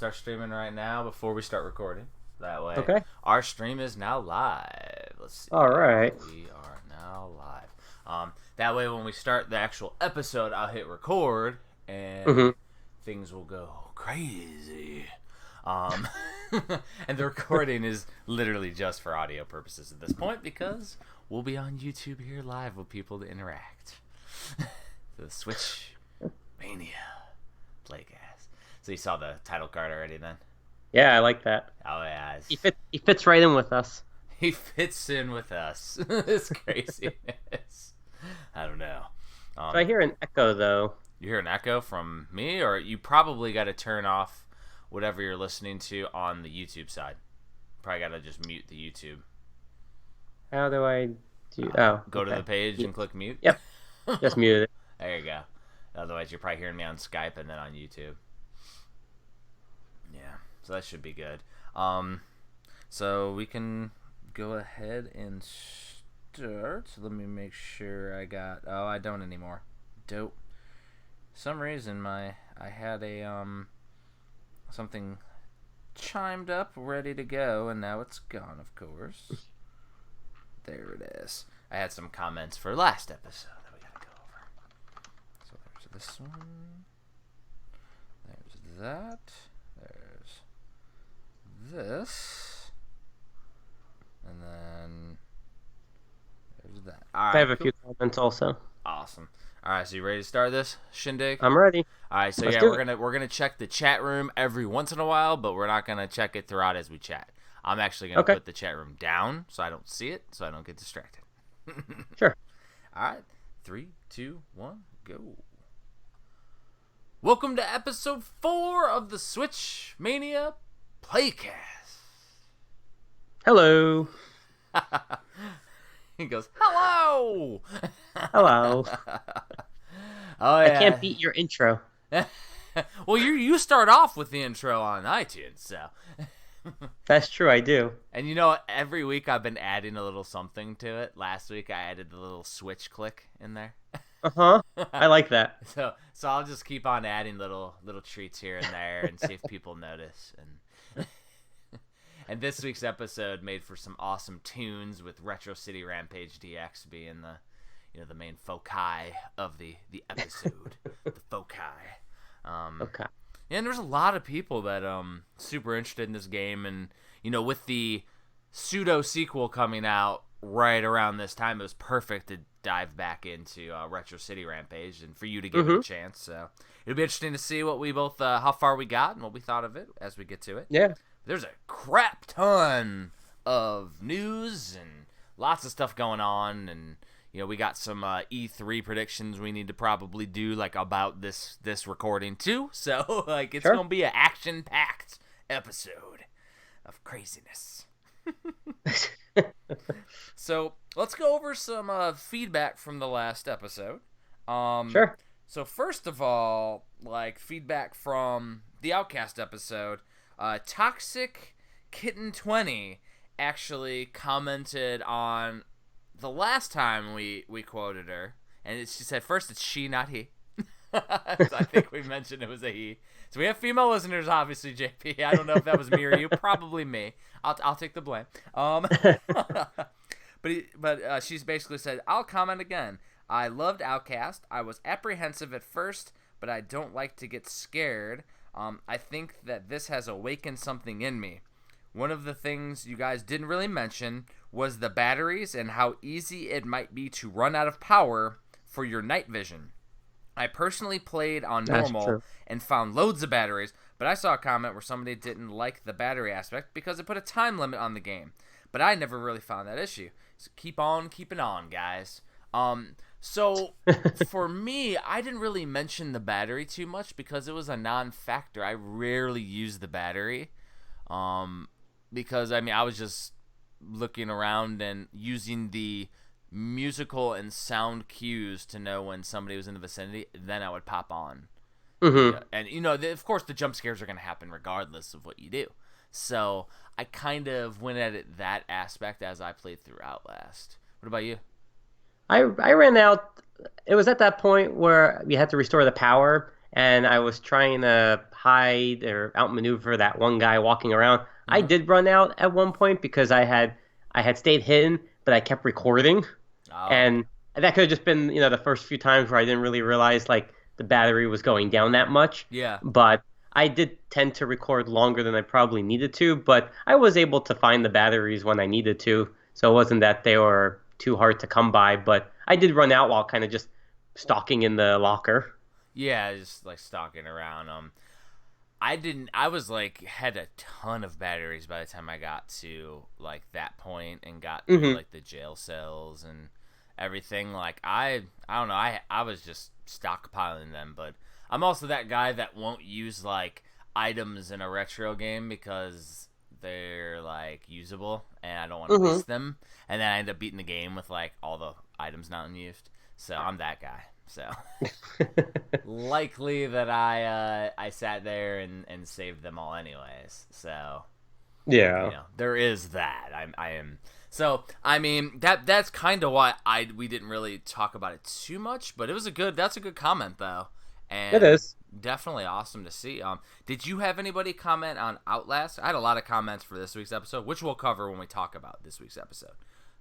start streaming right now before we start recording. That way, Okay. our stream is now live. Let's see. All right. We are now live. That way, when we start the actual episode, I'll hit record and things will go crazy. And the recording is literally just for audio purposes at this point because we'll be on YouTube here live with people to interact. The Switchmania Playcast. So you saw the title card already then? Yeah, I like that. Oh yeah. He fits right in with us. He fits in with us. It's craziness. I don't know. So I hear an echo though. You hear an echo from me, or you probably got to turn off whatever you're listening to on the YouTube side. Probably got to just mute the YouTube. How do I do? Go to the page and click mute. Yep. Just mute it. There you go. Otherwise, you're probably hearing me on Skype and then on YouTube. Yeah, so that should be good. So we can go ahead and start. Let me make sure I got. Oh, I don't anymore. Dope. For some reason, I had a something chimed up, ready to go, and now it's gone. Of course. There it is. I had some comments for last episode that we gotta go over. So there's this one. There's that. There's this. And then there's that. All right, I have a few comments also. Awesome. All right, so you ready to start this shindig? I'm ready. All right, so Let's yeah, do we're gonna check the chat room every once in a while, but we're not gonna check it throughout as we chat. I'm actually gonna put the chat room down so I don't see it, so I don't get distracted. Sure. All right, 3, 2, 1, go. Welcome to episode 4 of the Switchmania Playcast. Hello. He goes, hello. Hello. Oh yeah. I can't beat your intro. Well, you start off with the intro on iTunes, so. That's true, I do. And you know, every week I've been adding a little something to it. Last week I added the little switch click in there. I like that. So I'll just keep on adding little treats here and there and see if people notice. And this week's episode made for some awesome tunes with Retro City Rampage DX being the main foci of the episode. The foci. Okay. And there's a lot of people that super interested in this game, and with the pseudo sequel coming out right around this time, it was perfect to dive back into Retro City Rampage and for you to give it a chance. So it'll be interesting to see what we both how far we got and what we thought of it as we get to it. Yeah. There's a crap ton of news and lots of stuff going on, and we got some E3 predictions we need to probably do about this recording too. So it's gonna be an action-packed episode of craziness. So let's go over some feedback from the last episode. Sure. So first of all, feedback from the Outcast episode. Toxic Kitten 20 actually commented on the last time we quoted her, and she said first it's she, not he. So I think we mentioned it was a he. So we have female listeners, obviously, JP. I don't know if that was me or you. Probably me. I'll take the blame. But she's basically said, I'll comment again. I loved Outcast. I was apprehensive at first, but I don't like to get scared. I think that this has awakened something in me. One of the things you guys didn't really mention was the batteries and how easy it might be to run out of power for your night vision. I personally played on normal and found loads of batteries, but I saw a comment where somebody didn't like the battery aspect because it put a time limit on the game. But I never really found that issue. So keep on keeping on, guys. So for me, I didn't really mention the battery too much because it was a non-factor. I rarely use the battery. Because I was just looking around and using the musical and sound cues to know when somebody was in the vicinity. Then I would pop on. And of course the jump scares are going to happen regardless of what you do. So I kind of went at it that aspect as I played through Outlast. What about you? I ran out. It was at that point where we had to restore the power, and I was trying to hide or outmaneuver that one guy walking around. I Mm-hmm. did run out at one point because I had stayed hidden, but I kept recording, Oh, and that could have just been the first few times where I didn't really realize like the battery was going down that much. yeah. But I did tend to record longer than I probably needed to, but I was able to find the batteries when I needed to, so it wasn't that they were too hard to come by. But I did run out while kind of just stalking in the locker. Yeah, just like stalking around. I didn't. I was like had a ton of batteries by the time I got to like that point and got through Hmm. like the jail cells and everything. Like I don't know. I was just stockpiling them, but I'm also that guy that won't use like items in a retro game because they're like usable and I don't want to Hmm. waste them. And then I end up beating the game with like all the items not unused. So I'm that guy. So likely that I sat there and saved them all anyways. So Yeah. there is that. I am. So I mean that's kind of why we didn't really talk about it too much, but that's a good comment though, It and is. definitely awesome to see. Did you have anybody comment on Outlast? I had a lot of comments for this week's episode, which we'll cover when we talk about this week's episode.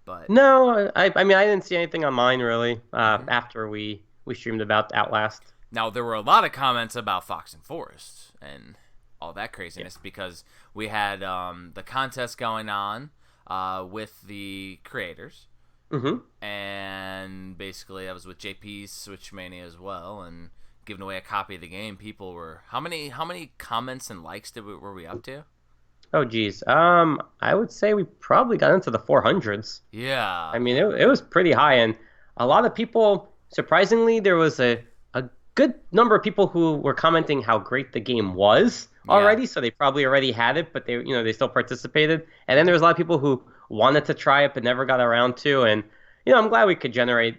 But No, I mean I didn't see anything on mine really mhm. after we streamed about Outlast. Now there were a lot of comments about Fox and Forest and all that Yeah. craziness because we had the contest going on with the creators, Hmm. and basically I was with JP's Switchmania as well and giving away a copy of the game. People were how many comments and likes were we up to? Oh geez. I would say we probably got into the 400s. Yeah, I mean, it was pretty high, and a lot of people, surprisingly, there was a good number of people who were commenting how great the game was yeah. already, so they probably already had it, but they still participated. And then there was a lot of people who wanted to try it but never got around to, and I'm glad we could generate,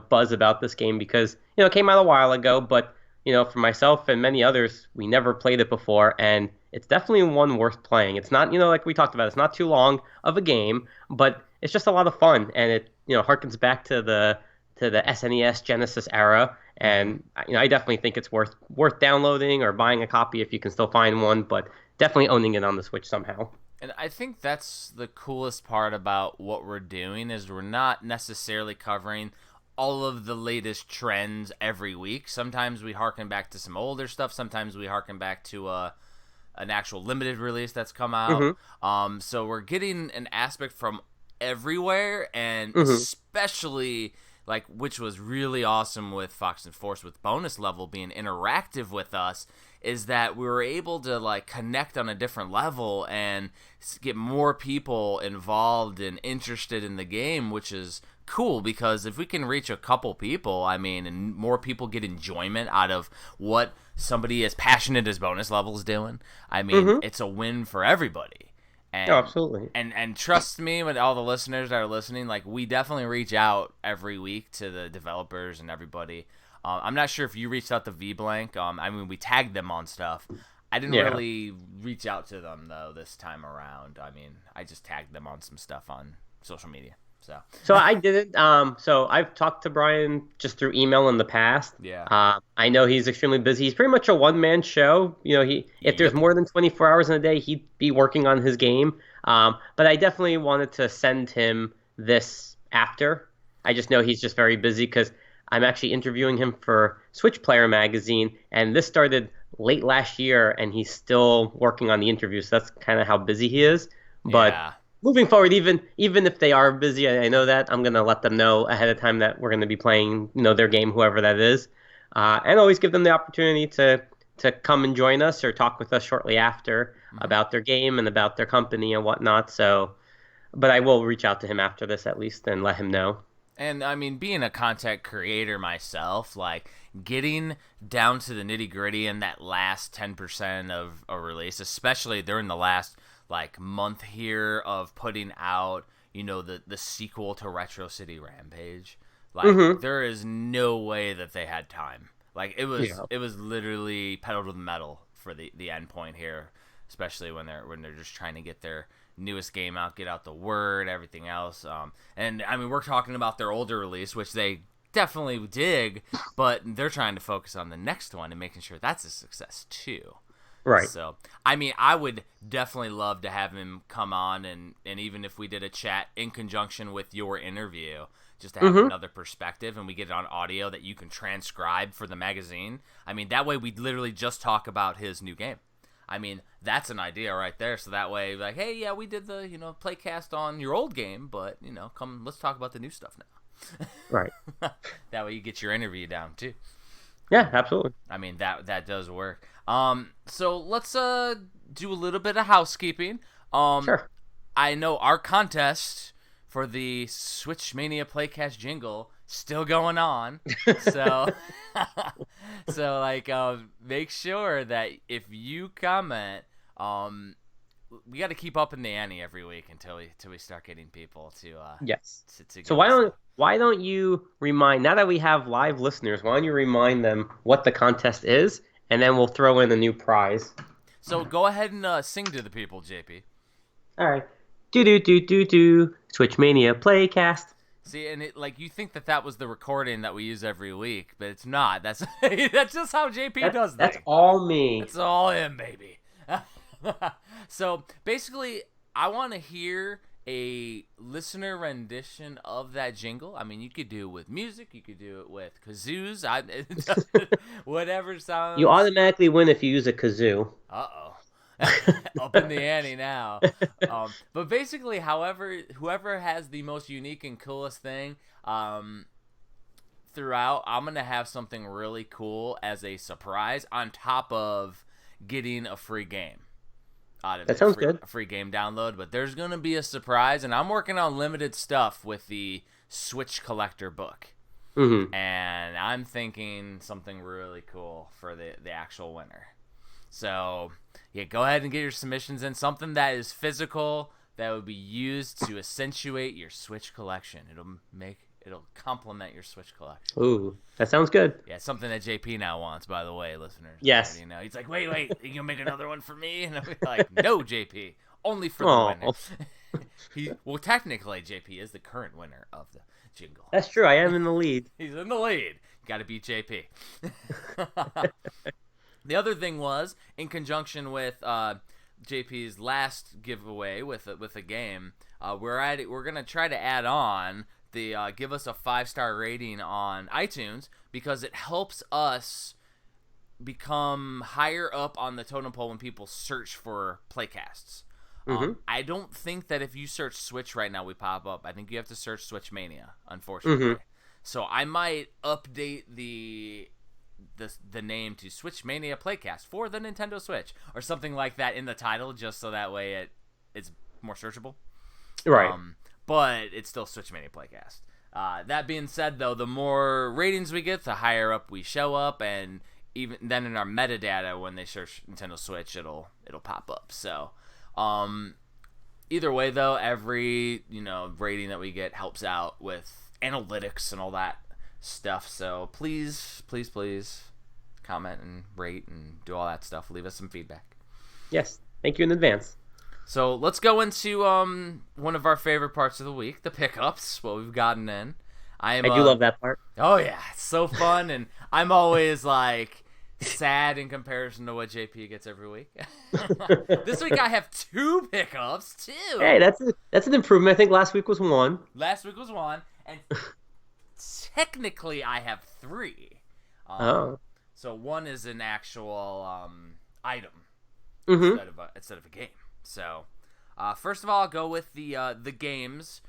buzz about this game because, it came out a while ago, but, for myself and many others, we never played it before, and it's definitely one worth playing. It's not, like we talked about, it's not too long of a game, but it's just a lot of fun, and it harkens back to the SNES Genesis era, Mm-hmm. and I definitely think it's worth downloading or buying a copy if you can still find one, but definitely owning it on the Switch somehow. And I think that's the coolest part about what we're doing is we're not necessarily covering all of the latest trends every week. Sometimes we harken back to some older stuff. Sometimes we harken back to an actual limited release that's come out. Hmm. So we're getting an aspect from everywhere, and Hmm. especially like which was really awesome with Fox and Force with bonus level being interactive with us is that we were able to like connect on a different level and get more people involved and interested in the game, which is cool because if we can reach a couple people, I mean, and more people get enjoyment out of what somebody as passionate as bonus level is doing, I mean, Hmm. it's a win for everybody. Oh, And absolutely. trust me, with all the listeners that are listening, like we definitely reach out every week to the developers and everybody. I'm not sure if you reached out to VBlank. I mean, we tagged them on stuff. I didn't Yeah. really reach out to them though this time around. I mean, I just tagged them on some stuff on social media. So So I didn't. So I've talked to Brian just through email in the past. yeah, I know he's extremely busy. He's pretty much a one-man show. He if there's yep. more than 24 hours in a day, he'd be working on his game. But I definitely wanted to send him this after. I just know he's just very busy because I'm actually interviewing him for Switch Player magazine, and this started late last year, and he's still working on the interview. So that's kind of how busy he is. But Yeah. moving forward, even if they are busy, I know that I'm gonna let them know ahead of time that we're gonna be playing, their game, whoever that is, and always give them the opportunity to come and join us or talk with us shortly after Hmm. about their game and about their company and whatnot. So, but I will reach out to him after this at least and let him know. And I mean, being a content creator myself, like getting down to the nitty gritty in that last 10% of a release, especially during the last like month here of putting out, the sequel to Retro City Rampage. Like Hmm. there is no way that they had time. Like it was Yeah. it was literally pedal to the metal for the end point here, especially when they're just trying to get their newest game out, get out the word, everything else. And I mean, we're talking about their older release, which they definitely dig, but they're trying to focus on the next one and making sure that's a success too. Right. So, I mean, I would definitely love to have him come on, and even if we did a chat in conjunction with your interview, just to have another perspective, and we get it on audio that you can transcribe for the magazine. I mean, that way we literally just talk about his new game. I mean, that's an idea right there. So that way, like, hey, yeah, we did the, Playcast on your old game, but, come, let's talk about the new stuff now. Right. That way you get your interview down, too. Yeah, absolutely. I mean, that does work. So let's do a little bit of housekeeping. Sure. I know our contest for the Switchmania Playcast jingle still going on. So make sure that if you comment, we got to keep up in the ante every week until we start getting people to yes. To so why don't you remind, now that we have live listeners, why don't you remind them what the contest is, and then we'll throw in a new prize. So go ahead and sing to the people, JP. All right. Do Switchmania Playcast. See, and you think that was the recording that we use every week, but it's not. That's that's just how JP does things. That's all me. It's all him, baby. So basically, I want to hear a listener rendition of that jingle. I mean, you could do it with music, you could do it with kazoos, whatever sounds. You automatically win if you use a kazoo. Uh-oh. Up in the ante now. But basically, whoever has the most unique and coolest thing throughout, I'm going to have something really cool as a surprise on top of getting a free game. That sounds good. A free game download, but there's going to be a surprise, and I'm working on limited stuff with the Switch Collector book. Mm-hmm. And I'm thinking something really cool for the actual winner. So, yeah, go ahead and get your submissions in. Something that is physical, that would be used to accentuate your Switch collection. It'll complement your Switch collection. Ooh, that sounds good. Yeah, something that JP now wants, by the way, listeners. Yes. He's like, wait, you gonna make another one for me? And I'm like, no, JP, only for the winner. Well, technically, JP is the current winner of the jingle. That's true. I am in the lead. He's in the lead. Got to beat JP. The other thing was, in conjunction with JP's last giveaway with a game, we're gonna try to add on the give us a 5-star rating on iTunes, because it helps us become higher up on the totem pole when people search for playcasts. Mm-hmm. I don't think that if you search Switch right now we pop up. I think you have to search Switchmania, unfortunately. Mm-hmm. So I might update the name to Switchmania Playcast for the Nintendo Switch or something like that in the title, just so that way it's more searchable. Right. But it's still Switchmania Playcast. That being said, though, the more ratings we get, the higher up we show up, and even then in our metadata, when they search Nintendo Switch, it'll pop up. So, either way, though, every rating that we get helps out with analytics and all that stuff. So please comment and rate and do all that stuff. Leave us some feedback. Yes, thank you in advance. So let's go into one of our favorite parts of the week, the pickups, what we've gotten in. I do love that part. Oh yeah, it's so fun, and I'm always like sad in comparison to what JP gets every week. This week I have 2 pickups too. Hey, that's an improvement. I think last week was 1. Last week was 1, and technically I have 3. So 1 is an actual item instead of a game. So first of all, I'll go with the games,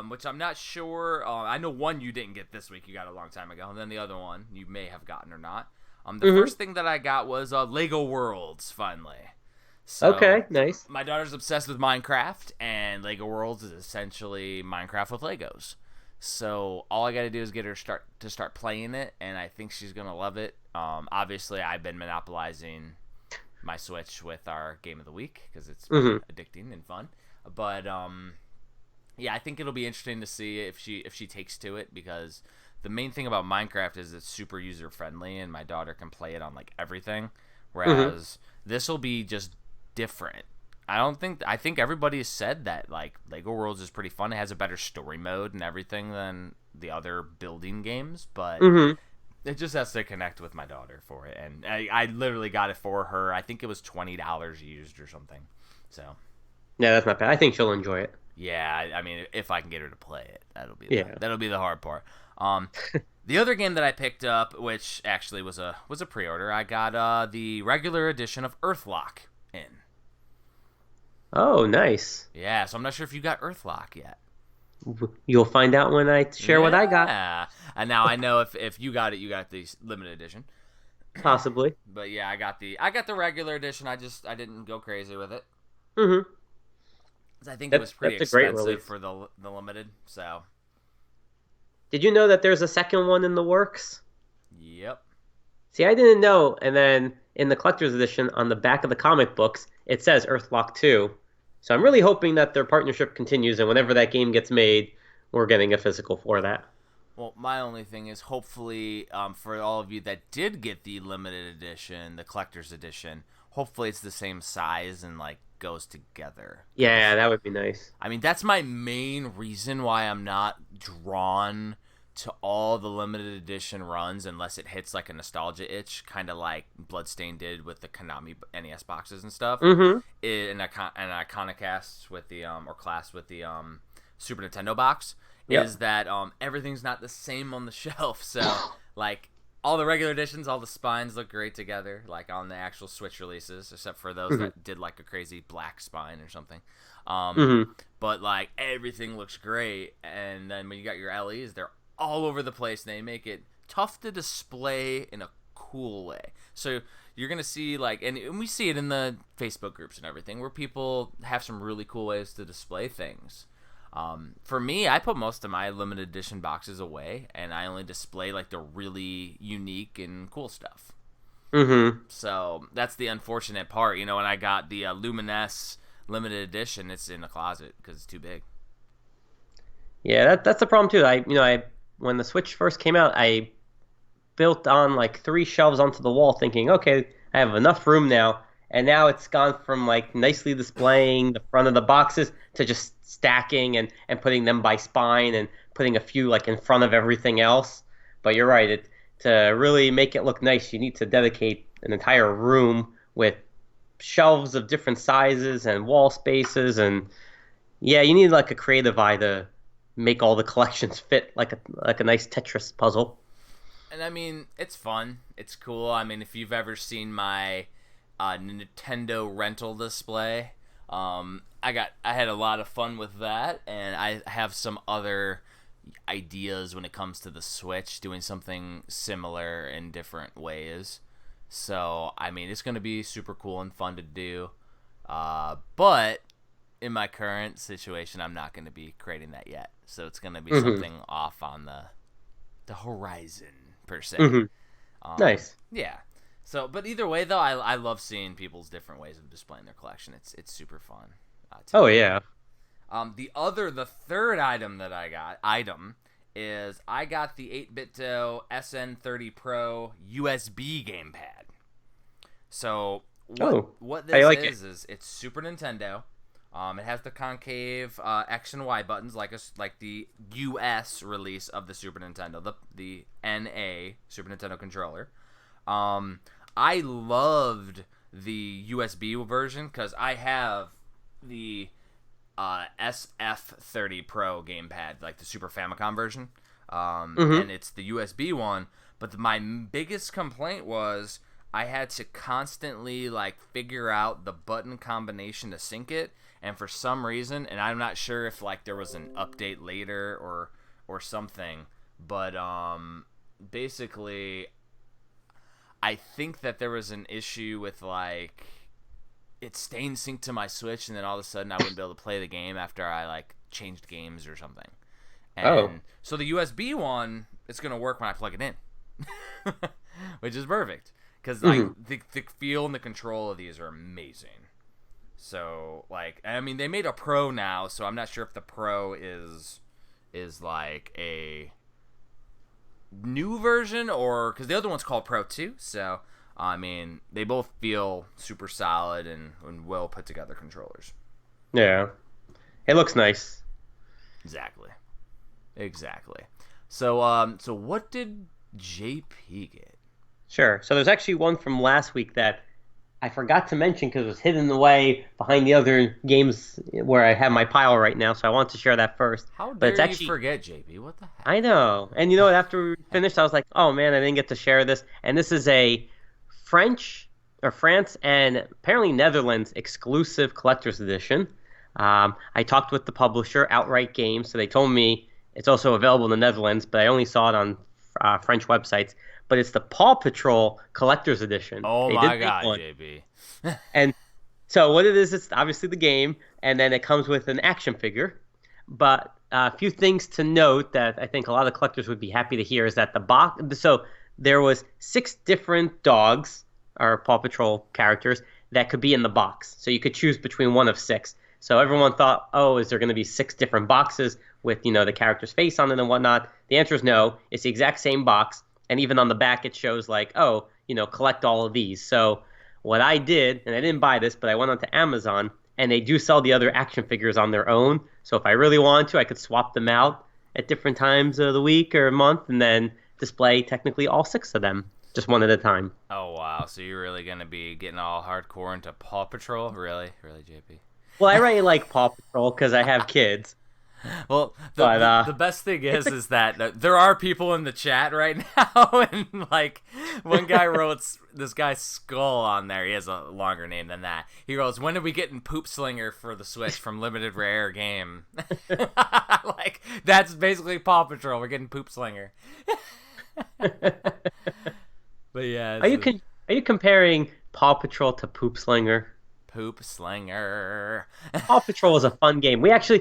which I'm not sure. I know one you didn't get this week; you got a long time ago, and then the other one you may have gotten or not. The first thing that I got was Lego Worlds. Finally. So, okay, nice. My daughter's obsessed with Minecraft, and Lego Worlds is essentially Minecraft with Legos. So all I got to do is get her to start playing it, and I think she's gonna love it. Obviously, I've been monopolizing my Switch with our game of the week because it's addicting and fun. But yeah, I think it'll be interesting to see if she takes to it, because the main thing about Minecraft is it's super user friendly, and my daughter can play it on like everything, whereas this will be just different. I think everybody has said that like Lego Worlds is pretty fun. It has a better story mode and everything than the other building games, but Mm-hmm. it just has to connect with my daughter for it. And I literally got it for her. I think it was $20 used or something. So Yeah, that's not bad. I think she'll enjoy it. yeah, I mean, if I can get her to play it, Yeah. that'll be the hard part. The other game that I picked up, which actually was a pre-order, I got the regular edition of Earthlock in. Oh, nice. Yeah, so I'm not sure if you got Earthlock yet. You'll find out when I share what I got. Yeah, and now I know if you got it, you got the limited edition. Possibly. But yeah, I got the regular edition. I didn't go crazy with it. Mm-hmm. 'Cause I think it was pretty That's a great expensive release. for the limited. So Did you know that there's a second one in the works? yep. See, I didn't know. And then in the collector's edition, on the back of the comic books, it says Earthlock 2. So I'm really hoping that their partnership continues, and whenever that game gets made, we're getting a physical for that. Well, my only thing is hopefully for all of you that did get the limited edition, the collector's edition, hopefully it's the same size and like goes together. Yeah, that would be nice. I mean, that's my main reason why I'm not drawn to all the limited edition runs unless it hits like a nostalgia itch, kind of like Bloodstained did with the Konami NES boxes and stuff. Mm-hmm. And Iconicast with the or Class with the Super Nintendo box. Yep. Is that everything's not the same on the shelf. So like all the regular editions, all the spines look great together, like on the actual Switch releases, except for those that did like a crazy black spine or something. But like everything looks great, and then when you got your LEs, they're all over the place. And they make it tough to display in a cool way. So you're gonna see like, and we see it in the Facebook groups and everything, where people have some really cool ways to display things. For me, I put most of my limited edition boxes away, and I only display like the really unique and cool stuff. Mm-hmm. So that's the unfortunate part, you know. When I got the Luminous limited edition, it's in the closet because it's too big. Yeah, that's the problem too. I when the Switch first came out, I built on like 3 shelves onto the wall, thinking, okay, I have enough room now. And now it's gone from like nicely displaying the front of the boxes to just stacking and putting them by spine and putting a few like in front of everything else. But you're right, to really make it look nice, you need to dedicate an entire room with shelves of different sizes and wall spaces, and yeah, you need like a creative eye to make all the collections fit like a nice Tetris puzzle. And I mean, it's fun, it's cool. I mean, if you've ever seen my Nintendo rental display, I had a lot of fun with that, and I have some other ideas when it comes to the Switch, doing something similar in different ways. So I mean, it's gonna be super cool and fun to do, but in my current situation, I'm not gonna be creating that yet. So it's gonna be something off on the horizon per se. Nice. Yeah. So, but either way, though, I love seeing people's different ways of displaying their collection. It's super fun. Oh yeah. The third item that I got is I got the 8BitDo SN30 Pro USB gamepad. So what this is it's Super Nintendo. It has the concave X and Y buttons like the US release of the Super Nintendo, the NA Super Nintendo controller. I loved the USB version because I have the SF30 Pro gamepad, like the Super Famicom version, and it's the USB one. But my biggest complaint was I had to constantly like figure out the button combination to sync it, and for some reason, and I'm not sure if like there was an update later or something, but basically I think that there was an issue with like it staying synced to my Switch, and then all of a sudden I wouldn't be able to play the game after I like changed games or something. And so the USB one, it's gonna work when I plug it in, which is perfect because like the feel and the control of these are amazing. So like, I mean, they made a Pro now, so I'm not sure if the Pro is like a new version or because the other one's called Pro 2. So I mean, they both feel super solid and well put together controllers. Yeah, it looks nice. Exactly. So what did JP get? Sure. So there's actually one from last week that I forgot to mention because it was hidden away behind the other games where I have my pile right now. So I want to share that first. How But it's dare you actually forget, JP? What the heck? I know. And you know what? After we finished, I was like, oh man, I didn't get to share this. And this is a France and apparently Netherlands exclusive collector's edition. I talked with the publisher, Outright Games, so they told me it's also available in the Netherlands, but I only saw it on French websites. But it's the Paw Patrol collector's edition. Oh They my did make God, one. JP. And so what it is, it's obviously the game, and then it comes with an action figure. But a few things to note that I think a lot of collectors would be happy to hear is that the box. So there was 6 different dogs or Paw Patrol characters that could be in the box. So you could choose between one of 6. So everyone thought, oh, is there going to be 6 different boxes with the character's face on it and whatnot? The answer is no. It's the exact same box, and even on the back it shows like, oh, collect all of these. So what I did, and I didn't buy this, but I went onto Amazon, and they do sell the other action figures on their own. So if I really wanted to, I could swap them out at different times of the week or month, and then display technically all 6 of them, just one at a time. Oh wow, so you're really gonna be getting all hardcore into Paw Patrol? Really, JP? Well, I really like Paw Patrol because I have kids. Well, But, the best thing is that there are people in the chat right now, and like one guy wrote this guy's Skull on there. He has a longer name than that. He wrote, "When are we getting Poop Slinger for the Switch from Limited Rare Game?" Like that's basically Paw Patrol. We're getting Poop Slinger. But yeah, Are you comparing Paw Patrol to Poop Slinger? Poop Slinger. Paw Patrol was a fun game. We actually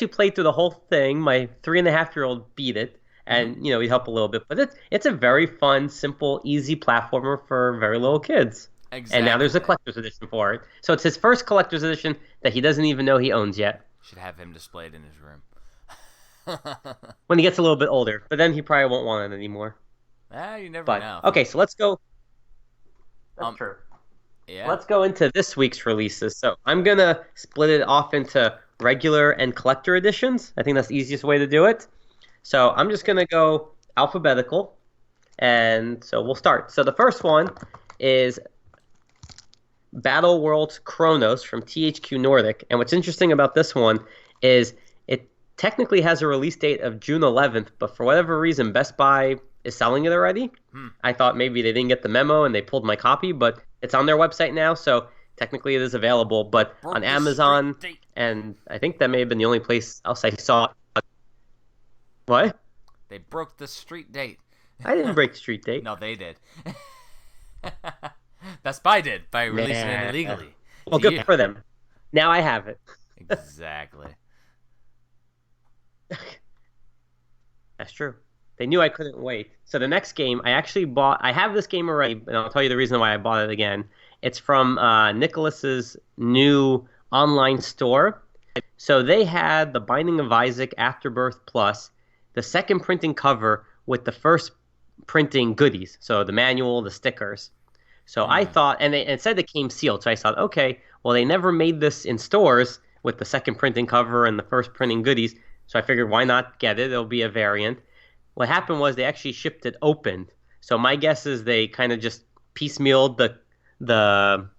played through the whole thing. My 3.5-year-old beat it, and we help a little bit. But it's a very fun, simple, easy platformer for very little kids. Exactly. And now there's a collector's edition for it. So it's his first collector's edition that he doesn't even know he owns yet. Should have him displayed in his room. When he gets a little bit older, but then he probably won't want it anymore. You never But know. okay, so let's go. That's true. Yeah. Let's go into this week's releases. So I'm going to split it off into regular and collector editions. I think that's the easiest way to do it. So I'm just going to go alphabetical. And so we'll start. So the first one is Battle Worlds Chronos from THQ Nordic. And what's interesting about this one is it technically has a release date of June 11th, but for whatever reason, Best Buy is selling it already. I thought maybe they didn't get the memo and they pulled my copy, but it's on their website now, so technically it is available. But on Amazon, and I think that may have been the only place else I saw it. What? They broke the street date. I didn't break the street date. No, they did. Best Buy did by releasing it illegally. Well, good for them. Now I have it. Exactly. That's true. They knew I couldn't wait. So the next game I actually bought. I have this game already, and I'll tell you the reason why I bought it again. It's from Nicholas's new online store. So they had the Binding of Isaac Afterbirth Plus, the second printing cover with the first printing goodies. So the manual, the stickers. So I thought, and it said it came sealed. So I thought, okay, well they never made this in stores with the second printing cover and the first printing goodies. So I figured, why not get it? It'll be a variant. What happened was they actually shipped it opened. So my guess is they kind of just piecemealed the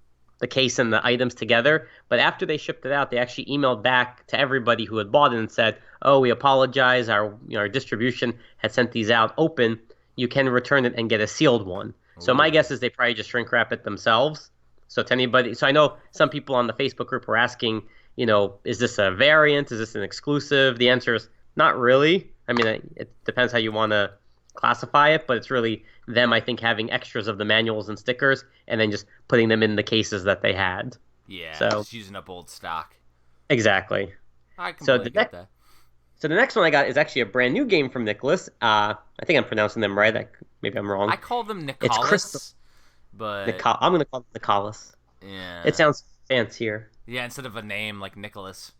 case and the items together. But after they shipped it out, they actually emailed back to everybody who had bought it and said, "Oh, we apologize. Our distribution had sent these out open. You can return it and get a sealed one." Ooh. So my guess is they probably just shrink wrap it themselves. So to anybody, so I know some people on the Facebook group were asking, is this a variant? Is this an exclusive? The answer is not really. I mean, it depends how you want to classify it, but it's really them, I think, having extras of the manuals and stickers and then just putting them in the cases that they had. Yeah, so, just using up old stock. Exactly. I completely get that. So the next one I got is actually a brand new game from Nicholas. I think I'm pronouncing them right. Maybe I'm wrong. I call them Nicholas. It's Crystal. But I'm going to call it Nicholas. Yeah. It sounds fancier. Yeah, instead of a name like Nicholas.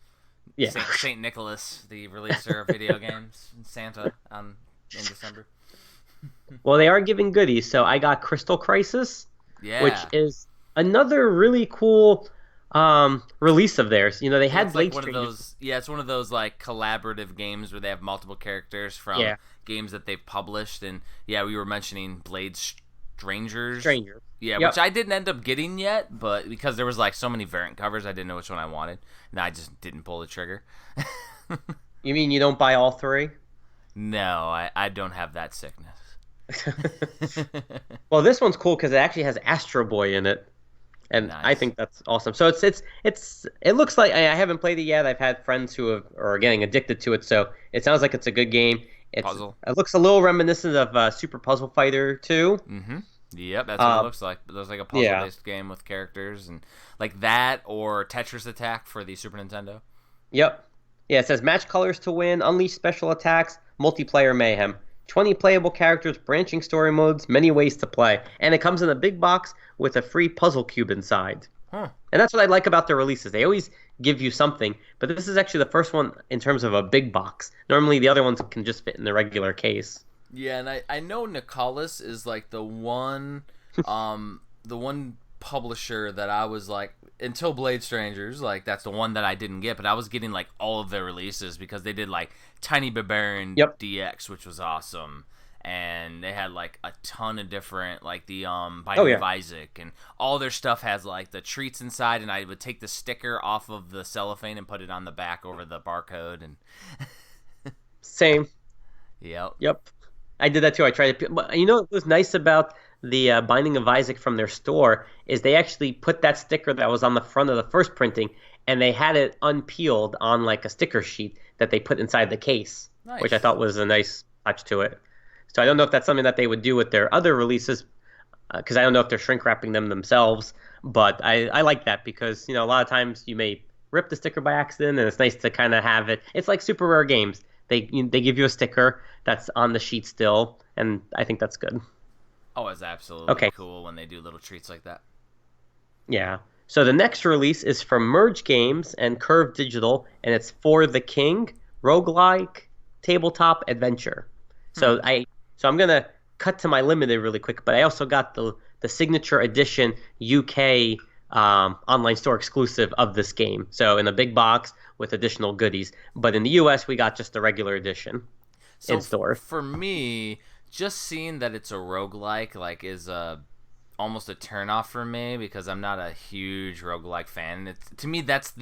Yeah. Saint Nicholas, the releaser of video games, Santa in December. Well, they are giving goodies, so I got Crystal Crisis, which is another really cool release of theirs. You know, they Yeah, had it's like Blade one of Strangers. those. Yeah, it's one of those like collaborative games where they have multiple characters from Yeah, games that they've published, and yeah, we were mentioning Blade Strangers. Strangers. Yeah, which Yep. I didn't end up getting yet, but because there was like so many variant covers, I didn't know which one I wanted, and I just didn't pull the trigger. You mean you don't buy all three? No, I don't have that sickness. Well, this one's cool because it actually has Astro Boy in it, and I Nice think that's awesome. So it looks like I haven't played it yet. I've had friends who are getting addicted to it, so it sounds like it's a good game. puzzle. It looks a little reminiscent of Super Puzzle Fighter 2. Mm-hmm. Yep, that's what it looks like. It looks like a Yeah. puzzle-based game with characters and like that, or Tetris Attack for the Super Nintendo. Yep. Yeah, it says match colors to win, unleash special attacks, multiplayer mayhem. 20 playable characters, branching story modes, many ways to play. And it comes in a big box with a free puzzle cube inside. Huh. And that's what I like about their releases. They always give you something, but this is actually the first one in terms of a big box. Normally the other ones can just fit in the regular case. Yeah, and I know Nicalis is like the one publisher that I was like until Blade Strangers, like that's the one that I didn't get, but I was getting like all of their releases because they did like Tiny Barbarian Yep. DX, which was awesome. And they had like a ton of different like the Oh Binding yeah. of Isaac, and all their stuff has like the treats inside, and I would take the sticker off of the cellophane and put it on the back over the barcode, and Same. yep. Yep. I did that too. I tried to. But you know what was nice about the Binding of Isaac from their store is they actually put that sticker that was on the front of the first printing, and they had it unpeeled on like a sticker sheet that they put inside the case, which I Nice. thought was a nice touch to it. So I don't know if that's something that they would do with their other releases, because I don't know if they're shrink wrapping them themselves. But I like that because a lot of times you may rip the sticker by accident, and it's nice to kind of have it. It's like super rare games. They give you a sticker that's on the sheet still, and I think that's good. Oh, it's absolutely Okay. cool when they do little treats like that. Yeah. So the next release is from Merge Games and Curve Digital, and it's For the King, roguelike tabletop adventure. So I'm gonna cut to my limited really quick, but I also got the signature edition UK online store exclusive of this game. So in a big box with additional goodies. But in the US, we got just the regular edition So in store. for me, just seeing that it's a roguelike like is almost a turnoff for me because I'm not a huge roguelike fan. To me, that's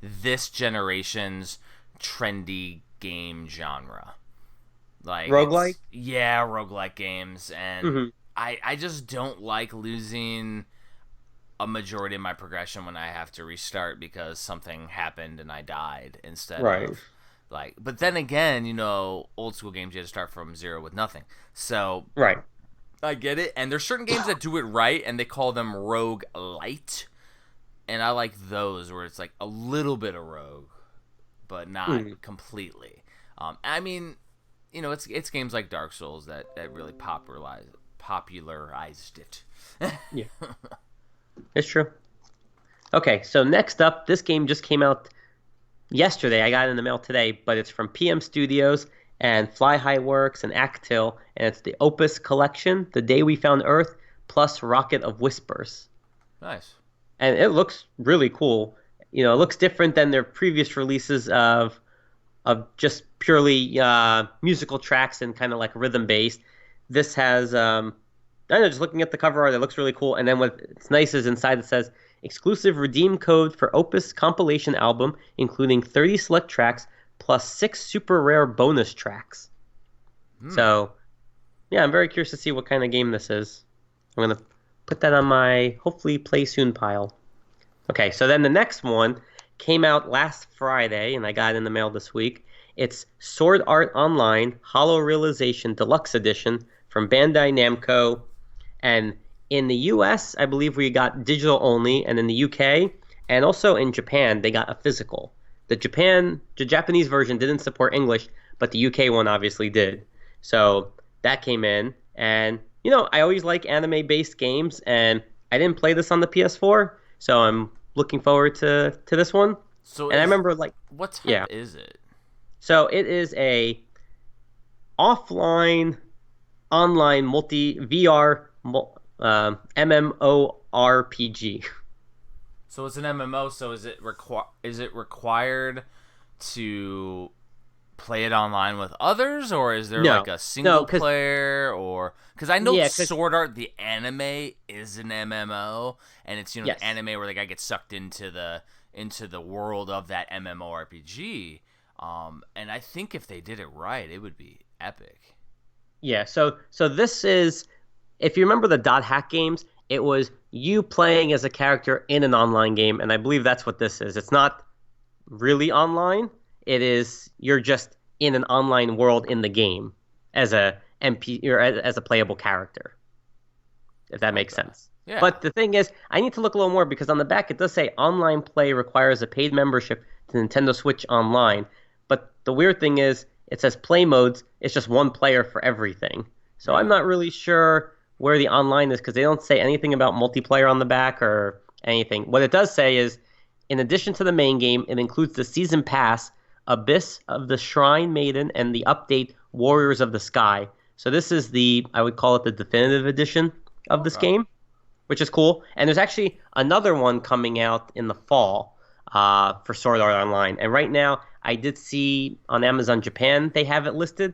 this generation's trendy game genre. Like Roguelike? yeah, roguelike games, and Hmm. I just don't like losing a majority of my progression when I have to restart because something happened and I died instead Right. of like. But then again, old school games you had to start from zero with nothing. So Right. I get it, and there's certain games that do it right, and they call them rogue light, and I like those where it's like a little bit of rogue, but not completely. I mean, it's games like Dark Souls that really popularized it. Yeah. It's true. Okay, so next up, this game just came out yesterday. I got it in the mail today, but it's from PM Studios and Fly High Works and Actil, and it's the Opus Collection, The Day We Found Earth, plus Rocket of Whispers. Nice. And it looks really cool. It looks different than their previous releases of just purely musical tracks and kind of like rhythm based. This has I don't know, just looking at the cover art, it looks really cool. And then what's nice is inside it says exclusive redeem code for Opus compilation album, including 30 select tracks plus 6 super rare bonus tracks. So, yeah, I'm very curious to see what kind of game this is. I'm going to put that on my hopefully play soon pile. Okay, so then the next one came out last Friday, and I got it in the mail this week. It's Sword Art Online Hollow Realization Deluxe Edition from Bandai Namco. And in the US, I believe we got digital only, and in the UK, and also in Japan, they got a physical. The Japanese version didn't support English, but the UK one obviously did. So that came in, and I always like anime-based games, and I didn't play this on the PS4, so I'm looking forward to this one. So And I remember what type yeah. is it? So it is a offline, online multi VR MMORPG. So it's an MMO. So is it required to play it online with others, or is there No, like a single no, player, or because I know yeah, Sword Art the anime is an MMO, and it's the yes. anime where the guy gets sucked into the world of that MMORPG. And I think if they did it right, it would be epic. Yeah, so this is, if you remember the dot hack games, it was you playing as a character in an online game, and I believe that's what this is. It's not really online. It is you're just in an online world in the game as a MP or as a playable character, if that makes Okay. sense. Yeah. But the thing is, I need to look a little more because on the back it does say online play requires a paid membership to Nintendo Switch Online. But the weird thing is, it says play modes. It's just one player for everything. So I'm Really. not really sure where the online is because they don't say anything about multiplayer on the back or anything. What it does say is, in addition to the main game, it includes the season pass, Abyss of the Shrine Maiden, and the update Warriors of the Sky. So this is I would call it the definitive edition of this Okay. game, which is cool. And there's actually another one coming out in the fall for Sword Art Online. And right now, I did see on Amazon Japan they have it listed,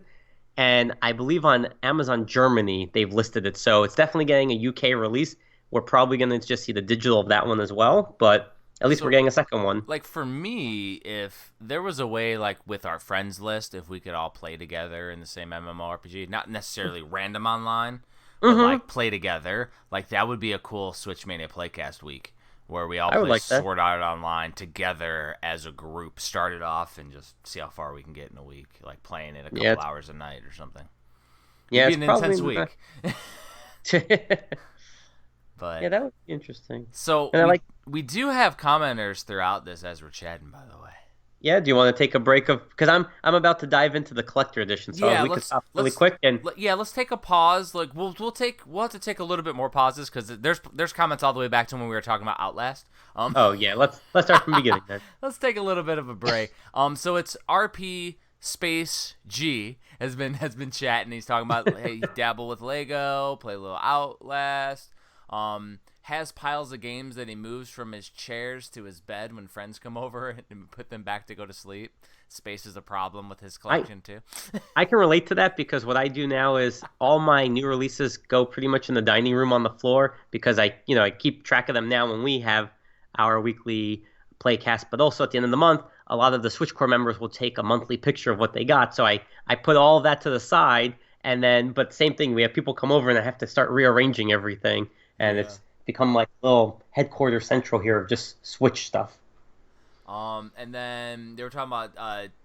and I believe on Amazon Germany they've listed it. So it's definitely getting a UK release. We're probably going to just see the digital of that one as well, but at least we're So getting a second one. like for me, if there was a way like with our friends list, if we could all play together in the same MMORPG, not necessarily random online, but Mm-hmm. like play together, like that would be a cool Switchmania Playcast week where we all I would play like that. Sword Art Online together as a group. Start it off and just see how far we can get in a week, like playing it a Yeah, couple hours a night or something. It'd yeah, be it's an probably intense not. week, Yeah, but that would be interesting. so And I we like, we do have commenters throughout this as we're chatting, by the way. yeah, do you want to take a break of because I'm about to dive into the collector edition, so Yeah, we could stop really quick and let's take a pause. Like we'll have to take a little bit more pauses because there's comments all the way back to when we were talking about Outlast. oh yeah, let's start from the beginning then. Let's take a little bit of a break. So it's RP space G has been chatting. He's talking about hey, dabble with Lego, play a little Outlast. Has piles of games that he moves from his chairs to his bed when friends come over and put them back to go to sleep. Space is a problem with his I collection too. I can relate to that because what I do now is all my new releases go pretty much in the dining room on the floor because I keep track of them now when we have our weekly playcast, but also at the end of the month, a lot of the Switch Core members will take a monthly picture of what they got. So I put all of that to the side and then but same thing, we have people come over and I have to start rearranging everything and Yeah. it's become like a little headquarters central here of just Switch stuff. And then they were talking about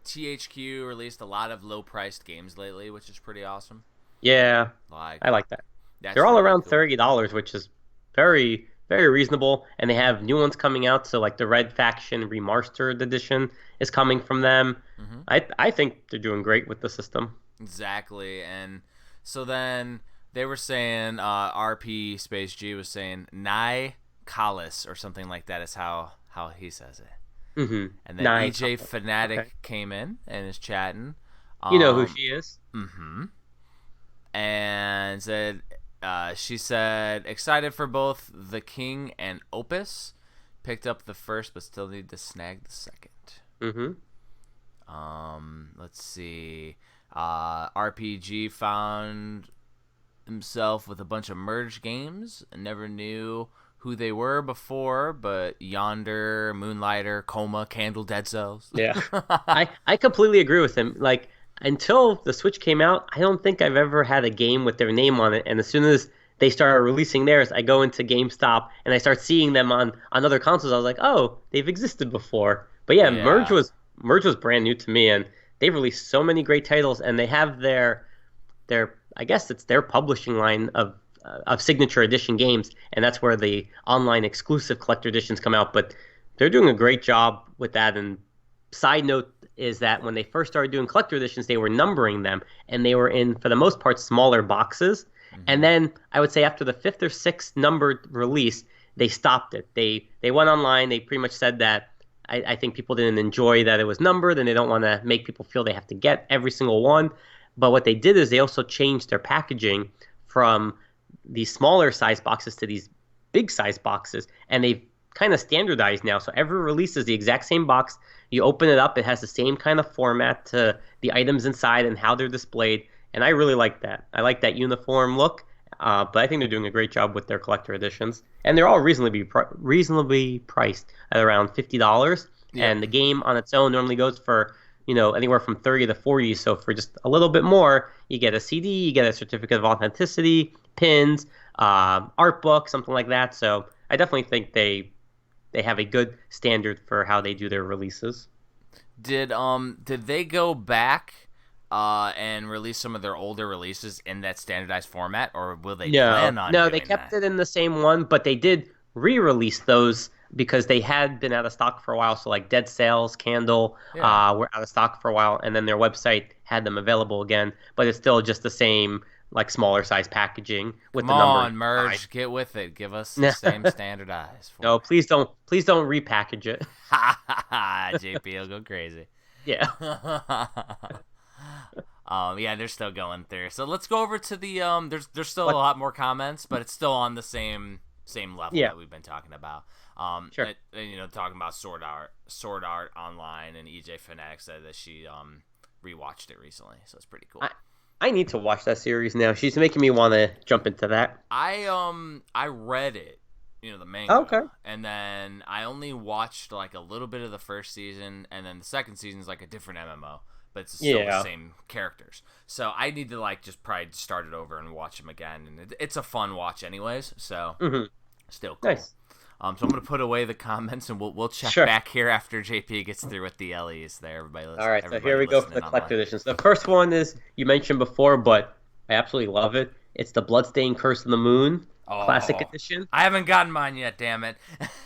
THQ released a lot of low-priced games lately, which is pretty awesome. Yeah, Like I like that. that's They're all really around cool. $30, which is very, very reasonable. And they have new ones coming out. So like the Red Faction Remastered Edition is coming from them. Hmm. I think they're doing great with the system. Exactly, and so then they were saying RP Space G was saying Nai Kalis or something like that is how he says it. And then Nice. EJ Fanatic Okay. came in and is chatting. You know who she is? Mm-hmm. And said she said excited for both The King and Opus. Picked up the first, but still need to snag the second. Mm-hmm. Let's see. RPG found himself with a bunch of merged games. Never knew who they were before, but Yonder, Moonlighter, Coma, Candle, Dead Cells. Yeah. I completely agree with him. Like until the Switch came out, I don't think I've ever had a game with their name on it. And as soon as they started releasing theirs, I go into GameStop and I start seeing them on other consoles. I was like, oh, they've existed before. But yeah, Yeah. Merge was brand new to me, and they've released so many great titles, and they have their I guess it's their publishing line of signature edition games, and that's where the online exclusive collector editions come out. But they're doing a great job with that. And side note is that when they first started doing collector editions, they were numbering them, and they were in, for the most part, smaller boxes. And Hmm. then I would say after the fifth or sixth numbered release, they stopped it. They went online. They pretty much said that I think people didn't enjoy that it was numbered, and they don't want to make people feel they have to get every single one. But what they did is they also changed their packaging from these smaller size boxes to these big size boxes, and they've kind of standardized now. So every release is the exact same box. You open it up, it has the same kind of format to the items inside and how they're displayed. And I really like that. I like that uniform look. But I think they're doing a great job with their collector editions, and they're all reasonably priced at around $50. Yep. And the game on its own normally goes for anywhere from 30 to 40. So for just a little bit more, you get a CD, you get a certificate of authenticity, pins, art book, something like that. So I definitely think they have a good standard for how they do their releases. Did they go back and release some of their older releases in that standardized format, or will they plan on No, doing they kept that? it in the same one, but they did re-release those because they had been out of stock for a while. So like Dead Cells, Candle, Yeah. were out of stock for a while, and then their website had them available again. But it's still just the same, like smaller size packaging with Come the numbers on, inside. Merge, get with it. Give us the same standardized No, format. please don't repackage it. Ha ha ha! JP will go crazy. Yeah. Yeah, they're still going through. So let's go over to the There's still a What? lot more comments, but it's still on the same level Yeah. that we've been talking about. Sure. Talking about Sword Art Online, and EJ Fanatic said that she rewatched it recently, so it's pretty cool. I need to watch that series now. She's making me want to jump into that. I read it, the manga, Okay. and then I only watched like a little bit of the first season, and then the second season is like a different MMO, but it's still the same characters. So I need to like just probably start it over and watch them again, and it's a fun watch anyways. So still cool. Nice. So I'm gonna put away the comments, and we'll check Sure. back here after JP gets through with the LEs. There, everybody. All right, so everybody here we go for the listening collector online. editions. The first one is you mentioned before, but I absolutely love it. It's the Bloodstained Curse of the Moon Classic Oh, Edition. I haven't gotten mine yet. Damn it.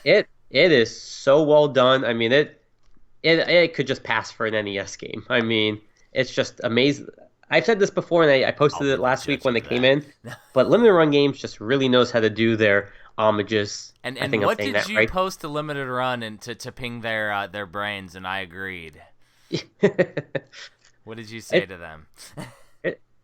It is so well done. I mean, it could just pass for an NES game. I mean, it's just amazing. I've said this before, and I posted I'll it be last week when judging they for came that. in. But Limited Run Games just really knows how to do their homages. And I think I'm what saying did that you right. post to Limited Run and to ping their brains, and I agreed. What did you say to them?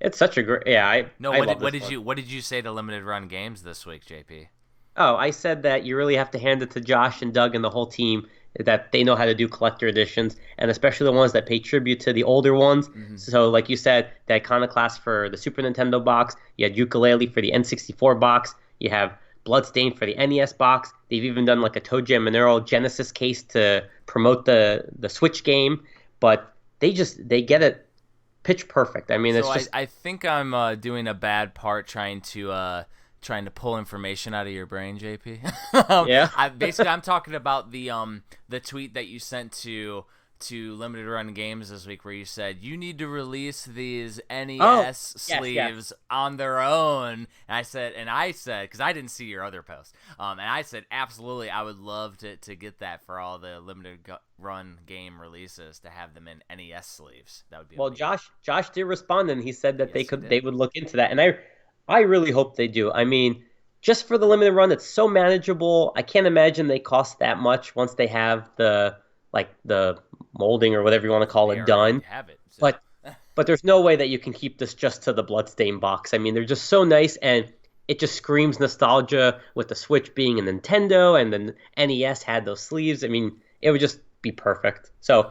It's such a great. Yeah, No, I what love did, what this did one. what did you say to Limited Run Games this week, JP? Oh, I said that you really have to hand it to Josh and Doug and the whole team that they know how to do collector editions, and especially the ones that pay tribute to the older ones. Mm-hmm. So, like you said, the Iconoclast for the Super Nintendo box, you had Ukulele for the N64 box, you have Bloodstain for the NES box. They've even done like a Toe Jam and Earl Genesis case to promote the Switch game, but they get it pitch perfect. I mean, So it's just I think I'm doing a bad part trying to pull information out of your brain, JP. yeah. I'm talking about the tweet that you sent to Limited Run Games this week, where you said you need to release these NES Oh, yes, sleeves yes. on their own. And I said, because I didn't see your other post, and I said absolutely, I would love to get that for all the Run game releases, to have them in NES sleeves. That would be Well, amazing. Josh did respond, and he said that Yes, he they did. would look into that, and I really hope they do. I mean, just for the limited run, it's so manageable. I can't imagine they cost that much once they have the molding or whatever you want to call They it already done. have it. So. But but there's no way that you can keep this just to the Bloodstain box. I mean, they're just so nice, and it just screams nostalgia with the Switch being a Nintendo, and the NES had those sleeves. I mean, it would just be perfect. So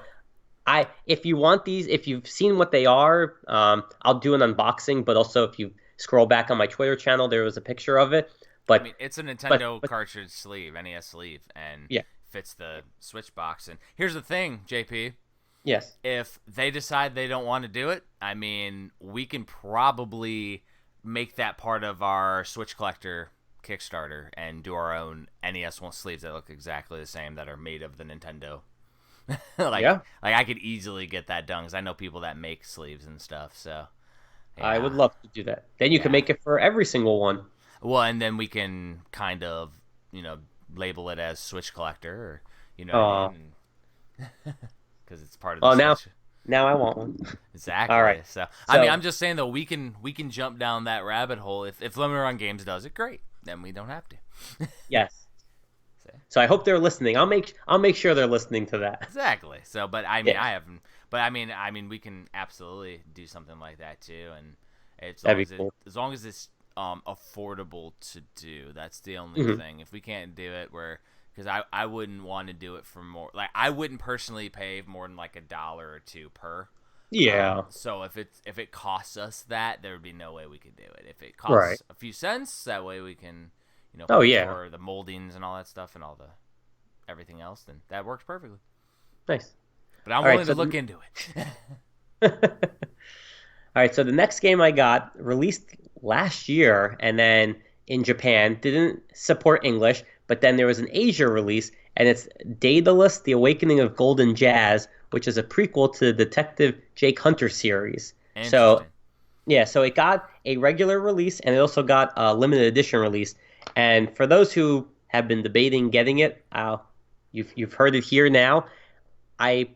if you want these, if you've seen what they are, I'll do an unboxing. But also, if you scroll back on my Twitter channel, there was a picture of it. I But mean, it's a Nintendo but cartridge sleeve, NES sleeve, and yeah, fits the Switch box. And here's the thing, JP. yes, If they decide they don't want to do it, I mean, we can probably make that part of our Switch collector Kickstarter and do our own NES one sleeves that look exactly the same, that are made of the Nintendo. yeah, like I could easily get that done, because I know people that make sleeves and stuff. So I would yeah, love to do that. Then you can yeah. make it for every single one. Well, and then we can kind of, label it as Switch collector, or what I Oh, mean, because it's part of the oh, now Switch. now I want one. Exactly. All right. So I mean, So I'm just saying though, we can jump down that rabbit hole. If Limited Run Games does it, great. Then we don't have to. yes. So, So I hope they're listening. I'll make sure they're listening to that. exactly. So, but I mean, Yeah, I haven't. But I mean, we can absolutely do something like that too, and that'd be cool. as long as it's affordable to do. That's the only Hmm. thing. If we can't do it, because I wouldn't want to do it for more. Like I wouldn't personally pay more than like $1 or $2 per. Yeah. So if it costs us that, there would be no way we could do it. If it Right. costs a few cents, that way we can, Oh, pay yeah. for the moldings and all that stuff and all the everything else, then that works perfectly. Nice. But I'm All right, willing to look into it. All right, so the next game I got released last year and then in Japan, didn't support English, but then there was an Asia release, and it's Daedalus: The Awakening of Golden Jazz, which is a prequel to the Detective Jake Hunter series. So, Interesting. yeah, so it got a regular release and it also got a limited edition release. And for those who have been debating getting it, you've heard it here now. I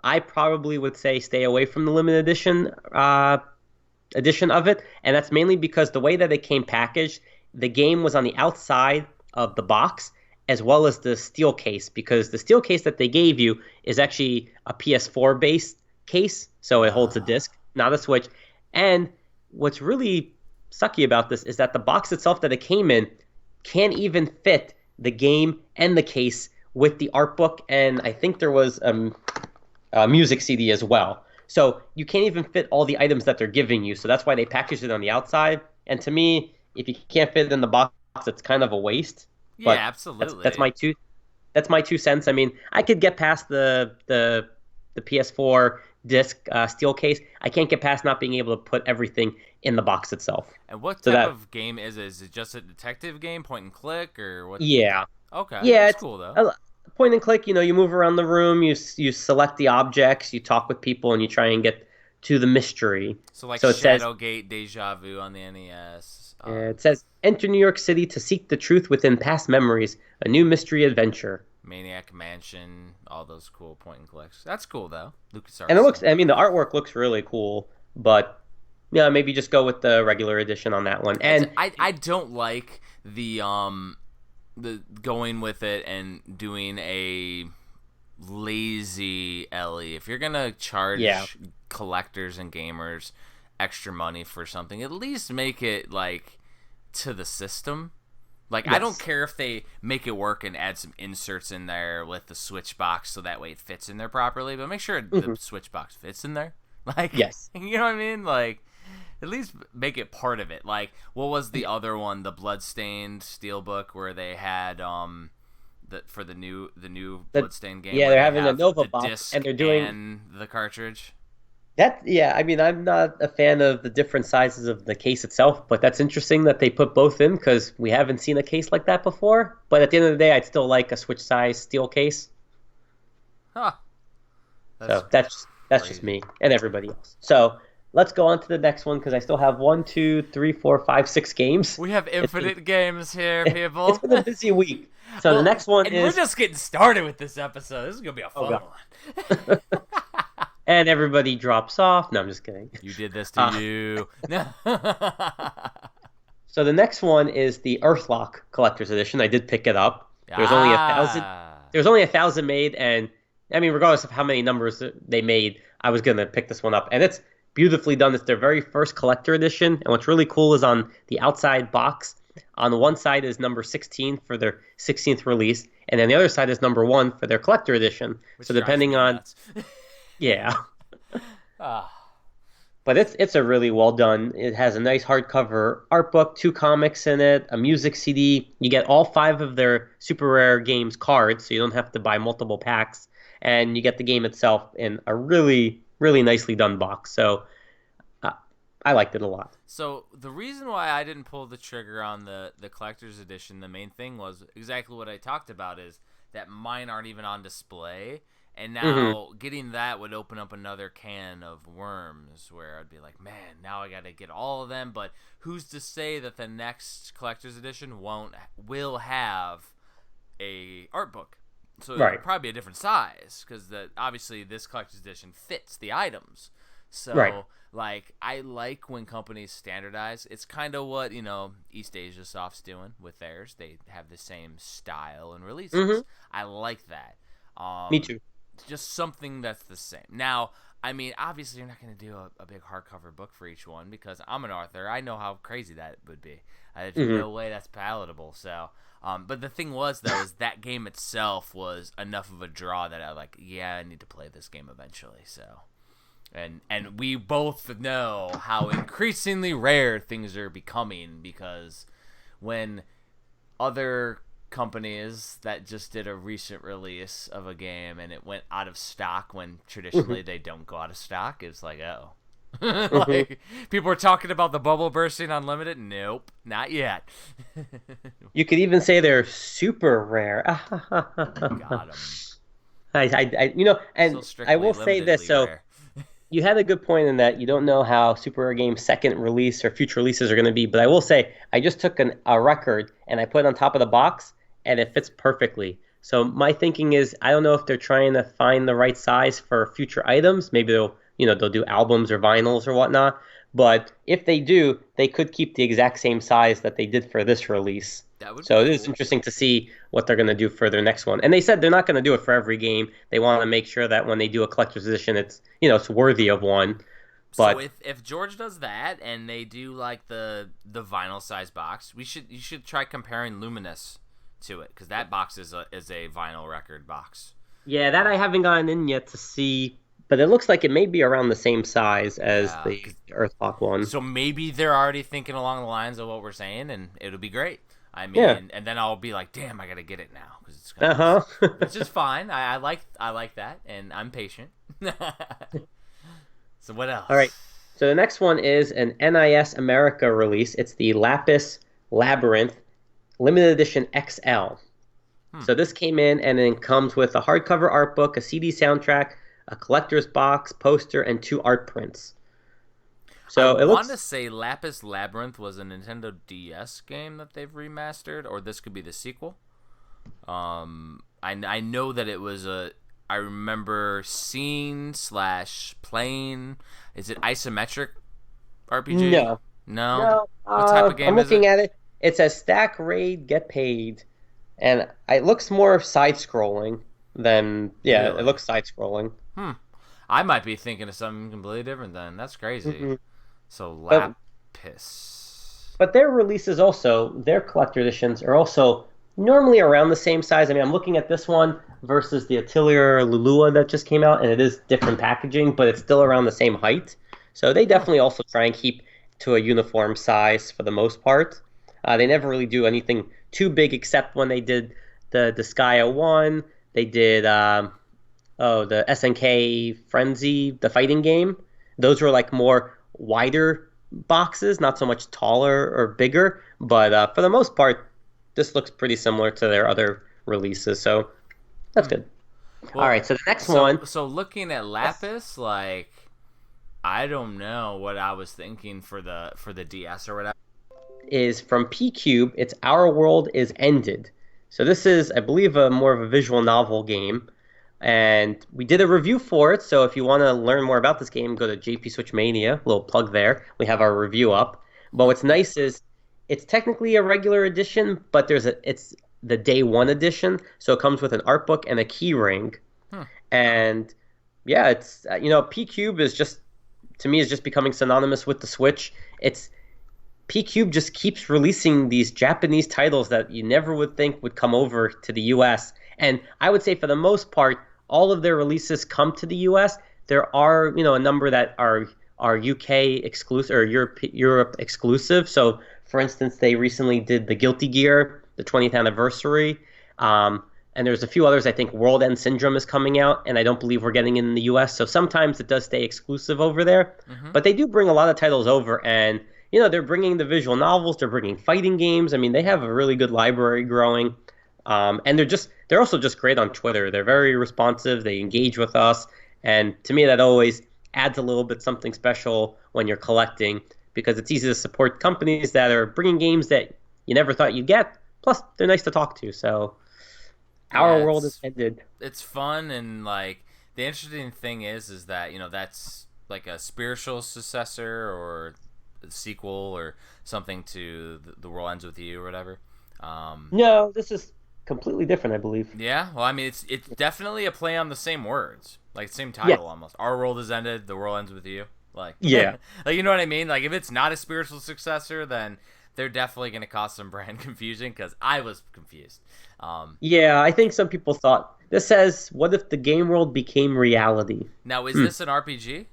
I probably would say stay away from the limited edition of it, and that's mainly because the way that it came packaged, the game was on the outside of the box as well as the steel case, because the steel case that they gave you is actually a PS4 based case, so it holds a disc, not a Switch. And what's really sucky about this is that the box itself that it came in can't even fit the game and the case with the art book, and I think there was a music CD as well. So you can't even fit all the items that they're giving you. So that's why they packaged it on the outside. And to me, if you can't fit it in the box, it's kind of a waste. Yeah, But absolutely. that's my 2 cents. I mean, I could get past the PS4 disc steel case. I can't get past not being able to put everything in the box itself. And what So type that of game is it? Is it just a detective game, point and click, or what? yeah. Okay, Yeah, that's it's cool though. a point and click. You move around the room, you select the objects, you talk with people, and you try and get to the mystery. So like So it says, Shadowgate, Deja Vu on the NES. enter New York City to seek the truth within past memories, a new mystery adventure. Maniac Mansion, all those cool point and clicks. That's cool though. And it LucasArts. looks, I mean, the artwork looks really cool, but yeah, maybe just go with the regular edition on that one. And I don't like the going with it and doing a lazy Ellie. If you're gonna charge yeah, collectors and gamers extra money for something, at least make it like to the system. Like I don't yes, care if they make it work and add some inserts in there with the Switch box so that way it fits in there properly, but make sure the Switch box fits in there. Like yes. you know what I mean? Like at least make it part of it. Like what was the other one, the Bloodstained Steelbook, where they had for the new Bloodstained game, Yeah, where they're they having a have Nova the box, disc and they're doing and the cartridge. that. Yeah, I mean, I'm not a fan of the different sizes of the case itself, but that's interesting that they put both in because we haven't seen a case like that before. But at the end of the day, I'd still like a Switch size steel case. Huh. So that's just me and everybody else. So let's go on to the next one because I still have 1, 2, 3, 4, 5, 6 games. We have infinite games here, It's people. been a busy week. So Well, the next one and is, we're just getting started with this episode. This is gonna be a fun God. one. and everybody drops off. No, I'm just kidding. You did this to you. So the next one is the Earthlock Collector's Edition. I did pick it up. There's only 1,000. There's only 1,000 made, and I mean, regardless of how many numbers they made, I was gonna pick this one up, and it's beautifully done. It's their very first collector edition, and what's really cool is on the outside box. On the one side is number 16 for their 16th release, and then the other side is number 1 for their collector edition. Which So drives depending me on, nuts. yeah. Ah. But it's a really well done. It has a nice hardcover art book, 2 comics in it, a music CD. You get all 5 of their super rare games cards, so you don't have to buy multiple packs. And you get the game itself in a really, really nicely done box. So I liked it a lot. So the reason why I didn't pull the trigger on the collector's edition, the main thing was exactly what I talked about, is that mine aren't even on display. And now getting that would open up another can of worms where I'd be like, man, now I got to get all of them. But who's to say that the next collector's edition will have a art book? So Right. it'll probably be a different size because obviously this collector's edition fits the items. So Right. like I like when companies standardize. It's kind of what East Asia Soft's doing with theirs. They have the same style and releases. I like that. Me too. just something that's the same. Now, I mean, obviously, you're not going to do a big hardcover book for each one because I'm an author. I know how crazy that would be. There's no way that's palatable. So, but the thing was, though, is that game itself was enough of a draw that I need to play this game eventually. So, and we both know how increasingly rare things are becoming because when other companies that just did a recent release of a game and it went out of stock when traditionally they don't go out of stock, it's like, oh. Like, people were talking about the bubble bursting on Limited. Nope, not yet. You could even say they're super rare. Got 'em. And So I will say this. So rare. you had a good point in that you don't know how super rare games' second release or future releases are going to be. But I will say, I just took a record and I put it on top of the box, and it fits perfectly. So my thinking is, I don't know if they're trying to find the right size for future items. Maybe they'll do albums or vinyls or whatnot. But if they do, they could keep the exact same size that they did for this release. So it is interesting to see what they're going to do for their next one. And they said they're not going to do it for every game. They want to make sure that when they do a collector's edition, it's worthy of one. But so if George does that and they do like the vinyl size box, you should try comparing Luminous to it because that box is a vinyl record box. Yeah, that I haven't gotten in yet to see. But it looks like it may be around the same size as the Earthlock one. So maybe they're already thinking along the lines of what we're saying, and it'll be great. I mean, and then I'll be like, damn, I got to get it now. Cause it's which is fine. I like that, and I'm patient. So what else? All right. So the next one is an NIS America release. It's the Lapis Labyrinth Limited Edition XL. So this came in, and it comes with a hardcover art book, a CD soundtrack, a collector's box, poster, and 2 art prints. So I want to say Lapis Labyrinth was a Nintendo DS game that they've remastered, or this could be the sequel. I know that it was I remember seeing / playing. Is it isometric RPG? No. What type of game I'm looking is it? at it. It says stack, raid, get paid, and it looks more side-scrolling than Really? It looks side-scrolling. I might be thinking of something completely different then. That's crazy. Mm-hmm. So Lapis. But their releases also, their collector editions are also normally around the same size. I mean, I'm looking at this one versus the Atelier Lulua that just came out, and it is different packaging, but it's still around the same height. So they definitely also try and keep to a uniform size for the most part. They never really do anything too big except when they did the Disgaea 1. They did the SNK Frenzy, the fighting game. Those were like more wider boxes, not so much taller or bigger. But for the most part, this looks pretty similar to their other releases. So that's good. Well, all right, so the next one. So looking at Lapis, I don't know what I was thinking for the DS or whatever. Is from P-Cube. It's Our World Is Ended. So this is, I believe, more of a visual novel game. And we did a review for it, so if you want to learn more about this game, go to JP Switchmania, little plug there. We have our review up. But what's nice is it's technically a regular edition, but it's the day one edition, so it comes with an art book and a key ring. And yeah, it's P-Cube is just, to me, is just becoming synonymous with the Switch. P-Cube just keeps releasing these Japanese titles that you never would think would come over to the US. And I would say for the most part, all of their releases come to the US. There are, a number that are UK exclusive or Europe exclusive. So, for instance, they recently did the Guilty Gear, the 20th anniversary. And there's a few others. I think World End Syndrome is coming out, and I don't believe we're getting in the US. So sometimes it does stay exclusive over there. But they do bring a lot of titles over, and they're bringing the visual novels, they're bringing fighting games. I mean, they have a really good library growing. And they're also just great on Twitter. They're very responsive. They engage with us. And to me, that always adds a little bit something special when you're collecting, because it's easy to support companies that are bringing games that you never thought you'd get. Plus, they're nice to talk to. So Our World Is Ended. It's fun, and the interesting thing is that, that's like a spiritual successor or a sequel or something to The World Ends With You or whatever. No, this is completely different, I believe. Yeah, well, I mean, it's definitely a play on the same words, like same Yes. title almost. Our world has ended. The world ends with you. Like, Yeah. like you know what I mean? Like, if it's not a spiritual successor, then they're definitely going to cause some brand confusion because I was confused. Yeah, I think some people thought this says, "What if the game world became reality?" Now, is Hmm. this an RPG?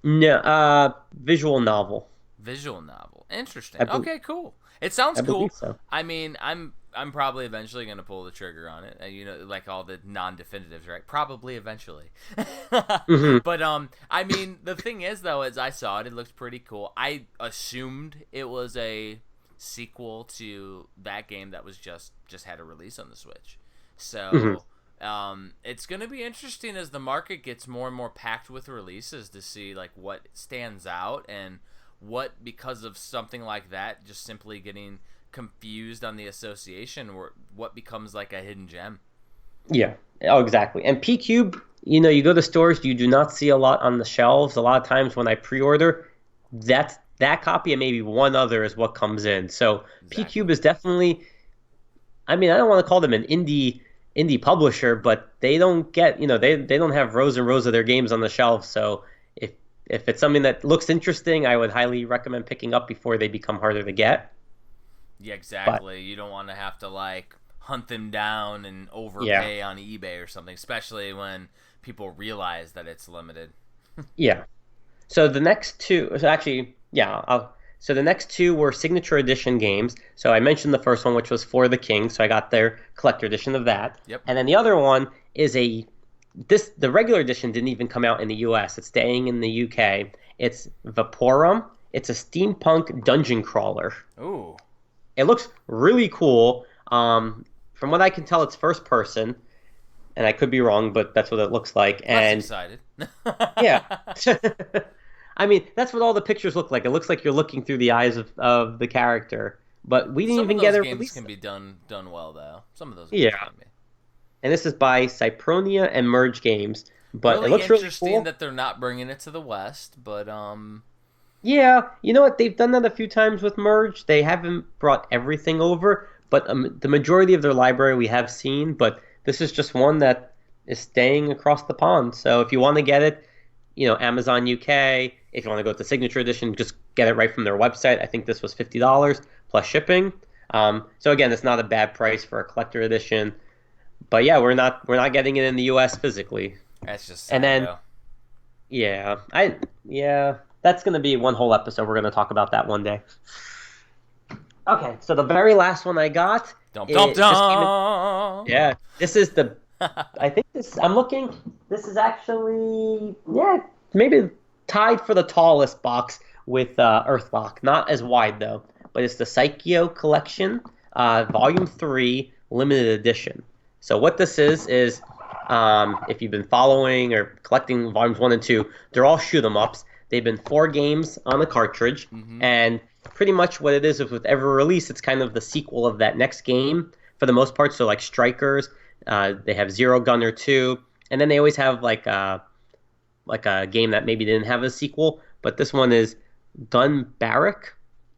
No, visual novel. Visual novel. I Interesting. believe. Okay, cool. It sounds I believe cool. so. I mean, I'm probably eventually gonna pull the trigger on it. You know, like all the non-definitives, right? Probably eventually. Hmm. But I mean, the thing is though, as I saw it, it looked pretty cool. I assumed it was a sequel to that game that was just had a release on the Switch. Hmm. So it's going to be interesting as the market gets more and more packed with releases to see like what stands out and what, because of something like that, just simply getting confused on the association, or what becomes like a hidden gem. Yeah. Oh, exactly. And P Cube, you go to stores, you do not see a lot on the shelves. A lot of times when I pre-order, that copy and maybe one other is what comes in. So P Exactly. Cube is definitely. I mean, I don't want to call them an indie publisher, but they don't get, they don't have rows and rows of their games on the shelf. So if if it's something that looks interesting, I would highly recommend picking up before they become harder to get. Yeah, But exactly. You don't want to have to like hunt them down and yeah, overpay on eBay or something, especially when people realize that it's limited. yeah. So the next two, so actually, yeah. So the next two were signature edition games. So I mentioned the first one, which was For the King. So I got their collector edition of that. Yep. And then the other one is the regular edition didn't even come out in the US. It's staying in the UK. It's Vaporum. It's a steampunk dungeon crawler. Ooh, It looks really cool. From what I can tell, it's first person, and I could be wrong, but that's what it looks like. less And excited. yeah. I mean, that's what all the pictures look like. It looks like you're looking through the eyes of the character. But we didn't Some of even get those a games release. can be done well though. Some of those games Yeah. can be. And this is by Cypronia and Merge Games. But it Really looks really interesting cool. that they're not bringing it to the West, but Yeah, you know what? They've done that a few times with Merge. They haven't brought everything over, but the majority of their library we have seen. But this is just one that is staying across the pond. So if you want to get it, Amazon UK. If you want to go with the signature edition, just get it right from their website. I think this was $50 plus shipping. So again, it's not a bad price for a collector edition. But yeah, we're not getting it in the US physically. that's just And sad then though. yeah, that's gonna be one whole episode. We're gonna talk about that one day. Okay, so the very last one I got, Dum dum it just came in. dum. Yeah, this is the. I think this. I'm looking. This is actually, yeah, maybe tied for the tallest box with Earthlock. Not as wide though, but it's the Psycheo Collection, Volume 3, Limited Edition. So what this is if you've been following or collecting volumes 1 and 2, they're all shoot 'em ups. They've been 4 games on the cartridge, Mm-hmm. and pretty much what it is with every release, it's kind of the sequel of that next game for the most part. So like Strikers, they have Zero Gunner 2, and then they always have like a game that maybe didn't have a sequel, but this one is Dun Barrack,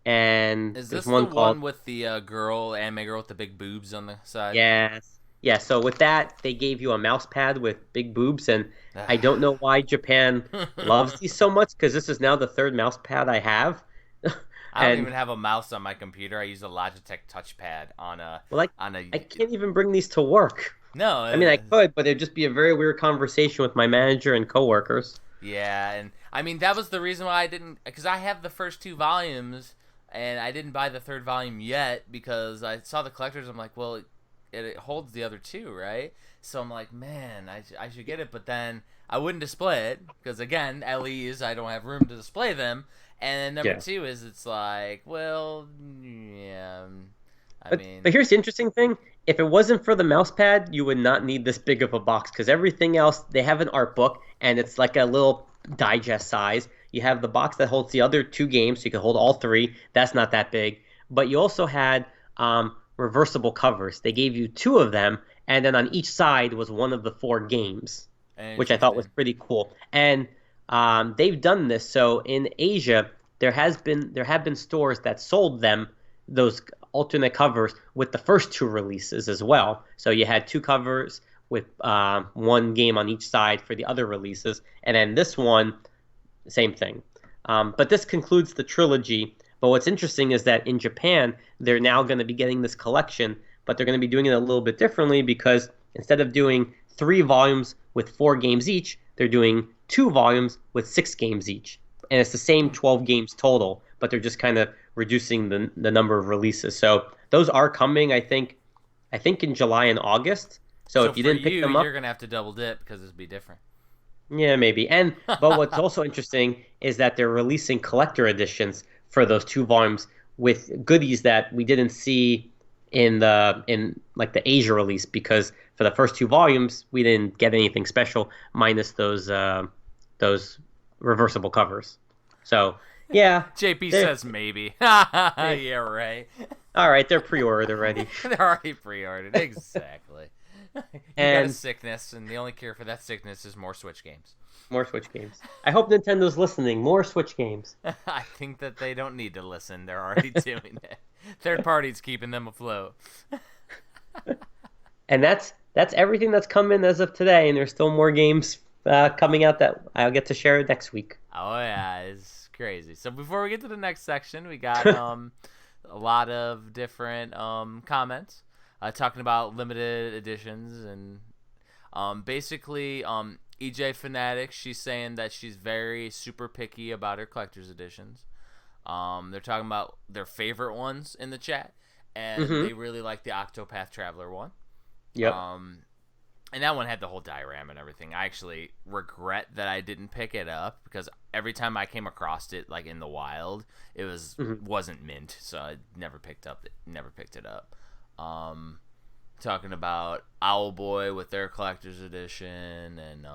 and Is there's this the one called one with the anime girl with the big boobs on the side? Yes. Yeah, so with that, they gave you a mouse pad with big boobs, and I don't know why Japan loves these so much because this is now the third mouse pad I have. I don't And even have a mouse on my computer. I use a Logitech touchpad on a well, like on a I can't even bring these to work. no. I mean, I could, but it'd just be a very weird conversation with my manager and coworkers. Yeah, and I mean that was the reason why I didn't, because I have the first 2 volumes and I didn't buy the third volume yet because I saw the collectors. I'm like, well, it holds the other two, right? So I'm like, man, I should get it, but then I wouldn't display it because again, LEs, I don't have room to display them. And number Yeah. two is it's like, well, yeah, I But mean, here's the interesting thing. If it wasn't for the mouse pad, you would not need this big of a box because everything else, they have an art book and it's like a little digest size. You have the box that holds the other 2 games, so you can hold all 3. That's not that big. But you also had reversible covers. They gave you 2 of them, and then on each side was one of the 4 games, which I thought was interesting. pretty cool. And they've done this. So in Asia, there have been stores that sold them those alternate covers with the first two releases as well. So you had two covers with one game on each side for the other releases, and then this one, same thing. But this concludes the trilogy. But what's interesting is that in Japan, they're now going to be getting this collection, but they're going to be doing it a little bit differently because instead of doing 3 volumes with 4 games each, they're doing 2 volumes with 6 games each. And it's the same 12 games total, but they're just kind of reducing the number of releases. So those are coming, I think in July and August. So if you didn't pick them up, you're going to have to double dip because it'll be different. Yeah, maybe. But what's also interesting is that they're releasing collector editions for those 2 volumes with goodies that we didn't see in like the Asia release, because for the first 2 volumes we didn't get anything special minus those reversible covers. So yeah, JP says maybe. Yeah, right. All right, they're pre-ordered already. They're already pre-ordered, exactly. You got a sickness, and the only cure for that sickness is more Switch games. More Switch games. I hope Nintendo's listening. More Switch games. I think that they don't need to listen. They're already doing it. Third parties keeping them afloat. And that's everything that's coming as of today, and there's still more games coming out that I'll get to share next week. Oh yeah, it's crazy. So before we get to the next section, we got a lot of different comments. Talking about limited editions and basically EJ Fanatic, she's saying that she's very super picky about her collector's editions. They're talking about their favorite ones in the chat, and they really like the Octopath Traveler one. Yep. And that one had the whole diorama and everything. I actually regret that I didn't pick it up because every time I came across it, like in the wild, it wasn't mint, so I never picked it up. Talking about Owlboy with their collector's edition, and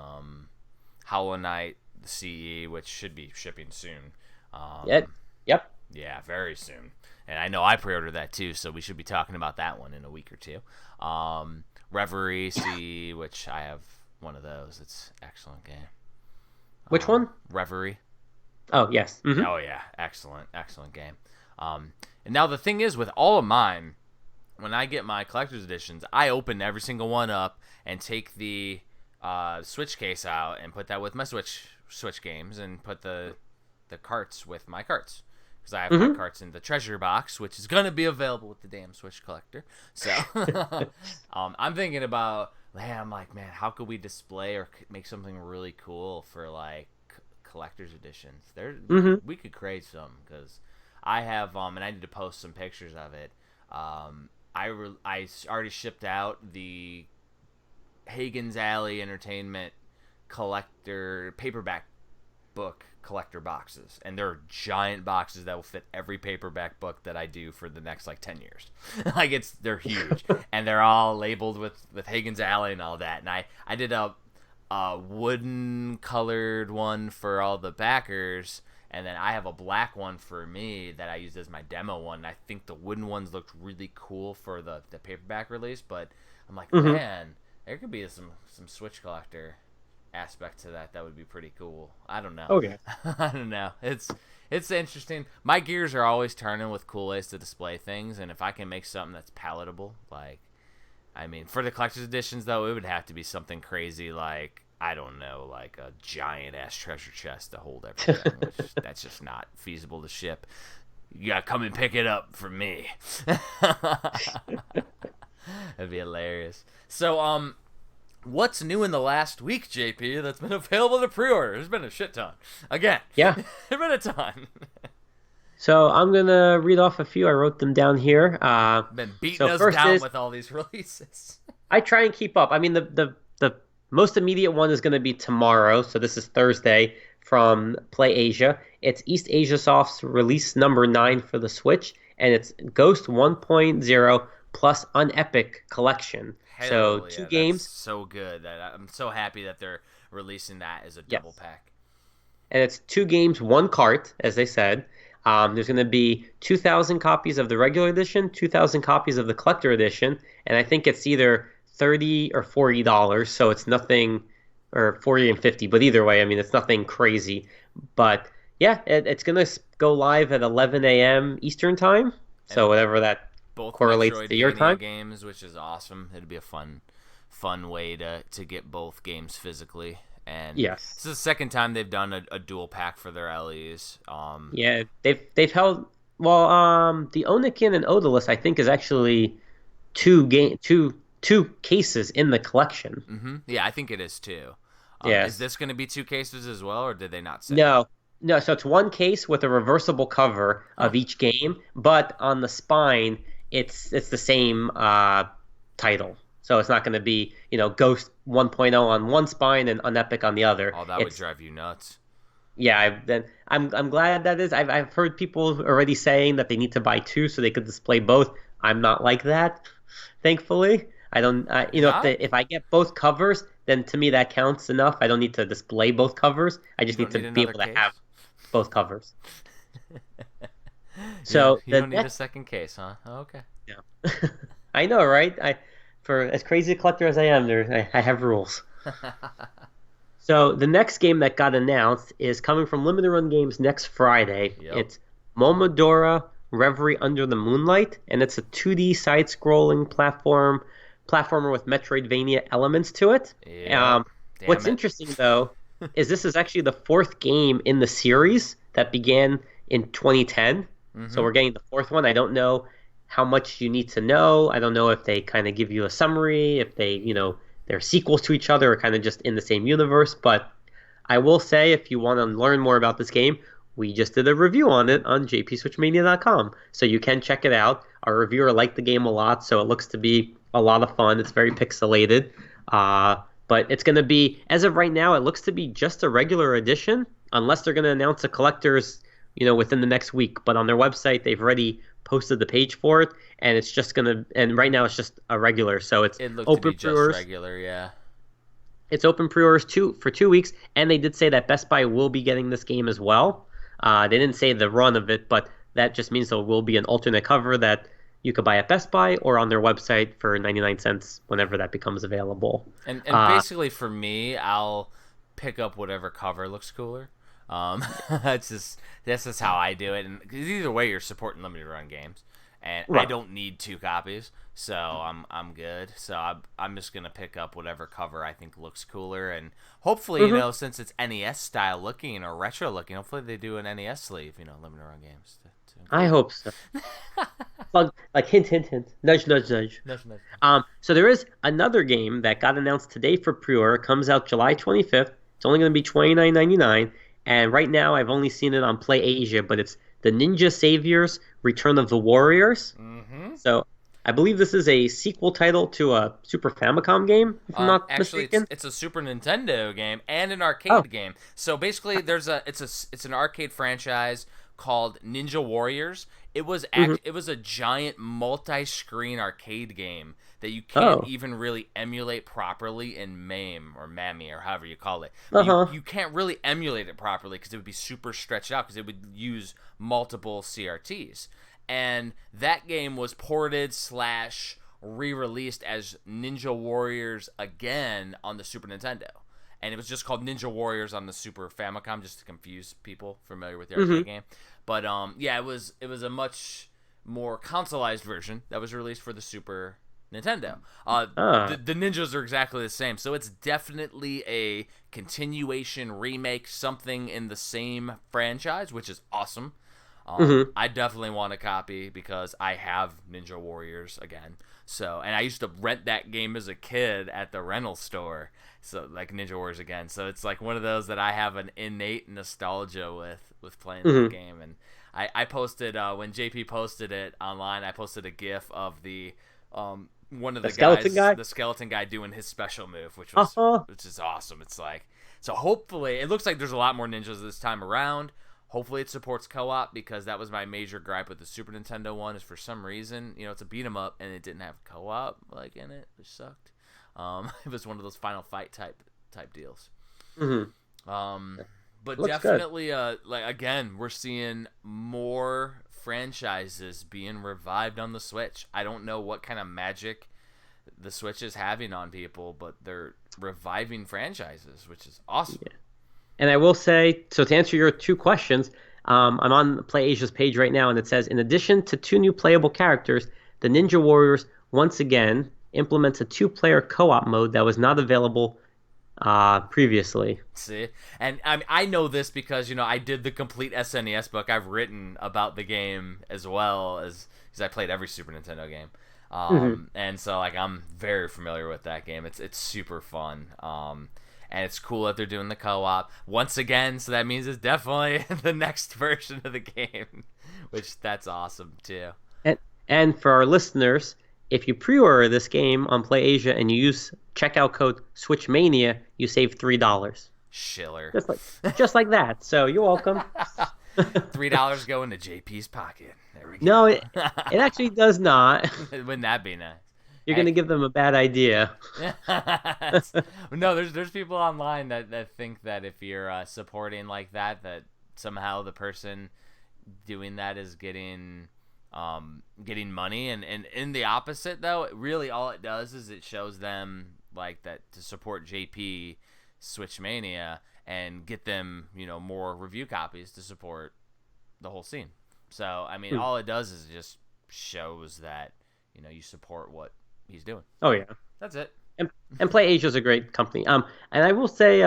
Hollow Knight CE, which should be shipping soon. Yep. Yeah, very soon. And I know I pre-ordered that too, so we should be talking about that one in a week or two. Reverie CE, which I have one of those. It's an excellent game. Which one? Reverie. Oh, yes. Mm-hmm. Oh, yeah. Excellent game. And now the thing is, with all of mine, when I get my collector's editions, I open every single one up and take the Switch case out and put that with my Switch games and put the carts with my carts. Because I have my carts in the treasure box, which is going to be available with the damn Switch collector. So I'm thinking about, I'm like, man, how could we display or make something really cool for like collector's editions? We could create some, because I have and I need to post some pictures of it. I already shipped out the Hagen's Alley Entertainment collector paperback book collector boxes, and they're giant boxes that will fit every paperback book that I do for the next like 10 years. They're huge, and they're all labeled with Hagen's Alley and all that. And I did a wooden colored one for all the backers, and then I have a black one for me that I used as my demo one. I think the wooden ones looked really cool for the paperback release, but I'm like, man, there could be some Switch collector aspect to that would be pretty cool. I don't know. Okay. I don't know. It's interesting. My gears are always turning with cool ways to display things, and if I can make something that's palatable, for the collector's editions though, it would have to be something crazy, like, I don't know, like a giant ass treasure chest to hold everything, which that's just not feasible to ship. You gotta come and pick it up from me. That'd be hilarious. So, what's new in the last week, JP, that's been available to pre-order? There's been a shit ton. Again. Yeah. There's been a ton. So I'm going to read off a few. I wrote them down here. Been beating us down with all these releases. I try and keep up. I mean, the most immediate one is going to be tomorrow. So this is Thursday from Play Asia. It's East Asia Soft's release number 9 for the Switch, and it's Ghost 1.0 plus Unepic Collection. Hell so 2 games. That's so good. I'm so happy that they're releasing that as a double pack. And it's 2 games, 1 cart, as they said. There's going to be 2,000 copies of the regular edition, 2,000 copies of the collector edition, and I think it's either $30 or $40, so it's nothing, or 40 and 50, but either way, I mean, it's nothing crazy. But yeah, it's going to go live at 11 a.m. Eastern time And So whatever that both correlates to your Metroidvania time. games, which is awesome. It'd be a fun way to get both games physically. And this Yes. is the second time they've done a dual pack for their LEs. Yeah, they've held well. The Onikin and Odalus, I think, is actually two cases in the collection. Yeah, I think it is too. Is Yes. this going to be 2 cases as well, or did they not say? No, no. So it's one case with a reversible cover Oh, of each game, but on the spine, it's the same title. So it's not going to be, Ghost 1.0 on one spine and Unepic on the other. oh, that would It's drive you nuts. Yeah, I'm glad that is. I've heard people already saying that they need to buy two so they could display both. I'm not like that, thankfully. I don't, Not if I get both covers, then to me that counts enough. I don't need to display both covers. I you just need don't to need be another able to case. have both covers. So You the don't need a next, second case, huh? Oh, okay. yeah. I know, right? For as crazy a collector as I am, I have rules. So the next game that got announced is coming from Limited Run Games next Friday. Yep. It's Momodora Reverie Under the Moonlight, and it's a 2D side-scrolling platformer with Metroidvania elements to it. Yeah. What's Damn it. interesting though is this is actually the fourth game in the series that began in 2010. So we're getting the fourth one. I don't know how much you need to know. I don't know if they kind of give you a summary, if they're sequels to each other or kind of just in the same universe. But I will say, if you want to learn more about this game, we just did a review on it on jpswitchmania.com. So you can check it out. Our reviewer liked the game a lot, so it looks to be a lot of fun. It's very pixelated. But it's going to be, as of right now, it looks to be just a regular edition, unless they're going to announce a collector's, within the next week. But on their website, they've already posted the page for it, and it's just and right now it's just a regular. So it's It looked to open be just pre-orders. regular, yeah. It's open pre-orders for 2 weeks, and they did say that Best Buy will be getting this game as well. They didn't say the run of it, but that just means there will be an alternate cover that you could buy at Best Buy or on their website for 99 cents whenever that becomes available. And basically for me, I'll pick up whatever cover looks cooler. That's just how I do it. And 'cause either way, you're supporting limited run games, and I Right. don't need 2 copies, so I'm good. So I'm just gonna pick up whatever cover I think looks cooler, and hopefully, since it's NES style looking or retro looking, hopefully they do an NES sleeve, limited run games. I hope so. Like hint, hint, hint, nudge, nudge, nudge. So there is another game that got announced today for pre-order. It comes out July 25th. It's only going to be $29.99. And right now, I've only seen it on Play Asia, but it's the Ninja Saviors Return of the Warriors. So I believe this is a sequel title to a Super Famicom game, if I'm not Actually, mistaken. it's a Super Nintendo game and an arcade game. So basically, it's an arcade franchise called Ninja Warriors. It was it was a giant multi-screen arcade game that you can't even really emulate properly in MAME or MAMI or however you call it. But you can't really emulate it properly because it would be super stretched out because it would use multiple CRTs. And that game was ported / re-released as Ninja Warriors again on the Super Nintendo. And it was just called Ninja Warriors on the Super Famicom, just to confuse people familiar with the arcade game. But it was a much more consoleized version that was released for the Super Nintendo. The ninjas are exactly the same, so it's definitely a continuation, remake, something in the same franchise, which is awesome. I definitely want a copy because I have Ninja Warriors again. So, and I used to rent that game as a kid at the rental store. So, like Ninja Warriors again. So it's like one of those that I have an innate nostalgia with playing that game. And I posted when JP posted it online. I posted a GIF of the one of the guys, the skeleton guy, doing his special move, which is awesome. It's like, so hopefully it looks like there's a lot more ninjas this time around. Hopefully it supports co-op, because that was my major gripe with the Super Nintendo one, is for some reason, it's a beat 'em up and it didn't have co-op in it, which sucked. It was one of those Final Fight type deals. But Looks definitely again, we're seeing more franchises being revived on the Switch. I don't know what kind of magic the Switch is having on people, but they're reviving franchises, which is awesome. Yeah. And I will say, so to answer your two questions, I'm on Play Asia's page right now, and it says, in addition to 2 new playable characters, the Ninja Warriors once again implements a 2-player co-op mode that was not available previously. See, and I know this because I did the complete SNES book. I've written about the game as well as because I played every Super Nintendo game, and so like I'm very familiar with that game. It's super fun, and it's cool that they're doing the co-op once again. So that means it's definitely the next version of the game, which that's awesome too. And for our listeners, if you pre-order this game on Play Asia and you use checkout code Switchmania, you save $3. Schiller. Just like that. So you're welcome. $3 go into JP's pocket. There we go. No, it actually does not. Wouldn't that be nice? You're gonna give them a bad idea. No, there's people online that think that if you're supporting like that somehow the person doing that is getting money, and in the opposite though, really all it does is it shows them like that to support JP Switchmania and get them more review copies to support the whole scene. So I mean all it does is it just shows that you support what he's doing. Oh yeah, that's it. And Play Asia is a great company. And I will say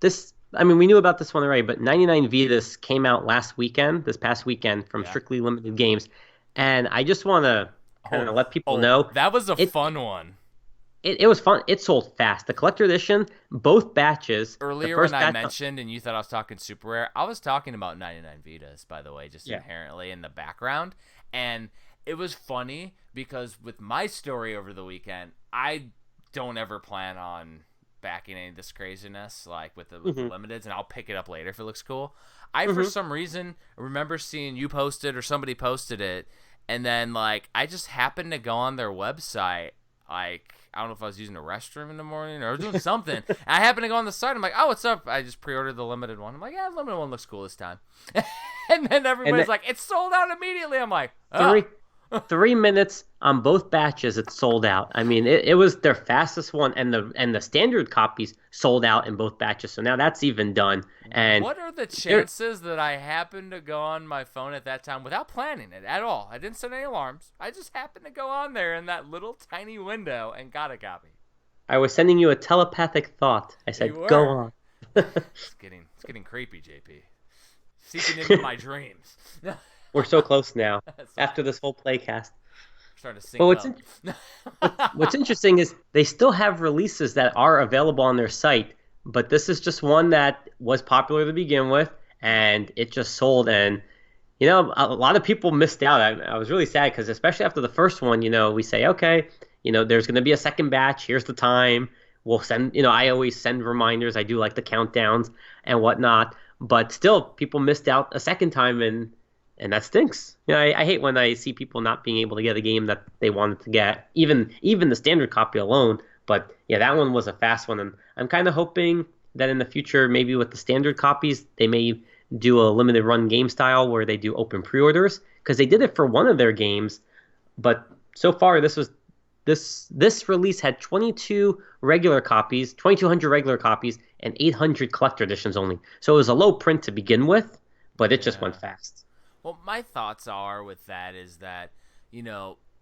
this. I mean, we knew about this one already, but 99 Vidas came out this past weekend from Strictly Limited Games, and I just want to kind of let people know that was a fun one. It was fun. It sold fast. The collector edition, both batches. Earlier when I mentioned, and you thought I was talking Super Rare, I was talking about 99 Vidas, by the way, just inherently in the background, and it was funny because with my story over the weekend, I don't ever plan on backing any of this craziness like with the limiteds, and I'll pick it up later if it looks cool. For some reason remember seeing you posted or somebody posted it, and then like I just happened to go on their website, like I don't know if I was using the restroom in the morning or doing something. I happened to go on the site. I'm like, oh, what's up? I just pre-ordered the limited one. I'm like, yeah, the limited one looks cool this time. And then everybody's like, it's sold out immediately. I'm like, oh. 3 minutes on both batches, it's sold out. I mean, it was their fastest one, and the standard copies sold out in both batches. So now that's even done. And what are the chances that I happened to go on my phone at that time without planning it at all? I didn't set any alarms. I just happened to go on there in that little tiny window and got a copy. I was sending you a telepathic thought. I said, go on. It's getting creepy, JP. Seeping into my dreams. We're so close now. After this whole playcast. Starting to sync up. What's interesting is they still have releases that are available on their site, but this is just one that was popular to begin with, and it just sold. And a lot of people missed out. I was really sad because especially after the first one, we say, okay, there's going to be a second batch. Here's the time. We'll send. I always send reminders. I do like the countdowns and whatnot, but still, people missed out a second time, and that stinks. I hate when I see people not being able to get a game that they wanted to get, even the standard copy alone. But yeah, that one was a fast one, and I'm kind of hoping that in the future, maybe with the standard copies, they may do a limited run game style where they do open pre-orders, because they did it for one of their games, but so far this release had 2200 regular copies, and 800 collector editions only. So it was a low print to begin with, but it just went fast. Well, my thoughts are with that is that, and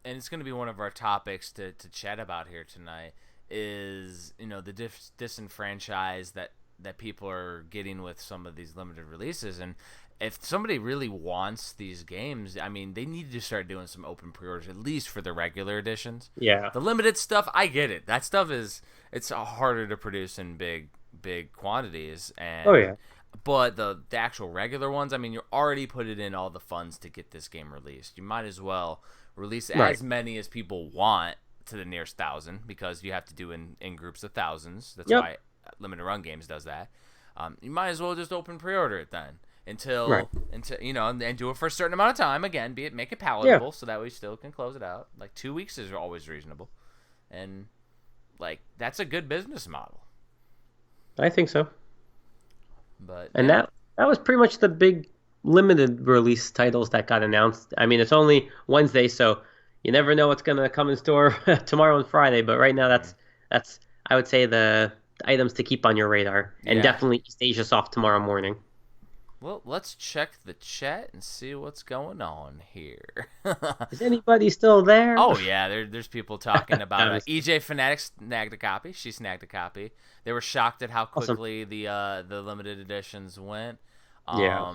it's going to be one of our topics to chat about here tonight, is, the disenfranchised that people are getting with some of these limited releases. And if somebody really wants these games, I mean, they need to start doing some open pre-orders, at least for the regular editions. Yeah. The limited stuff, I get it. That stuff it's harder to produce in big quantities. And, oh, yeah. But the actual regular ones, I mean, you're already putting in all the funds to get this game released. You might as well release as many as people want to the nearest 1,000, because you have to do in groups of thousands. That's why Limited Run Games does that. You might as well just open pre-order it then until and do it for a certain amount of time. Again, make it palatable so that we still can close it out. Like 2 weeks is always reasonable, and like that's a good business model. I think so. But that was pretty much the big limited release titles that got announced. I mean, it's only Wednesday, so you never know what's gonna come in store tomorrow and Friday. But right now, that's I would say the items to keep on your radar, and definitely East Asia Soft tomorrow morning. Well, let's check the chat and see what's going on here. Is anybody still there? Oh yeah, there's people talking about That was EJ Fanatics snagged a copy. She snagged a copy. They were shocked at how awesome. quickly the limited editions went. Yeah,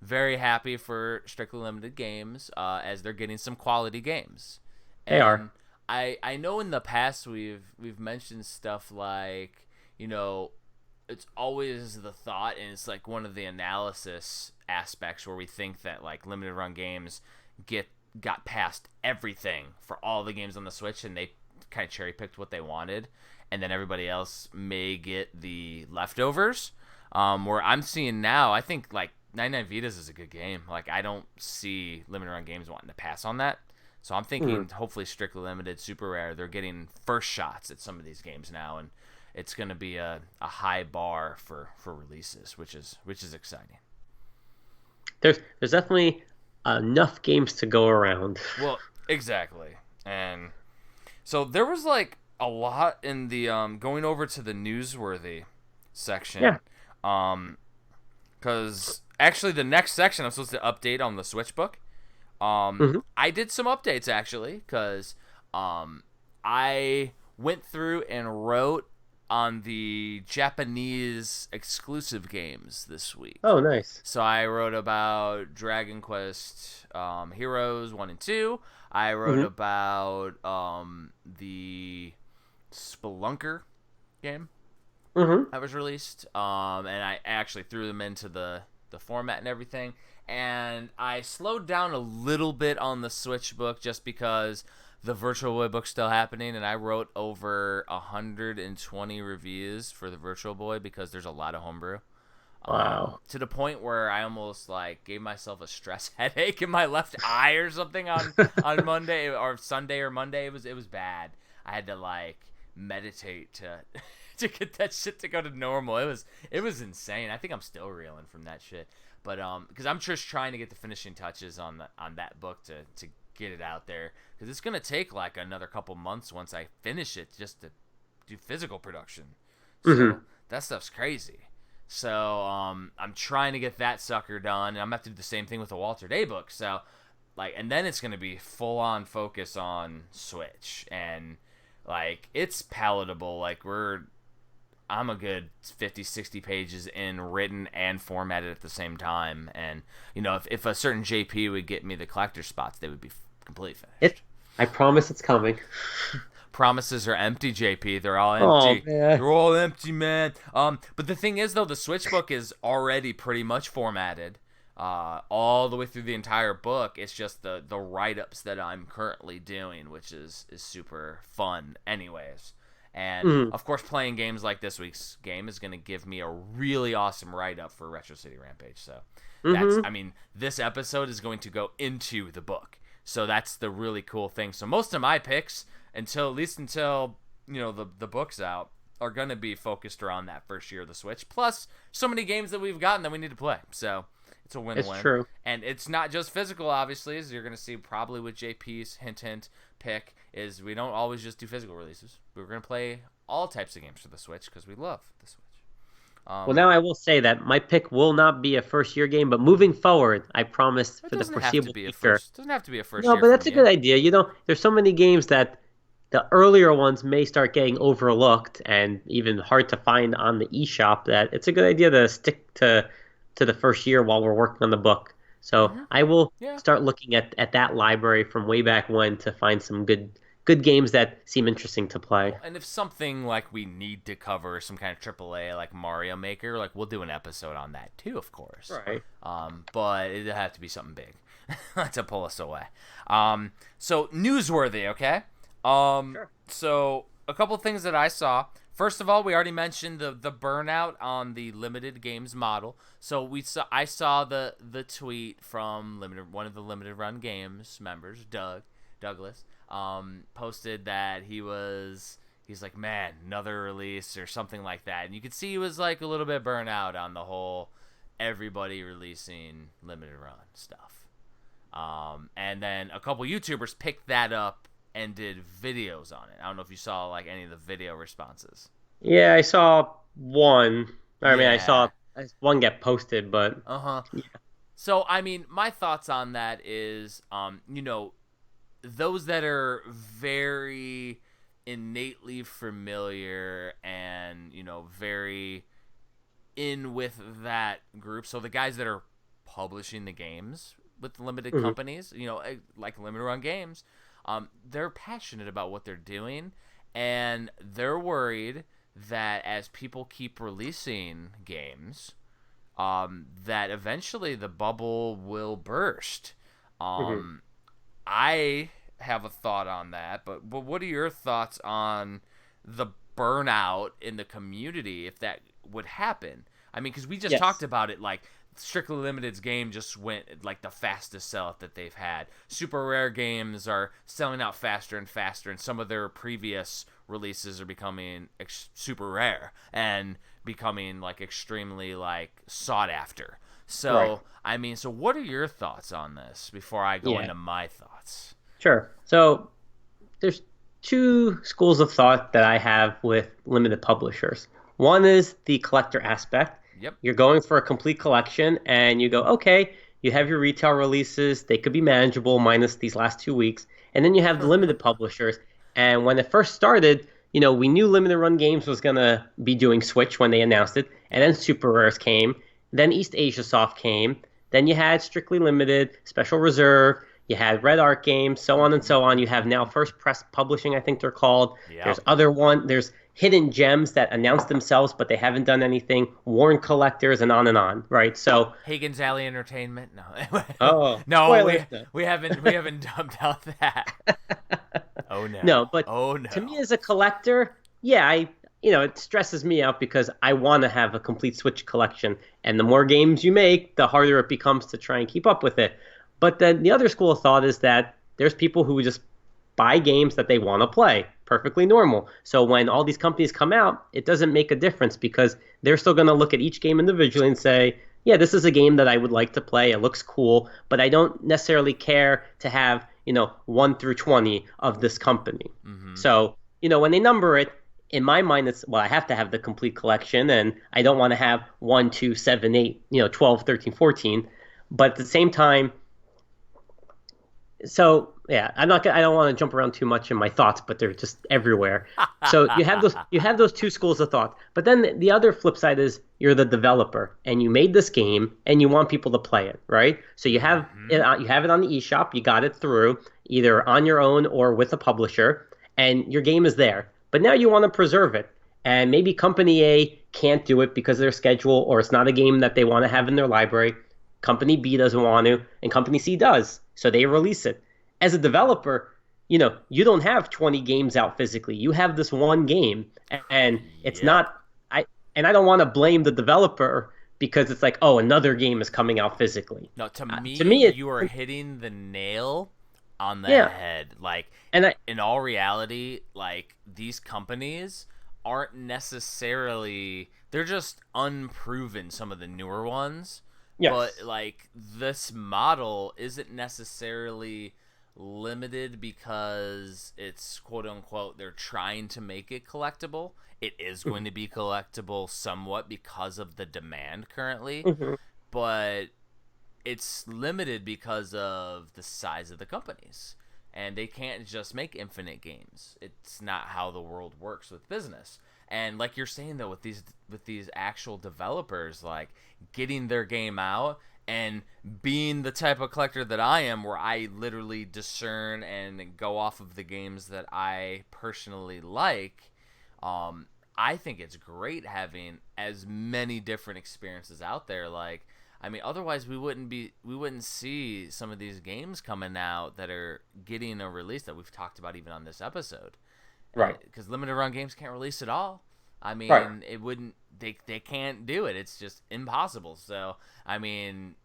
Very happy for Strictly Limited Games as they're getting some quality games. they are. And I know in the past we've mentioned stuff like, you know, it's always the thought, and it's like one of the analysis aspects where we think that like limited run games get got past everything for all the games on the Switch, and they kind of cherry picked what they wanted, and then everybody else may get the leftovers. Where I'm seeing now, I think like 99 Vitas is a good game. Like I don't see limited run games wanting to pass on that. So I'm thinking hopefully Strictly Limited, Super Rare, they're getting first shots at some of these games now, and it's going to be a high bar for releases, which is exciting. There's definitely enough games to go around. Well, exactly. And so there was like a lot in the going over to the newsworthy section. Yeah. Cuz actually the next section I'm supposed to update on the Switch book. Hmm. I did some updates actually cuz I went through and wrote on the Japanese exclusive games this week. Oh, nice. So I wrote about Dragon Quest Heroes 1 and 2. I wrote Hmm. about the Spelunker game Hmm. that was released. And I actually threw them into the format and everything. And I slowed down a little bit on the Switch book just because the Virtual Boy book's still happening, and I wrote over 120 reviews for the Virtual Boy because there's a lot of homebrew. Wow. To the point where I almost like gave myself a stress headache in my left eye or something on Monday or Sunday or Monday. It was bad. I had to like meditate to to get that shit to go to normal. It was insane. I think I'm still reeling from that shit. But because I'm just trying to get the finishing touches on that book to get it out there, because it's gonna take like another couple months once I finish it just to do physical production. Hmm. So that stuff's crazy. So I'm trying to get that sucker done, and I'm gonna have to do the same thing with the Walter Day book. So like, and then it's gonna be full on focus on Switch, and like it's palatable. Like I'm a good 50, 60 pages in written and formatted at the same time, and you know if a certain JP would get me the collector spots, they would be completely It. finished. I promise it's coming. Promises are empty, JP. They're all Oh empty. man. They're all empty, man. But the thing is, though, the Switch book is already pretty much formatted, all the way through the entire book. It's just the write-ups that I'm currently doing, which is super fun, anyways. And Mm. of course, playing games like this week's game is going to give me a really awesome write-up for Retro City Rampage. So Hmm. I mean, this episode is going to go into the book. So that's the really cool thing. So most of my picks, until you know the book's out, are going to be focused around that first year of the Switch. Plus, so many games that we've gotten that we need to play. So it's a It's win-win. true. And it's not just physical, obviously, as you're going to see probably with JP's hint pick, is we don't always just do physical releases. We're going to play all types of games for the Switch because we love the Switch. Well, now I will say that my pick will not be a first year game, but moving forward, I promise It for the doesn't have to foreseeable be a future. first. Doesn't have to be a first No, year but from that's a good you. idea. There's so many games that the earlier ones may start getting overlooked and even hard to find on the eShop that it's a good idea to stick to the first year while we're working on the book. So I will Yeah. start looking at that library from way back when to find some good games that seem interesting to play. And if something like we need to cover, some kind of AAA like Mario Maker, like we'll do an episode on that too, of course. Right. But it'd have to be something big to pull us away. So newsworthy, okay? Sure. So a couple things that I saw. First of all, we already mentioned the burnout on the limited games model. So I saw the tweet from one of the limited run games members, Douglas, posted that he's like, man, another release or something like that, and you could see he was like a little bit burnt out on the whole everybody releasing limited run stuff. And then a couple YouTubers picked that up and did videos on it. I don't know if you saw like any of the video responses. Yeah, I saw one. I mean, I saw Yeah. one get posted, but Uh-huh. yeah. So, I mean, my thoughts on that is, those that are very innately familiar and, very in with that group. So the guys that are publishing the games with limited Mhm. companies, like Limited Run Games, they're passionate about what they're doing, and they're worried that as people keep releasing games, that eventually the bubble will burst. Mhm. Um, I have a thought on that, but what are your thoughts on the burnout in the community if that would happen? I mean, because we just talked Yes. about it, like Strictly Limited's game just went like the fastest sell that they've had. Super Rare games are selling out faster and faster, and some of their previous releases are becoming super rare and becoming like extremely like sought after. Right. So, I mean, so what are your thoughts on this before I go Yeah. into my thoughts? Sure. So there's two schools of thought that I have with limited publishers. One is the collector aspect. Yep. You're going for a complete collection and you go, okay, you have your retail releases, they could be manageable minus these last 2 weeks. And then you have the limited publishers. And when it first started, we knew Limited Run Games was going to be doing Switch when they announced it. And Yep. then Super Rares came. Then East Asia Soft came. Then you had Strictly Limited, Special Reserve. You had Red Art Games, so on and so on. You have now First Press Publishing, I think they're called. There's Yep. there's Hidden Gems that announce themselves, but they haven't done anything. Warren Collectors and on, right? So, Hagen's Alley Entertainment. No, oh, no, we spoilers. No. we haven't dumped out that. Oh No, no. but Oh to me no. as a collector, yeah, it stresses me out because I want to have a complete Switch collection, and the more games you make, the harder it becomes to try and keep up with it. But then the other school of thought is that there's people who just buy games that they want to play. Perfectly normal. So when all these companies come out, it doesn't make a difference because they're still going to look at each game individually and say, yeah, this is a game that I would like to play. It looks cool, but I don't necessarily care to have, 1 through 20 of this company. Mm-hmm. So, when they number it, in my mind, it's, well, I have to have the complete collection and I don't want to have 1, 2, 7, 8, 12, 13, 14. But at the same time, so yeah, I don't want to jump around too much in my thoughts, but they're just everywhere. So you have those two schools of thought. But then the other flip side is you're the developer and you made this game and you want people to play it, right? So you have it on the eShop, you got it through either on your own or with a publisher, and your game is there. But now you want to preserve it. And maybe company A can't do it because of their schedule or it's not a game that they want to have in their library. Company B doesn't want to, and company C does. So they release it. As a developer, you don't have 20 games out physically. You have this one game, and it's Yep. not. I don't want to blame the developer because it's like, oh, another game is coming out physically. No, to To me, me, it you are hitting the nail on the yeah, head. Like, and I in all reality, like, these companies aren't necessarily, they're just unproven, some of the newer ones. But, yes, like, this model isn't necessarily limited because it's quote unquote they're trying to make it collectible. It is going to be collectible somewhat because of the demand currently, hmm but it's limited because of the size of the companies. And they can't just make infinite games. It's not how the world works with business. And like you're saying though, with these actual developers, like getting their game out and being the type of collector that I am, where I literally discern and go off of the games that I personally like, I think it's great having as many different experiences out there. Like, I mean, otherwise we wouldn't see some of these games coming out that are getting a release that we've talked about even on this episode. right, Because limited run games can't release at all. I right, mean, it wouldn't. They can't do it. It's just impossible. So I mean,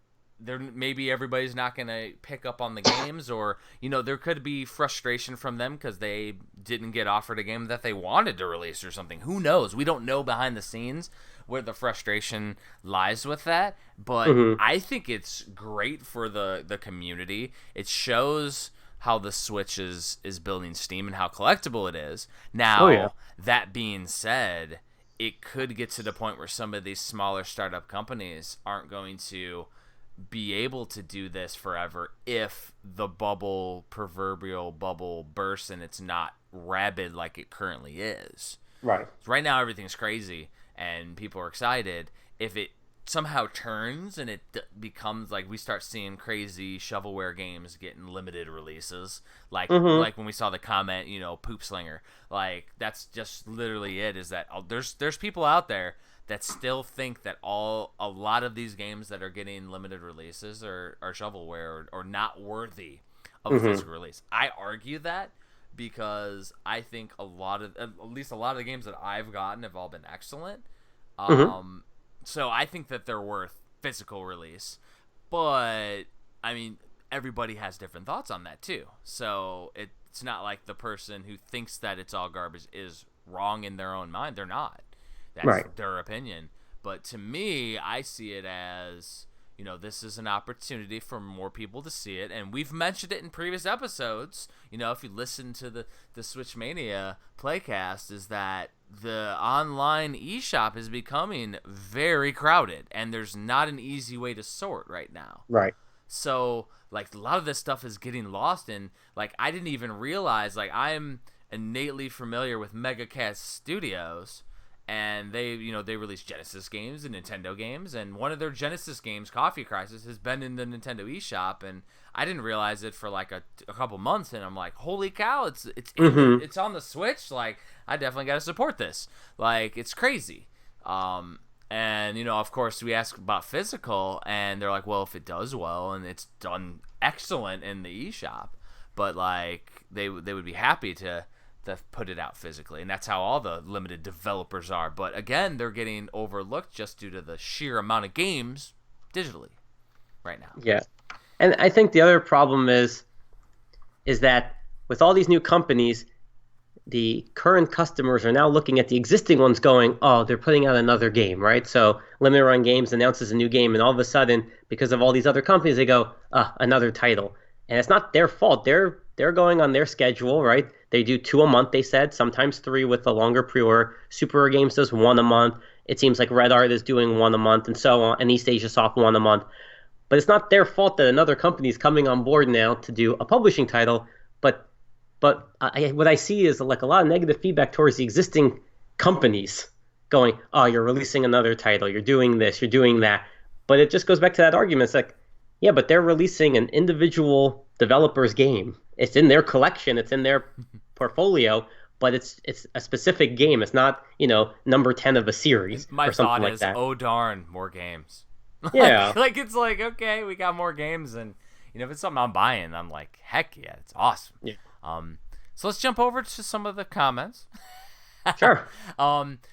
there maybe everybody's not gonna pick up on the games, or there could be frustration from them because they didn't get offered a game that they wanted to release or something. Who knows? We don't know behind the scenes where the frustration lies with that. But hmm I think it's great for the community. It shows how the Switch is building steam and how collectible it is. oh yeah, Now, that being said, it could get to the point where some of these smaller startup companies aren't going to be able to do this forever if the proverbial bubble bursts and it's not rabid like it currently is. Right. Right now, everything's crazy and people are excited. If it somehow turns and it becomes like we start seeing crazy shovelware games getting limited releases, like when we saw the comment, Poop Slinger, like that's just literally it. Is that there's people out there that still think that a lot of these games that are getting limited releases are shovelware or not worthy of a physical release. I argue that because I think at least a lot of the games that I've gotten have all been excellent. So I think that they're worth physical release, but I mean, everybody has different thoughts on that too. So it's not like the person who thinks that it's all garbage is wrong in their own mind. They're not. That's their opinion. But to me, I see it as, this is an opportunity for more people to see it. And we've mentioned it in previous episodes. If you listen to the Switchmania Playcast, is that the online eShop is becoming very crowded. And there's not an easy way to sort right now. Right. So, like, a lot of this stuff is getting lost in, like, I didn't even realize, like, I'm innately familiar with MegaCast Studios. And they release Genesis games and Nintendo games, and one of their Genesis games, Coffee Crisis, has been in the Nintendo eShop, and I didn't realize it for like a couple months, and I'm like, holy cow, it's on the Switch, like I definitely got to support this, like it's crazy. And of course we ask about physical, and they're like, well, if it does well and it's done excellent in the eShop, but like they would be happy to put it out physically, and that's how all the limited developers are. But again, they're getting overlooked just due to the sheer amount of games digitally right now. Yeah, and I think the other problem is that with all these new companies, the current customers are now looking at the existing ones going, oh, they're putting out another game, right? So Limited Run Games announces a new game, and all of a sudden, because of all these other companies, they go, another title. And it's not their fault. They're going on their schedule, right? They do 2 a month, they said, sometimes 3 with the longer pre-order. Super Rare Games does 1 a month. It seems like Red Art is doing 1 a month, and so on, and East Asia Soft 1 a month. But it's not their fault that another company is coming on board now to do a publishing title. But what I see is like a lot of negative feedback towards the existing companies going, oh, you're releasing another title, you're doing this, you're doing that. But it just goes back to that argument. It's like, yeah, but they're releasing an individual developer's game. It's in their collection, it's in their portfolio, but it's a specific game. It's not, number 10 of a series or something like that. Oh darn, more games. Yeah. like it's like, okay, we got more games, and if it's something I'm buying, I'm like, heck yeah, it's awesome. Yeah. So let's jump over to some of the comments. Sure.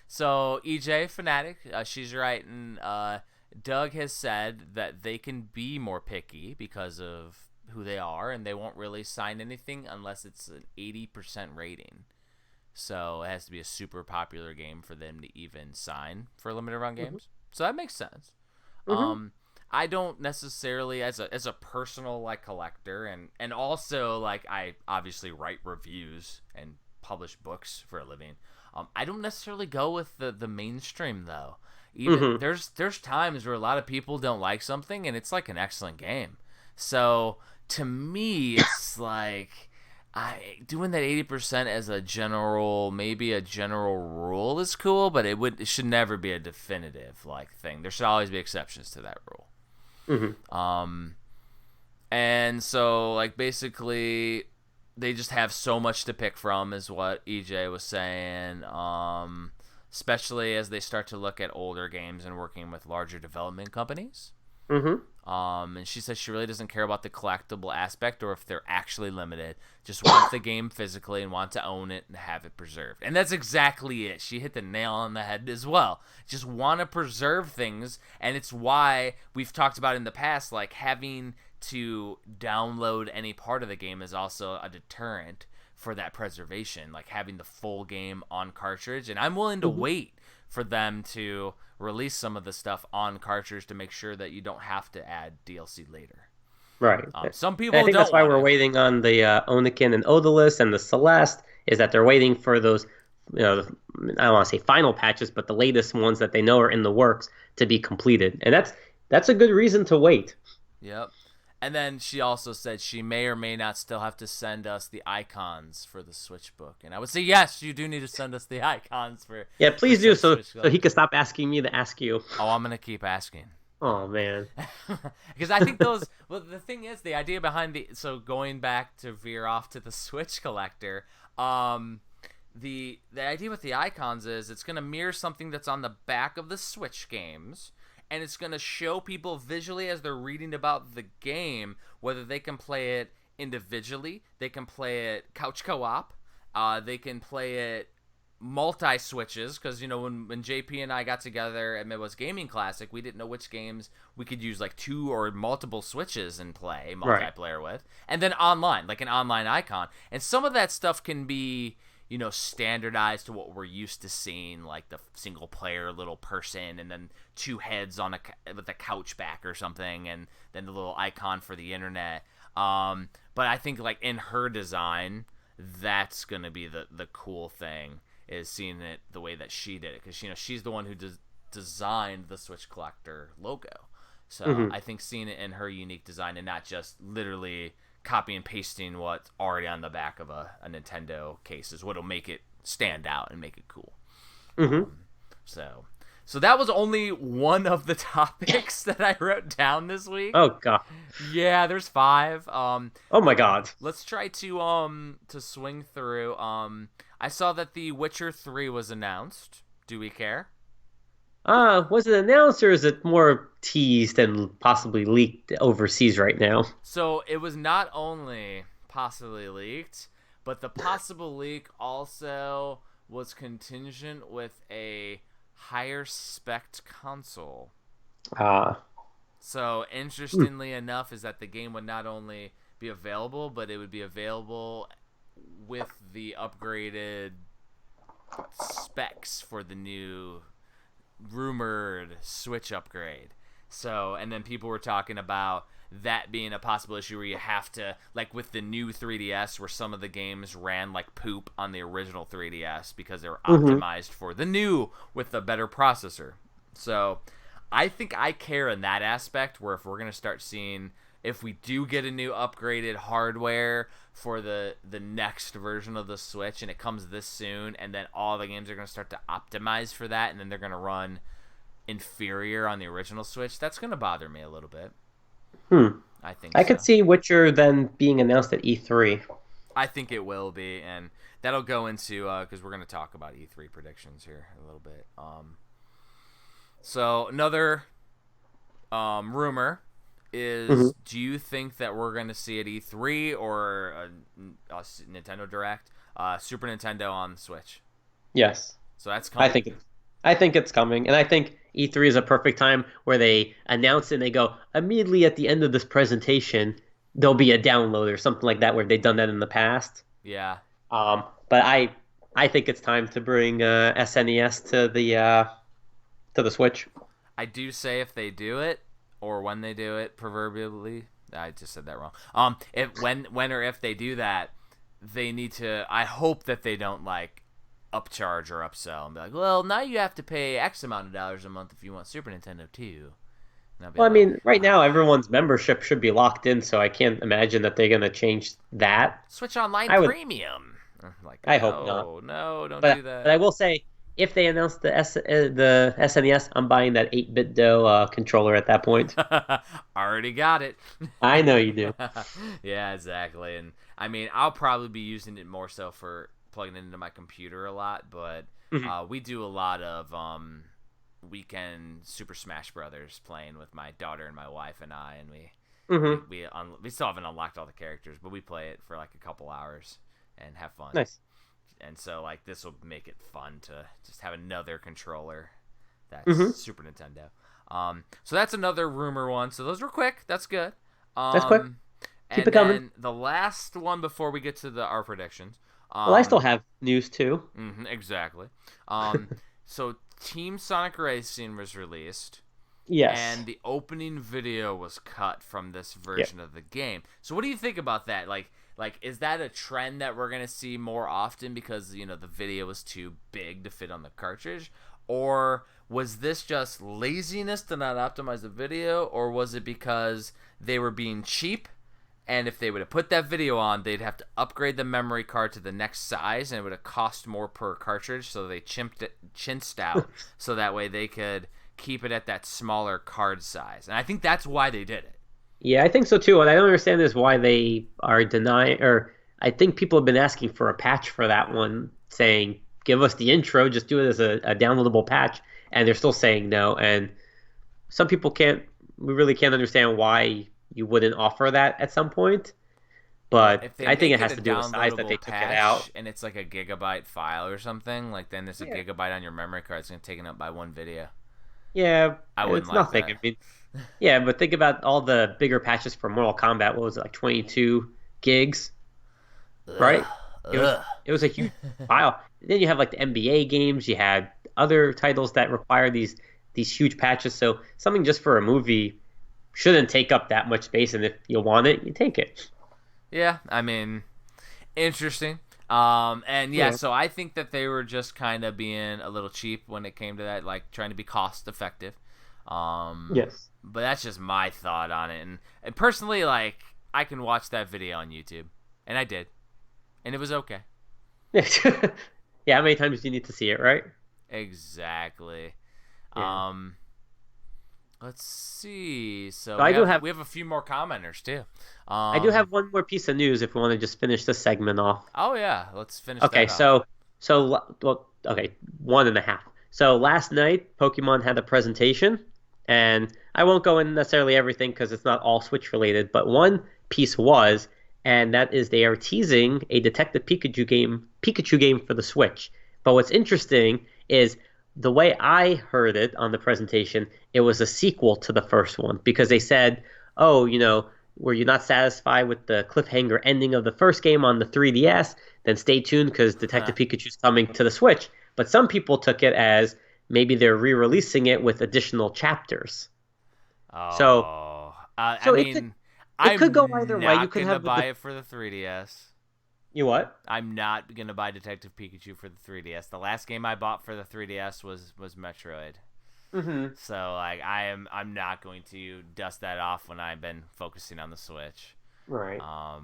So EJ Fanatic, she's writing, Doug has said that they can be more picky because of who they are, and they won't really sign anything unless it's an 80% rating. So it has to be a super popular game for them to even sign for limited run games. So that makes sense. I don't necessarily, as a personal like collector, and also like I obviously write reviews and publish books for a living. I don't necessarily go with the mainstream though. Even there's times where a lot of people don't like something, and it's like an excellent game. So to me, it's like doing that 80% as maybe a general rule is cool, but it should never be a definitive like thing. There should always be exceptions to that rule. And so like basically they just have so much to pick from, is what EJ was saying. Especially as they start to look at older games and working with larger development companies. And she says she really doesn't care about the collectible aspect or if they're actually limited. Just want the game physically and want to own it and have it preserved. And that's exactly it. She hit the nail on the head as well. Just want to preserve things, and it's why we've talked about in the past, like having to download any part of the game is also a deterrent for that preservation, like having the full game on cartridge. And I'm willing to wait for them to release some of the stuff on cartridge to make sure that you don't have to add DLC later. Right. Some people I think that's why we're waiting on the Onikin and Odalus and the Celeste, is that they're waiting for those I don't want to say final patches, but the latest ones that they know are in the works to be completed. And that's a good reason to wait. Yep. And then she also said she may or may not still have to send us the icons for the Switch book. And I would say, yes, you do need to send us the icons Yeah, please do so Switch so he can stop asking me to ask you. Oh, I'm going to keep asking. Oh, man. Because I think those, well, the thing is, the idea behind so going back to veer off to the Switch collector, the idea with the icons is it's going to mirror something that's on the back of the Switch games, and it's going to show people visually as they're reading about the game whether they can play it individually, they can play it couch co-op, they can play it multi-switches, because when JP and I got together at Midwest Gaming Classic, we didn't know which games we could use like 2 or multiple switches and play multiplayer with, and then online, like an online icon. And some of that stuff can be standardized to what we're used to seeing, like the single player little person and then 2 heads on with a couch back or something, and then the little icon for the internet. But I think like in her design, that's gonna be the cool thing, is seeing it the way that she did it, because she's the one who designed the Switch Collector logo. So I think seeing it in her unique design and not just literally copy and pasting what's already on the back of a Nintendo case is what'll make it stand out and make it cool. So that was only one of the topics that I wrote down this week. Oh god. Yeah, there's 5. Oh my god. Let's try to swing through. I saw that The Witcher 3 was announced. Do we care? Was it announced, or is it more teased and possibly leaked overseas right now? So it was not only possibly leaked, but the possible leak also was contingent with a higher spec console. So interestingly enough is that the game would not only be available, but it would be available with the upgraded specs for the new rumored Switch upgrade. So, and then people were talking about that being a possible issue where you have to, like with the new 3DS, where some of the games ran like poop on the original 3DS because they were optimized for the new with a better processor. So I think I care in that aspect, where if we're going to start seeing, if we do get a new upgraded hardware for the next version of the Switch and it comes this soon, and then all the games are going to start to optimize for that, and then they're going to run inferior on the original Switch, that's going to bother me a little bit. I think I could see Witcher then being announced at E3. I think it will be, and that'll go into, because we're going to talk about E3 predictions here a little bit. So another rumor is, do you think that we're going to see at E3 or a Nintendo Direct Super Nintendo on the Switch? Yes. So that's coming. I think it's coming, and I think E3 is a perfect time where they announce it and they go, immediately at the end of this presentation, there'll be a download or something like that, where they've done that in the past. Yeah. But I think it's time to bring SNES to the Switch. I do say if they do it, or when they do it, proverbially, I just said that wrong. If they do that, they need to. I hope that they don't like upcharge or upsell and be like, well, now you have to pay X amount of dollars a month if you want Super Nintendo too. Well, I mean, right now everyone's membership should be locked in, so I can't imagine that they're gonna change that. Switch Online Premium. Like, I hope not. No, don't do that. But I will say, if they announce the SNES, I'm buying that 8-bit controller at that point. Already got it. I know you do. Yeah, exactly. And I mean, I'll probably be using it more so for plugging it into my computer a lot, but we do a lot of weekend Super Smash Brothers playing with my daughter and my wife and I, and we still haven't unlocked all the characters, but we play it for like a couple hours and have fun. Nice. And so, like, this will make it fun to just have another controller that's Super Nintendo. So that's another rumor one. So those were quick. That's good. That's quick. Keep it coming. And the last one before we get to our predictions. Well, I still have news too. Exactly. So Team Sonic Racing was released. Yes. And the opening video was cut from this version of the game. So what do you think about that? Like Like, is that a trend that we're gonna see more often because the video was too big to fit on the cartridge, or was this just laziness to not optimize the video, or was it because they were being cheap? And if they would have put that video on, they'd have to upgrade the memory card to the next size, and it would have cost more per cartridge. So they chinched out, so that way they could keep it at that smaller card size. And I think that's why they did it. Yeah, I think so too. What I don't understand is why they are denying, or I think people have been asking for a patch for that one, saying, give us the intro, just do it as a downloadable patch. And they're still saying no. And some people we really can't understand why you wouldn't offer that at some point. But I think it has to do with size that they took it out. And it's like a gigabyte file or something, like then there's a gigabyte on your memory card. It's going to take it up by one video. Yeah, I wouldn't it's like nothing. that. I mean, yeah, but think about all the bigger patches for Mortal Kombat. What was it, like 22 gigs? Right? It was a huge file. Then you have like the NBA games. You had other titles that require these huge patches. So something just for a movie shouldn't take up that much space. And if you want it, you take it. Yeah, I mean, interesting. So I think that they were just kind of being a little cheap when it came to that, like trying to be cost effective. Yes. But that's just my thought on it. And personally, like, I can watch that video on YouTube. And I did. And it was okay. Yeah, how many times do you need to see it, right? Exactly. Yeah. Let's see. So we have a few more commenters too. I do have one more piece of news if we want to just finish this segment off. Oh yeah, let's finish. Okay, that off. okay, 1.5. So last night, Pokemon had a presentation, and I won't go into necessarily everything because it's not all Switch related, but one piece was, and that is they are teasing a Detective Pikachu game for the Switch. But what's interesting is the way I heard it on the presentation, it was a sequel to the first one because they said, oh, were you not satisfied with the cliffhanger ending of the first game on the 3DS? Then stay tuned because Detective Pikachu's coming to the Switch. But some people took it as maybe they're re-releasing it with additional chapters. Oh, I mean, it could go either way. You could have buy it for the 3DS. You what? I'm not gonna buy Detective Pikachu for the 3DS. The last game I bought for the 3DS was Metroid. Mm-hmm. So like I'm not going to dust that off when I've been focusing on the Switch. Right. I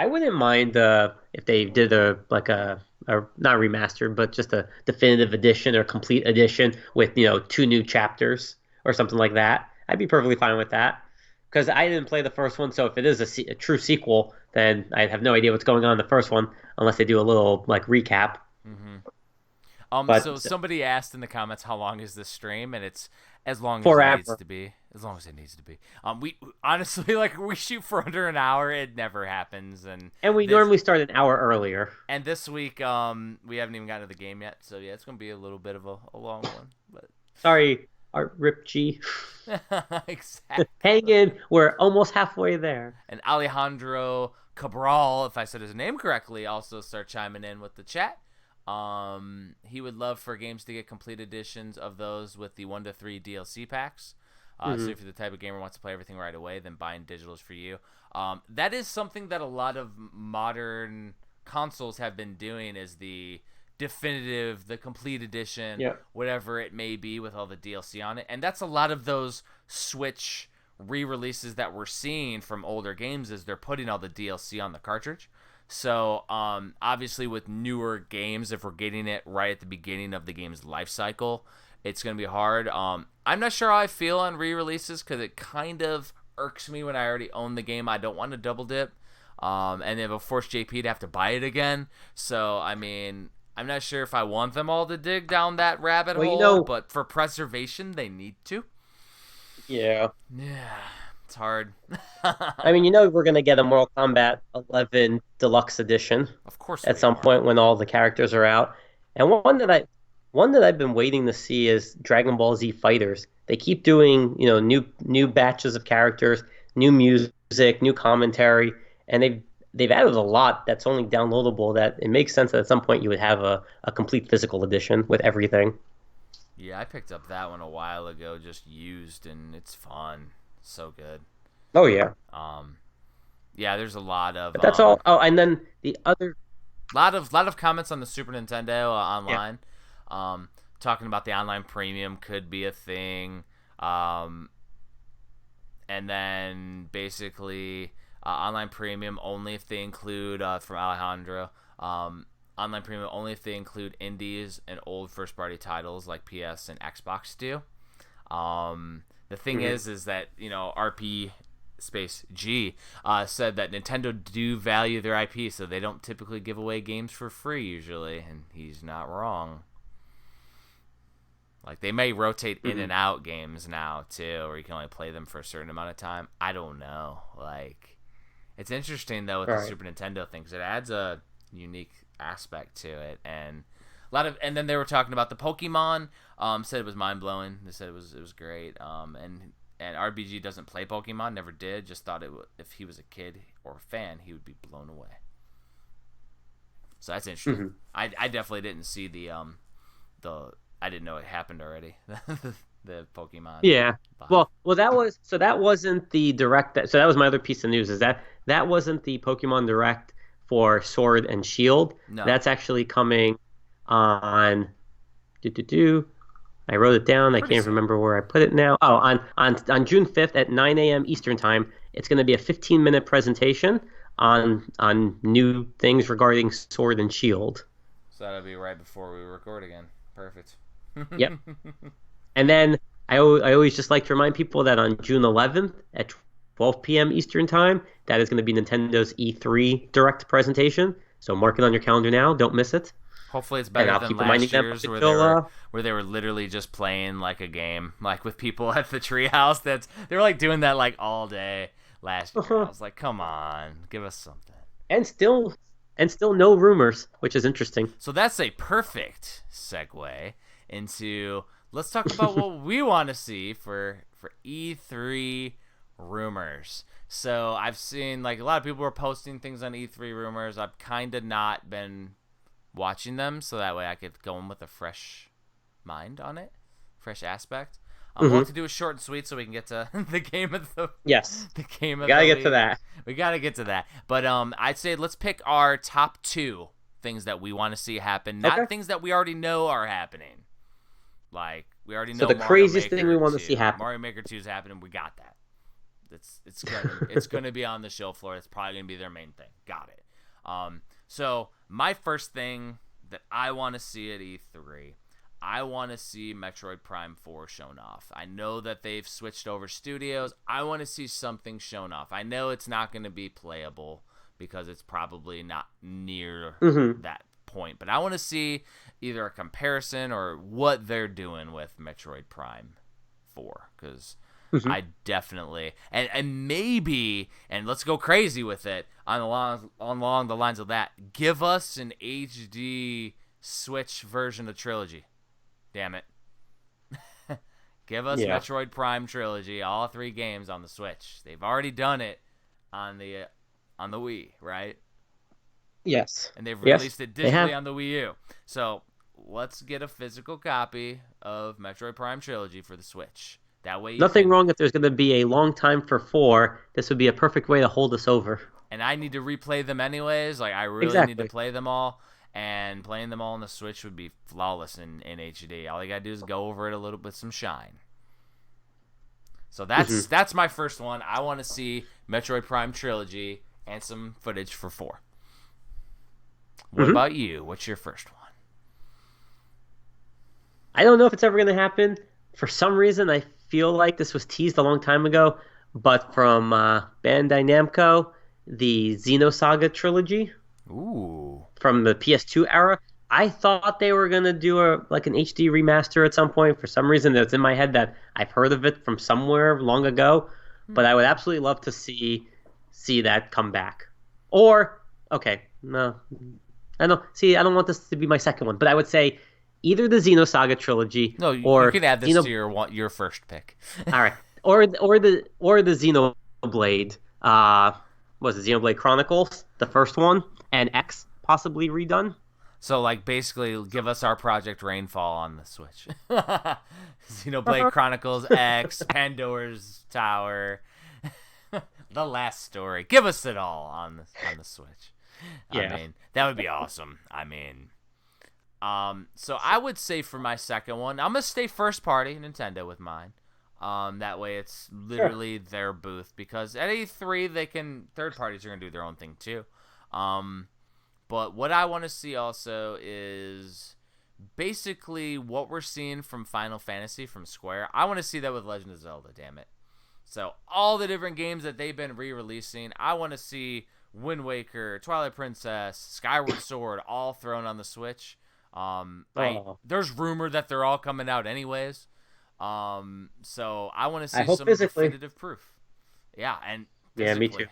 wouldn't mind if they did a not remastered, but just a definitive edition or complete edition with 2 new chapters or something like that. I'd be perfectly fine with that. Because I didn't play the first one, so if it is a true sequel, then I have no idea what's going on in the first one unless they do a little recap. Mm-hmm. So somebody asked in the comments how long is this stream, and it's as long as Forever. It needs to be. As long as it needs to be. We honestly we shoot for under an hour. It never happens, and we normally start an hour earlier. And this week, we haven't even gotten to the game yet, so yeah, it's gonna be a little bit of a long one. But sorry. Art Rip G. Exactly. Hang in. We're almost halfway there. And Alejandro Cabral, if I said his name correctly, also start chiming in with the chat. He would love for games to get complete editions of those with the 1 to 3 DLC packs. So if you're the type of gamer who wants to play everything right away, then buying digital is for you. That is something that a lot of modern consoles have been doing, is the definitive, the complete edition, whatever it may be, with all the DLC on it. And that's a lot of those Switch re-releases that we're seeing from older games, is they're putting all the DLC on the cartridge. So obviously with newer games, if we're getting it right at the beginning of the game's life cycle, it's going to be hard. I'm not sure how I feel on re-releases because it kind of irks me when I already own the game. I don't want to double dip, and it'll force JP to have to buy it again. So I mean, I'm not sure if I want them all to dig down that rabbit hole, but for preservation, they need to. Yeah. Yeah, it's hard. I mean, we're going to get a Mortal Kombat 11 Deluxe Edition. Of course. At some point when all the characters are out. And one that I've been waiting to see is Dragon Ball Z Fighters. They keep doing, new batches of characters, new music, new commentary, and they've added a lot that's only downloadable, that it makes sense that at some point you would have a complete physical edition with everything. Yeah, I picked up that one a while ago, just used, and it's fun. So good. Oh, yeah. Yeah, there's a lot of But that's all. Oh, and then the other. lot of comments on the Super Nintendo Yeah. online, talking about the online premium could be a thing, and then basically online premium only if they include from Alejandro. Online premium only if they include indies and old first party titles like PS and Xbox do. The thing is that RP space G said that Nintendo do value their IP, so they don't typically give away games for free usually, and he's not wrong. Like they may rotate in and out games now too, or you can only play them for a certain amount of time. I don't know. Like it's interesting though with the Super Nintendo thing, 'cause it adds a unique aspect to it, and and then they were talking about the Pokemon. Said it was mind blowing. They said it was great. And RBG doesn't play Pokemon, never did. Just thought if he was a kid or a fan, he would be blown away. So that's interesting. I definitely didn't see the I didn't know it happened already. The Pokemon. Yeah. Vibe. Well, that wasn't the direct. So that was my other piece of news. Is that wasn't the Pokemon Direct for Sword and Shield. No. That's actually coming on. I wrote it down. I can't remember where I put it now. Oh, on June 5th at 9 a.m. Eastern Time. It's going to be a 15-minute presentation on new things regarding Sword and Shield. So that'll be right before we record again. Perfect. Yep. And then I always just like to remind people that on June 11th at 12 p.m. Eastern Time, that is going to be Nintendo's E3 Direct presentation. So mark it on your calendar now. Don't miss it. Hopefully it's better than last year's where they were literally just playing like a game, like with people at the treehouse. They were like doing that like all day last year. I was like, come on, give us something. And still no rumors, which is interesting. So that's a perfect segue into let's talk about what we want to see for E3 rumors. So I've seen like a lot of people were posting things on E3 rumors. I've kind of not been watching them, so that way I could go in with a fresh mind on it, fresh aspect. We'll have to do it short and sweet so we can get to the game of the the game of we gotta the get to that. We gotta get to that. But I'd say let's pick our top 2 things that we want to see happen, not things that we already know are happening. Like we already know. So the craziest thing we want to see happen. Mario Maker 2 is happening. We got that. It's gonna be on the show floor. It's probably gonna be their main thing. Got it. So my first thing that I want to see at E3, I want to see Metroid Prime 4 shown off. I know that they've switched over studios. I want to see something shown off. I know it's not going to be playable because it's probably not near that point, but I want to see either a comparison or what they're doing with Metroid Prime 4, because I definitely and maybe, and let's go crazy with it along the lines of that. Give us an HD Switch version of Trilogy. Damn it. Give us Metroid Prime Trilogy, all 3 games on the Switch. They've already done it on the Wii, right? Yes. And they've released it digitally on the Wii U. So let's get a physical copy of Metroid Prime Trilogy for the Switch. That way, nothing wrong if there's going to be a long time for 4. This would be a perfect way to hold us over. And I need to replay them anyways. Like I really need to play them all. And playing them all on the Switch would be flawless in HD. All you gotta do is go over it a little bit, some shine. So that's my first one. I want to see Metroid Prime Trilogy and some footage for 4. What about you? What's your first one? I don't know if it's ever going to happen. For some reason, I feel like this was teased a long time ago, but from Bandai Namco, the Xenosaga trilogy. Ooh. From the PS2 era. I thought they were going to do an HD remaster at some point. For some reason, it's in my head that I've heard of it from somewhere long ago. But I would absolutely love to see that come back. Or, no. I don't want this to be my second one. But I would say either the Xenosaga trilogy or you could add this to your first pick. All right. Or the Xenoblade. Was it Xenoblade Chronicles, the first one, and X possibly redone? So, like, basically, give us our Project Rainfall on the Switch. Xenoblade Chronicles X, Pandora's Tower. The last story. Give us it all on the Switch. I Yeah. mean, that would be awesome. I mean, so I would say for my second one, I'm gonna stay first party Nintendo with mine. That way it's Sure. literally their booth because at E3 third parties are gonna do their own thing too. But what I want to see also is basically what we're seeing from Final Fantasy from Square. I want to see that with Legend of Zelda. Damn it! So all the different games that they've been re-releasing, I want to see Wind Waker, Twilight Princess, Skyward Sword, all thrown on the Switch. Oh, There's rumor that they're all coming out anyways. So I want to I see hope some physically. definitive proof. Yeah, and Yeah, me physically. too.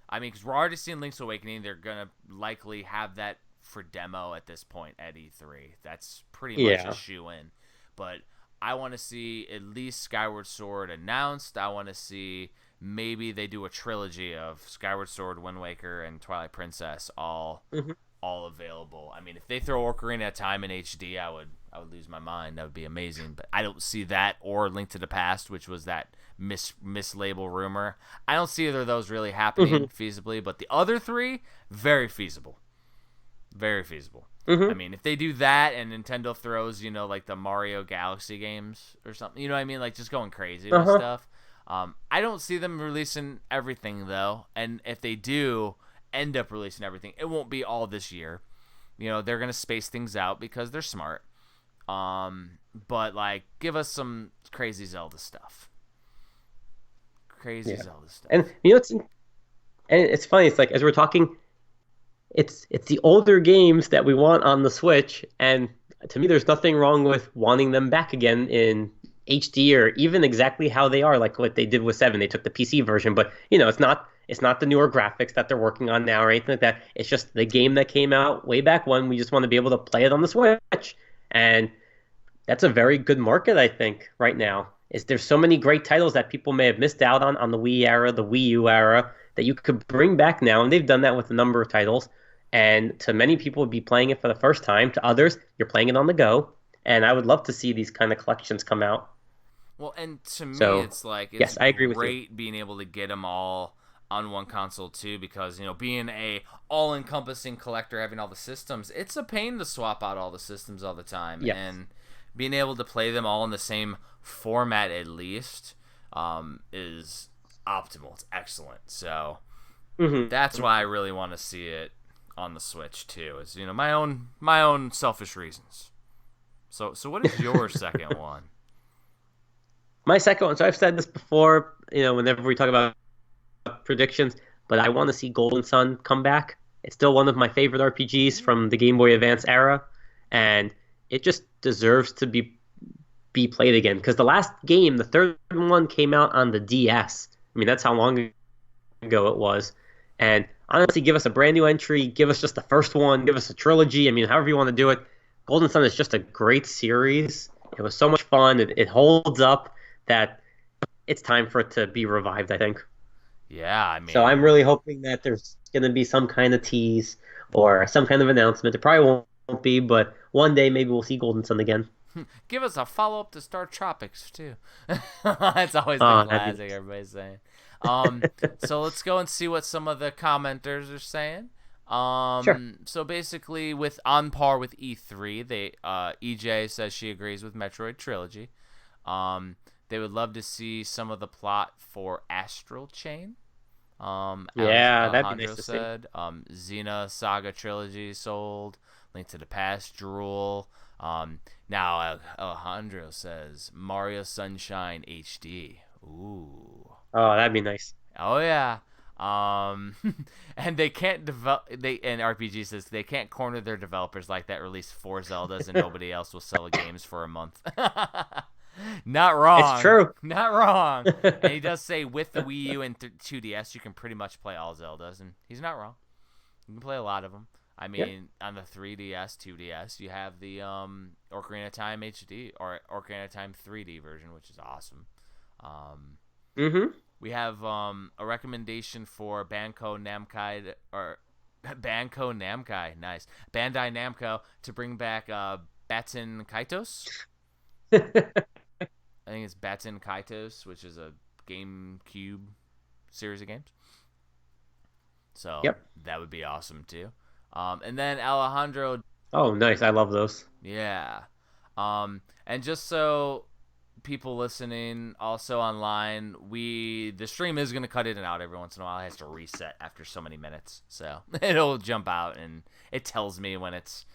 I mean, because we're already seeing Link's Awakening. They're gonna likely have that for demo at this point at E3. That's pretty much a Yeah. shoe in. But I want to see at least Skyward Sword announced. I want to see maybe they do a trilogy of Skyward Sword, Wind Waker, and Twilight Princess Hmm. all available. I mean, if they throw Ocarina of Time in HD, I would lose my mind. That would be amazing. But I don't see that or Link to the Past, which was that mislabel rumor. I don't see either of those really Hmm. happening feasibly. But the other three, very feasible. Very feasible. I Hmm. mean, if they do that and Nintendo throws, like the Mario Galaxy games or something, you know what I mean? Like just going crazy with Uh-huh. stuff. I don't see them releasing everything though, and if they do end up releasing everything, it won't be all this year. They're gonna space things out because they're smart. But like, give us some crazy Zelda stuff. Crazy Yeah. Zelda And stuff. it's funny. It's like as we're talking, it's the older games that we want on the Switch, and to me, there's nothing wrong with wanting them back again in HD or even exactly how they are, like what they did with Seven. They took the PC version, but it's not the newer graphics that they're working on now or anything like that. It's just the game that came out way back when. We just want to be able to play it on the Switch, and that's a very good market, I think, right now. Is there's so many great titles that people may have missed out on the Wii era, the Wii U era, that you could bring back now, and they've done that with a number of titles. And to many people, would be playing it for the first time. To others, you're playing it on the go. And I would love to see these kind of collections come out. Well, and to me, So, it's like it's yes, I agree with you. great being able to get them all on one console too, because being a all-encompassing collector, having all the systems, it's a pain to swap out all the systems all the time, Yes. and being able to play them all in the same format at least is optimal. It's excellent. So Hmm. that's why I really want to see it on the Switch too. Is my own selfish reasons. So what is your second one? My second one. So I've said this before. Whenever we talk about predictions, but I want to see Golden Sun come back. It's still one of my favorite RPGs from the Game Boy Advance era, and it just deserves to be played again. Because the last game, the third one, came out on the DS. I mean, that's how long ago it was. And honestly, give us a brand new entry, give us just the first one, give us a trilogy. I mean, however you want to do it. Golden Sun is just a great series. It was so much fun. It holds up that it's time for it to be revived, I think. Yeah, I So I'm mean, really hoping that there's going to be some kind of tease or some kind of announcement. It probably won't be, but one day maybe we'll see Golden Sun again. give us a follow up to Star Tropics too. That's always the Oh, that'd be classic nice. everybody's saying. So let's go and see what some of the commenters are saying. Sure. So basically, with on par with E3, EJ says she agrees with Metroid Trilogy. They would love to see some of the plot for Astral Chain. Yeah, that'd be nice Alejandro to see. said. Xena Saga Trilogy sold. Link to the Past Drool. Now Alejandro says Mario Sunshine HD. Ooh. Oh, that'd be nice. Oh yeah. Um, and they can't develop. And RPG says they can't corner their developers like that. Release 4 Zeldas and nobody else will sell the games for a month. Not It's wrong. true. Not wrong. And he does say with the Wii U and 2DS, you can pretty much play all Zeldas, and he's not wrong. You can play a lot of them. I Yeah. mean, on the 3DS, 2DS, you have the Ocarina of Time HD or Ocarina of Time 3D version, which is awesome. Um, Mm-hmm. we have a recommendation for Banco Namkai, nice Bandai Namco to bring back Baton Kaitos. I think it's Baton Kaitos, which is a GameCube series of games. So Yep. that would be awesome too. And then Alejandro, Oh, nice. I love those. yeah. And just so people listening also online, the stream is going to cut in and out every once in a while. It has to reset after so many minutes. So it'll jump out and it tells me when it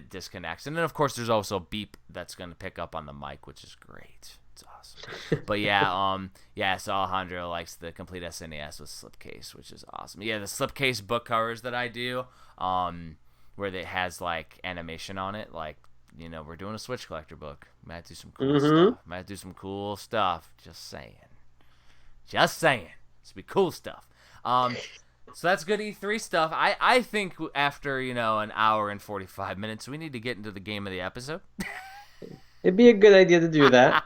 disconnects. And then of course there's also a beep that's going to pick up on the mic, which is great. It's awesome. But yeah, so Alejandro likes the complete SNES with slipcase, which is awesome. Yeah, the slipcase book covers that I do, where it has like animation on it, like, you know, we're doing a Switch collector book. Might do some cool stuff. Might do some cool stuff. Just saying. It's be cool stuff. So that's good E3 stuff. I think after, you know, an hour and 45 minutes, we need to get into the game of the episode. It'd be a good idea to do that.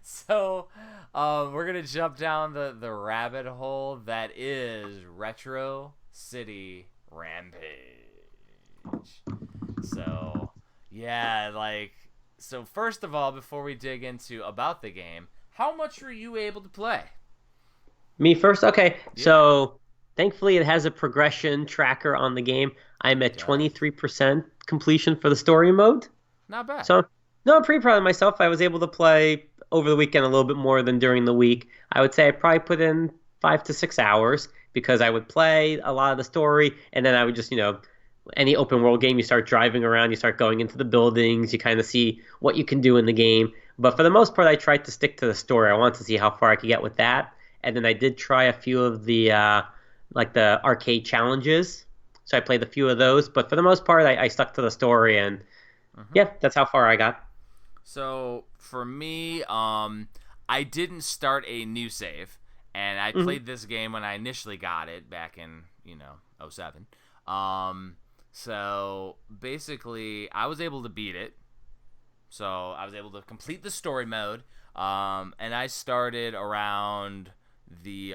So we're going to jump down the rabbit hole that is Retro City Rampage. So, yeah, so first of all, before we dig into about the game, how much were you able to play? Me first? Okay. Yeah. So, thankfully, it has a progression tracker on the game. I'm at 23% completion for the story mode. Not bad. So, no, I'm pretty proud of myself. I was able to play over the weekend a little bit more than during the week. I would say I probably put in 5 to 6 hours because I would play a lot of the story, and then I would just, you know, any open world game, you start driving around, you start going into the buildings, you kind of see what you can do in the game. But for the most part, I tried to stick to the story. I wanted to see how far I could get with that. And then I did try a few of the the arcade challenges. So I played a few of those. But for the most part, I stuck to the story. And yeah, that's how far I got. So for me, I didn't start a new save. And I played this game when I initially got it back in, you know, 07. So basically, I was able to beat it. So I was able to complete the story mode. And I started around the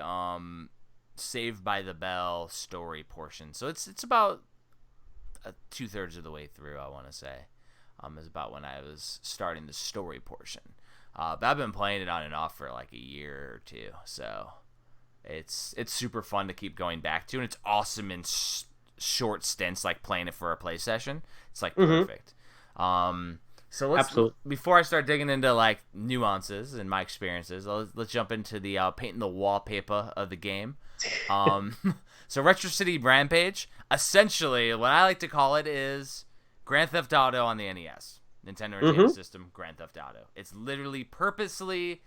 Saved by the Bell story portion. So it's about 2/3 of the way through, I want to say. Is about when I was starting the story portion. But I've been playing it on and off for like a year or two. So it's super fun to keep going back to. And it's awesome in short stints, like playing it for a play session. It's like perfect. So before I start digging into like nuances and my experiences, let's jump into the painting the wallpaper of the game. So Retro City Rampage, essentially what I like to call it is Grand Theft Auto on the NES, Nintendo Entertainment System Grand Theft Auto. It's literally purposely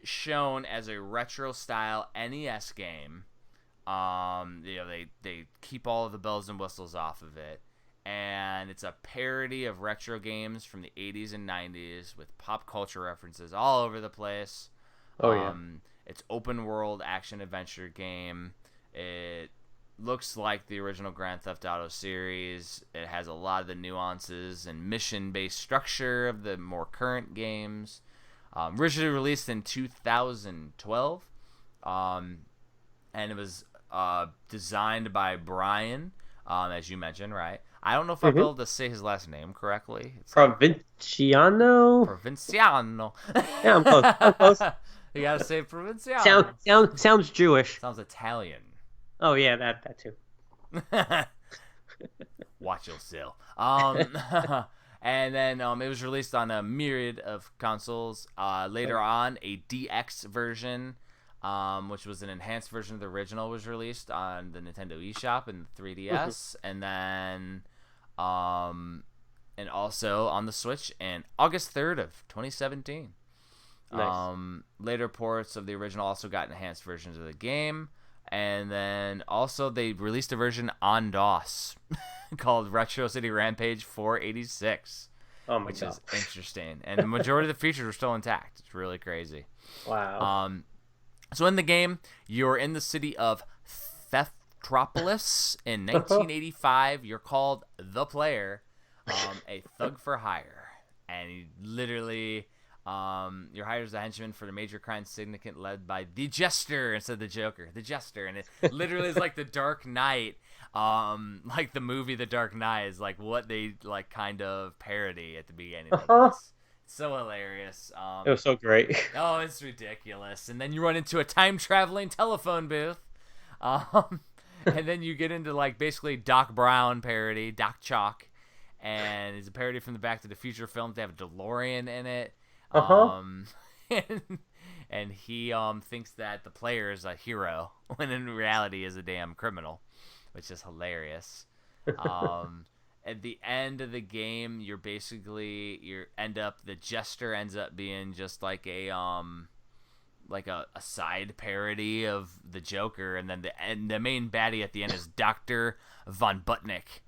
shown as a retro style NES game. You know, they keep all of the bells and whistles off of it, and it's a parody of retro games from the 80s and 90s with pop culture references all over the place. It's open world action adventure game. It looks like the original Grand Theft Auto series. It has a lot of the nuances and mission based structure of the more current games. Originally released in 2012, and it was designed by Brian, as you mentioned, right? I don't know if I'll be able to say his last name correctly. It's Provinciano? Provinciano. Yeah, I'm close. I'm close. You gotta say Provinciano. Sounds Jewish. Sounds Italian. Oh, yeah, that too. Watch yourself. And then it was released on a myriad of consoles. Later on, a DX version, which was an enhanced version of the original, was released on the Nintendo eShop and 3DS, and then, and also on the Switch in August 3rd of 2017. Nice. Later ports of the original also got enhanced versions of the game, and then also they released a version on DOS called Retro City Rampage 486. Oh my which God. is interesting, and the majority of the features are still intact. It's really crazy. Wow. So in the game, you're in the city of Theftropolis in 1985. You're called the player, a thug for hire, and you literally, you're hired as a henchman for the major crime syndicate led by the Jester instead of the Joker. The Jester, and it literally is like the Dark Knight. Like the movie The Dark Knight is like what they like kind of parody at the beginning of this. So hilarious. It was so great. Oh, it's ridiculous. And then you run into a time traveling telephone booth. Um, and then you get into like basically Doc Brown parody, Doc Chalk, and it's a parody from the Back to the Future films. They have a DeLorean in it. Uh-huh. And, and he thinks that the player is a hero when in reality is a damn criminal, which is hilarious. At the end of the game, the jester ends up being just like a side parody of the Joker, and then the main baddie at the end is Dr. Von Butnick.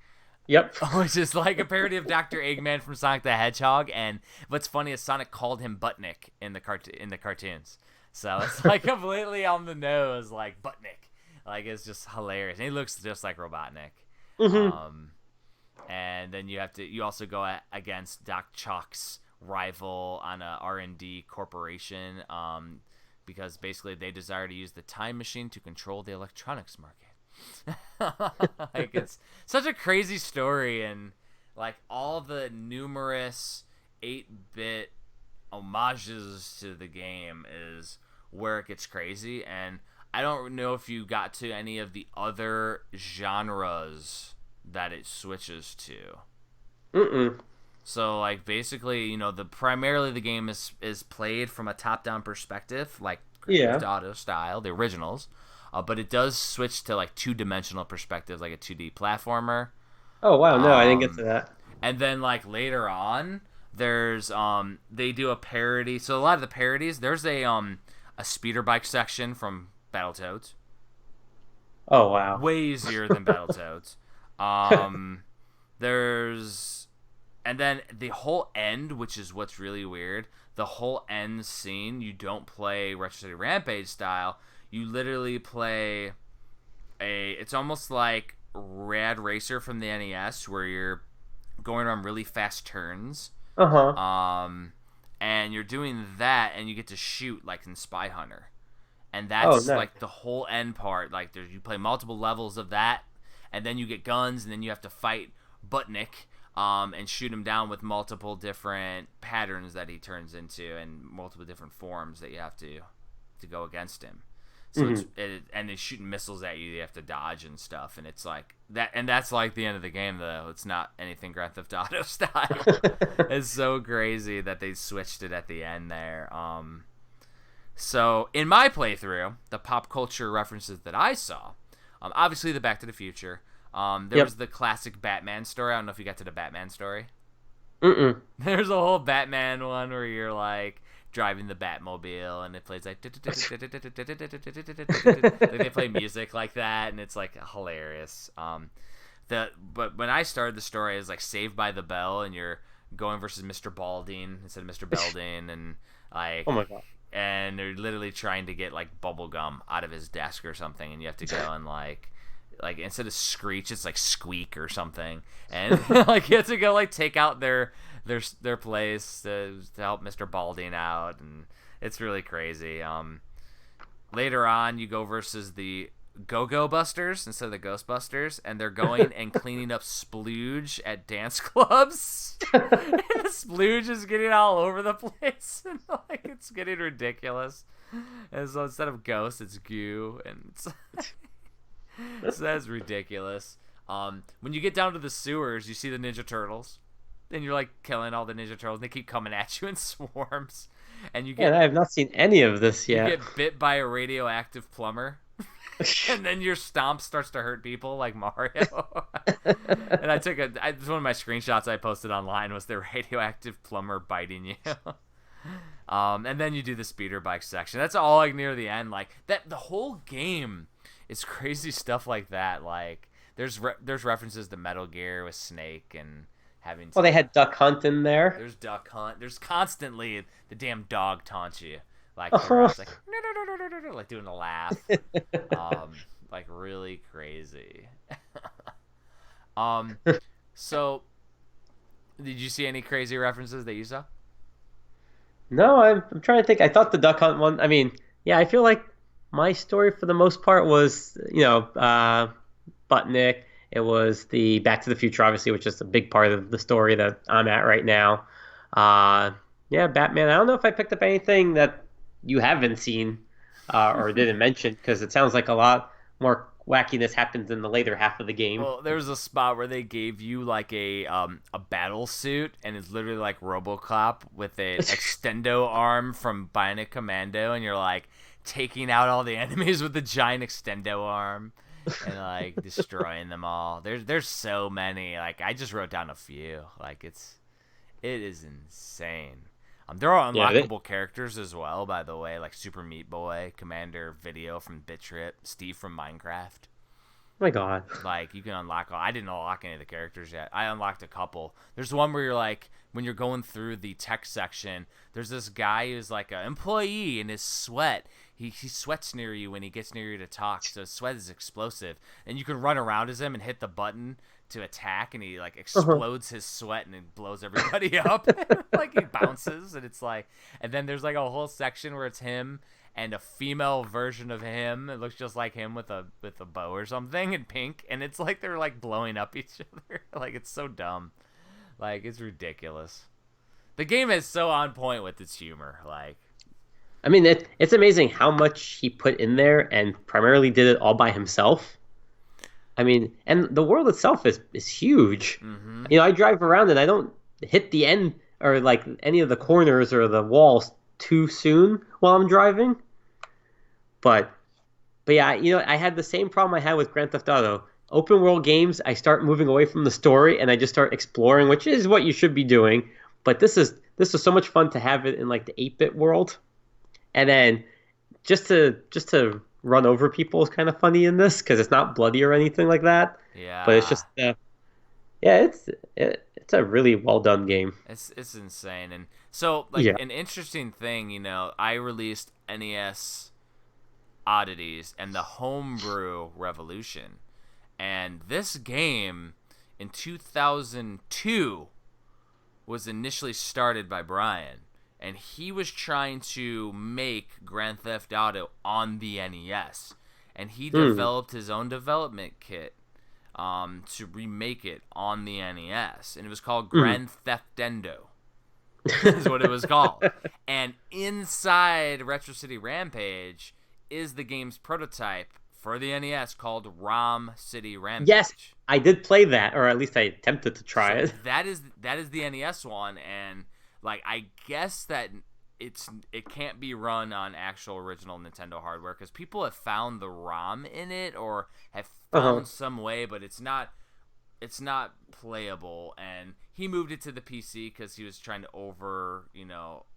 Yep. Which is like a parody of Dr. Eggman from Sonic the Hedgehog, and what's funny is Sonic called him Butnick in the cartoons. So it's like completely on the nose, like Butnick. Like, it's just hilarious. And he looks just like Robotnik. Mm-hmm. And then you also go against Doc Chalk's rival on a R&D corporation, because basically they desire to use the time machine to control the electronics market. Like, it's such a crazy story, and like all the numerous 8-bit homages to the game is where it gets crazy. And I don't know if you got to any of the other genres that it switches to. Mm-mm. So like basically, primarily the game is played from a top-down perspective, like Grand Theft Auto style, the originals. But it does switch to like 2-dimensional perspectives, like a 2D platformer. Oh wow, no, I didn't get to that. And then like later on, there's they do a parody. So a lot of the parodies, there's a speeder bike section from Battletoads. Oh wow. Way easier than Battletoads. And then the whole end, which is what's really weird, the whole end scene, you don't play Retro City Rampage style. You literally play it's almost like Rad Racer from the NES, where you're going around really fast turns. Uh-huh. And you're doing that, and you get to shoot like in Spy Hunter. And that's like the whole end part. Like you play multiple levels of that, and then you get guns, and then you have to fight Butnick, and shoot him down with multiple different patterns that he turns into, and multiple different forms that you have to go against him. So and they're shooting missiles at you. You have to dodge and stuff, and it's like that. And that's like the end of the game, though. It's not anything Grand Theft Auto style. It's so crazy that they switched it at the end there. So in my playthrough, the pop culture references that I saw, obviously the Back to the Future. There was the classic Batman story. I don't know if you got to the Batman story. Mm-mm. There's a whole Batman one where you're like driving the Batmobile, and it plays like they play music like that, and it's like hilarious. But when I started the story, it was like Saved by the Bell, and you're going versus Mr. Balding instead of Mr. Belding, and like, oh my god. And they're literally trying to get like bubble gum out of his desk or something, and you have to go and like instead of screech, it's like squeak or something, and like you have to go like take out their place to help Mr. Balding out, and it's really crazy. Later on, you go versus the Go-Go Busters instead of the Ghostbusters, and they're going and cleaning up splooge at dance clubs. And the splooge is getting all over the place, and like it's getting ridiculous. And so instead of ghosts, it's goo, and so that's ridiculous. When you get down to the sewers, you see the Ninja Turtles, and you're like killing all the Ninja Turtles, and they keep coming at you in swarms. And I have not seen any of this yet. You get bit by a radioactive plumber. And then your stomp starts to hurt people like Mario. And one of my screenshots I posted online was the radioactive plumber biting you. And then you do the speeder bike section. That's all like near the end. Like that, the whole game is crazy stuff like that. Like there's references to Metal Gear with Snake and having. Well, they had Duck Hunt in there. There's Duck Hunt. There's constantly the damn dog taunts you. Like, like no, like doing a laugh, like really crazy. So did you see any crazy references that you saw? No, I'm trying to think. I thought the Duck Hunt one. I mean, yeah, I feel like my story for the most part was, Butnick. It was the Back to the Future, obviously, which is a big part of the story that I'm at right now. Yeah, Batman. I don't know if I picked up anything that you haven't seen or didn't mention because it sounds like a lot more wackiness happens in the later half of the game. Well, there was a spot where they gave you like a battle suit, and it's literally like RoboCop with an extendo arm from Bionic Commando, and you're like taking out all the enemies with the giant extendo arm and like destroying them all. There's so many. Like I just wrote down a few. Like it is insane. There are Yeah, unlockable characters as well, by the way, like Super Meat Boy, Commander Video from BitTrip, Steve from Minecraft. oh my God. Like you can unlock I didn't unlock any of the characters yet. I unlocked a couple. There's one where you're like when you're going through the tech section, there's this guy who's like an employee in his sweat. He sweats near you when he gets near you to talk, so his sweat is explosive. And you can run around as him and hit the button to attack, and he like explodes his sweat and it blows everybody up. Like he bounces, and it's like, and then there's like a whole section where it's him and a female version of him. It looks just like him with a bow or something in pink, and it's like they're like blowing up each other. Like it's so dumb. Like it's ridiculous. The game is so on point with its humor. Like I mean, it's amazing how much he put in there and primarily did it all by himself. I mean, and the world itself is huge. mm-hmm. You know, I drive around and I don't hit the end or like any of the corners or the walls too soon while I'm driving. But but yeah, you know, I had the same problem I had with Grand Theft Auto. Open world games, I start moving away from the story and I just start exploring, which is what you should be doing. But this is so much fun to have it in like the 8-bit world. And then just to run over people is kind of funny in this because it's not bloody or anything like that. Yeah. But it's just yeah, it's a really well done game. It's insane. And so like Yeah. an interesting thing, you know, I released NES Oddities and the Homebrew Revolution. And this game in 2002 was initially started by Brian, and he was trying to make Grand Theft Auto on the NES, and he developed his own development kit to remake it on the NES, and it was called Grand Theftendo. Is what it was called. And inside Retro City Rampage is the game's prototype for the NES called ROM City Rampage. Yes, I did play that, or at least I attempted to try it. That is the NES one, and like I guess that it can't be run on actual original Nintendo hardware because people have found the ROM in it or have found some way, but it's not playable. And he moved it to the PC because he was trying to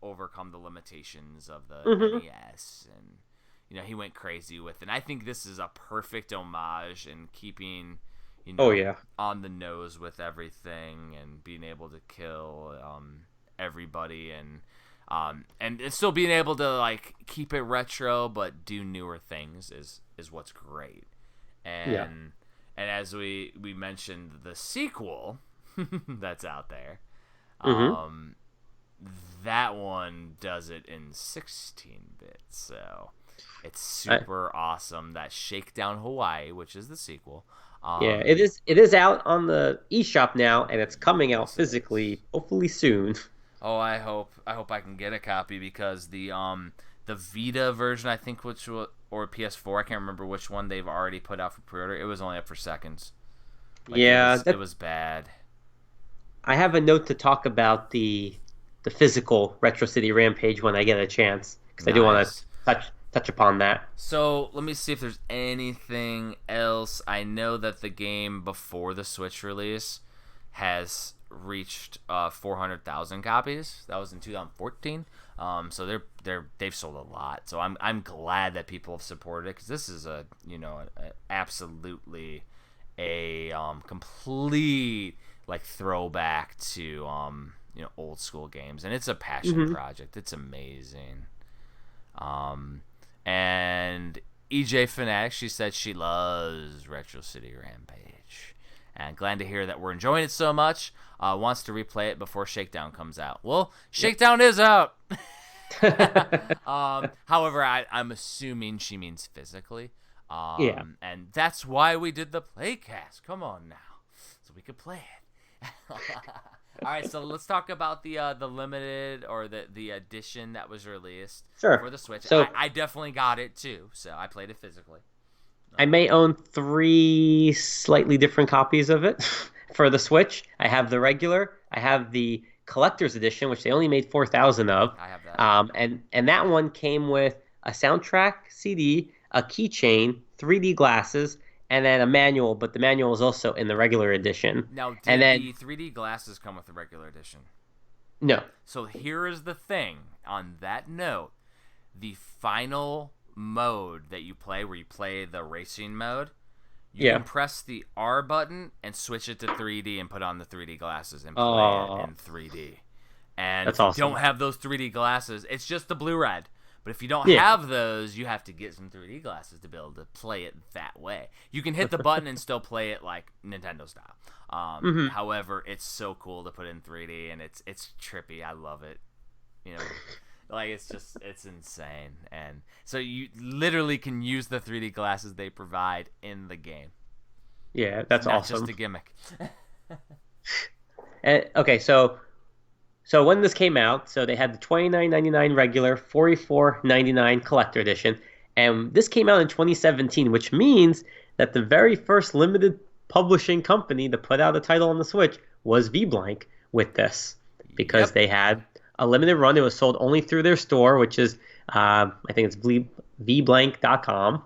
overcome the limitations of the NES, and you know he went crazy with it. And I think this is a perfect homage and keeping on the nose with everything and being able to kill everybody and still being able to like keep it retro but do newer things is what's great. And as we mentioned the sequel that's out there, that one does it in 16 bits, so it's super awesome. That Shakedown Hawaii, which is the sequel. It is out on the eShop now, and it's coming out physically, hopefully soon. Oh, I hope I can get a copy because the Vita version, I think, or PS4, I can't remember which one they've already put out for pre-order. It was only up for seconds. Like, it was bad. I have a note to talk about the physical Retro City Rampage when I get a chance because I do want to touch upon that. So let me see if there's anything else. I know that the game before the Switch release has reached 400,000 copies. That was in 2014. So they've sold a lot. So I'm glad that people have supported it because this is absolutely a complete like throwback to old school games, and it's a passion project. It's amazing. And EJ Fanatic, she said she loves Retro City Rampage. And glad to hear that we're enjoying it so much. Wants to replay it before Shakedown comes out. Well, Shakedown is out. However, I'm assuming she means physically. And that's why we did the Playcast. Come on now. So we could play it. All right, so let's talk about the limited or the edition that was released Sure. for the Switch. So I definitely got it too, so I played it physically. I may own three slightly different copies of it for the Switch. I have the regular, I have the collector's edition, which they only made 4,000 of. I have that. And that one came with a soundtrack CD, a keychain, 3D glasses, and then a manual, but the manual is also in the regular edition. Now, And did then the 3D glasses come with the regular edition? no. So here is the thing. On that note, the final mode that you play, where you play the racing mode, you can press the R button and switch it to 3D and put on the 3D glasses and play it in 3D. And That's if you awesome. don't have those 3D glasses, it's just the blue-red. But if you don't have those, you have to get some 3D glasses to be able to play it that way. You can hit the button and still play it like Nintendo style. However, it's so cool to put in 3D, and it's trippy. I love it. You know, like it's insane. And so you literally can use the 3D glasses they provide in the game. Yeah, that's Not awesome. just a gimmick. Okay, so when this came out, so they had the $29.99 regular, $44.99 collector edition, and this came out in 2017, which means that the very first limited publishing company to put out a title on the Switch was VBlank with this, because they had a limited run. It was sold only through their store, which is I think it's vblank.com.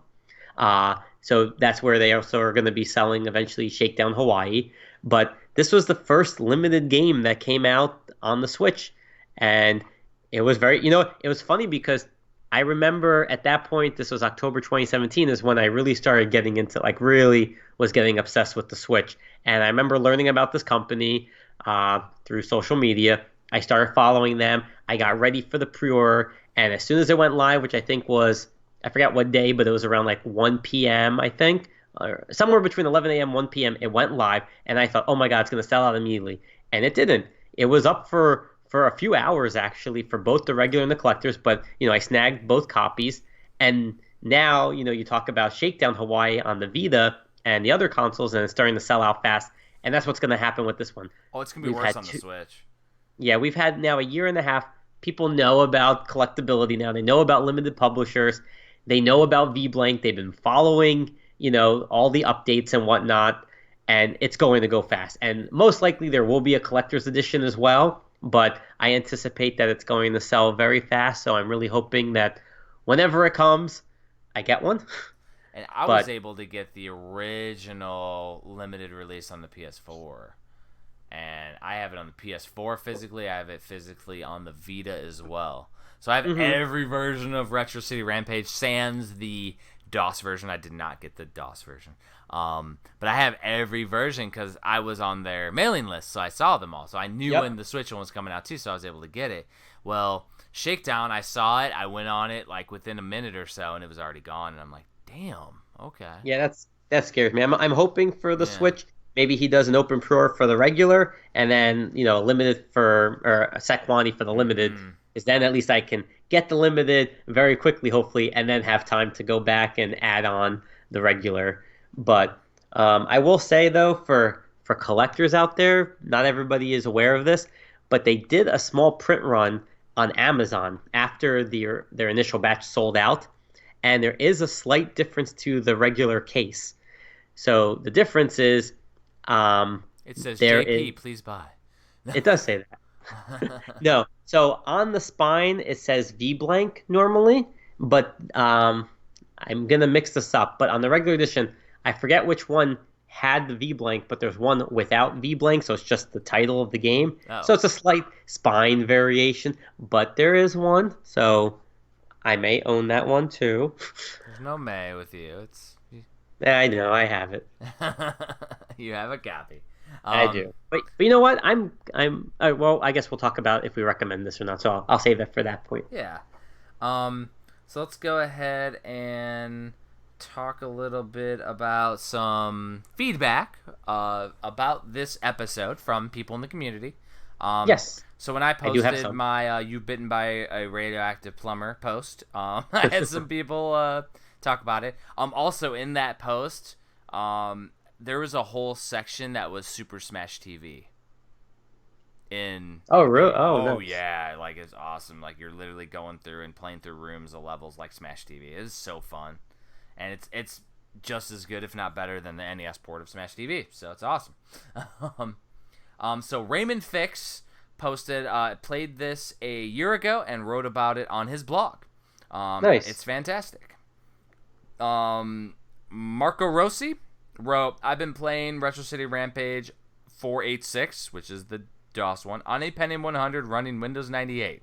So that's where they also are going to be selling eventually Shakedown Hawaii. But this was the first limited game that came out on the Switch. And it was it was funny because I remember at that point, this was October 2017, is when I really started getting into, really was getting obsessed with the Switch. And I remember learning about this company through social media. I started following them. I got ready for the pre-order. And as soon as it went live, which I think was, I forgot what day, but it was around 1 p.m., I think, or somewhere between 11 a.m. 1 p.m. It went live, and I thought, oh my God, it's going to sell out immediately. And it didn't. It was up for a few hours, actually, for both the regular and the collectors, but, I snagged both copies. And now, you talk about Shakedown Hawaii on the Vita and the other consoles, and it's starting to sell out fast. And that's what's going to happen with this one. Oh, it's going to be worse on the Switch. Yeah, we've had now a year and a half. People know about collectability now. They know about limited publishers. They know about VBlank. They've been following, all the updates and whatnot, and it's going to go fast. And most likely there will be a collector's edition as well, but I anticipate that it's going to sell very fast, so I'm really hoping that whenever it comes, I get one. And I was able to get the original limited release on the PS4. And I have it on the PS4 physically. I have it physically on the Vita as well. So I have every version of Retro City Rampage, sans the DOS version. I did not get the DOS version. But I have every version because I was on their mailing list, so I saw them all. So I knew when the Switch one was coming out too, so I was able to get it. Well, Shakedown, I saw it. I went on it within a minute or so, and it was already gone. And I'm like, damn, okay. Yeah, that scares me. I'm hoping for the Switch. Maybe he does an open pre-order for the regular, and then a limited or a set quantity for the limited. Is then at least I can get the limited very quickly, hopefully, and then have time to go back and add on the regular. But I will say though, for collectors out there, not everybody is aware of this, but they did a small print run on Amazon after their initial batch sold out, and there is a slight difference to the regular case. So the difference is. It says JP, please buy. It does say that. No. So on the spine, it says VBlank normally, but I'm going to mix this up. But on the regular edition, I forget which one had the VBlank, but there's one without VBlank, so it's just the title of the game. Oh. So it's a slight spine variation, but there is one. So I may own that one too. There's no may with you. I know, I have it. You have a copy. I do. But you know what? Well, I guess we'll talk about if we recommend this or not. So I'll save that for that point. Yeah. So let's go ahead and talk a little bit about some feedback about this episode from people in the community. Yes. So when I posted my "You've Bitten by a Radioactive Plumber" post, I had some people talk about it. Also in that post, there was a whole section that was Super Smash TV. in Oh, the really? game. Oh, Oh nice. yeah, like it's awesome. Like you're literally going through and playing through rooms of levels like Smash TV. It is so fun, and it's just as good, if not better, than the NES port of Smash TV. So it's awesome. So Raymond Fix posted played this a year ago and wrote about it on his blog. Nice. It's fantastic. Marco Rossi wrote, I've been playing Retro City Rampage 486, which is the DOS one, on a Pentium 100 running Windows 98.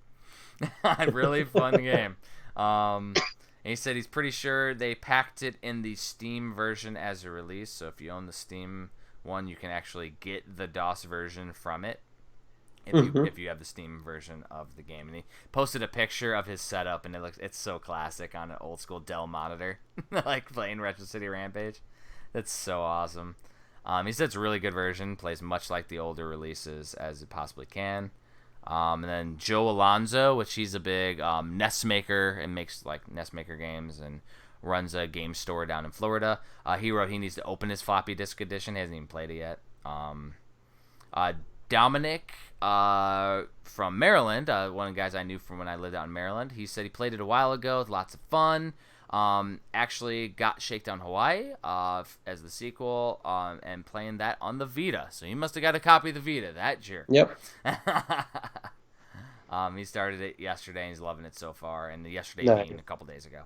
Really fun game. And he said he's pretty sure they packed it in the Steam version as a release, so if you own the Steam one, you can actually get the DOS version from it. If you have the Steam version of the game. And he posted a picture of his setup, and it's so classic on an old school Dell monitor, like playing Retro City Rampage. That's so awesome. He said it's a really good version, plays much like the older releases as it possibly can. And then Joe Alonzo, which he's a big NES maker and makes like NES maker games and runs a game store down in Florida. He wrote he needs to open his floppy disk edition. He hasn't even played it yet. Dominic from Maryland, one of the guys I knew from when I lived out in Maryland, he said he played it a while ago. Lots of fun. Actually got Shakedown Hawaii as the sequel and playing that on the Vita. So he must have got a copy of the Vita, that jerk. Yep. He started it yesterday and he's loving it so far. And yesterday Nice. being a couple days ago.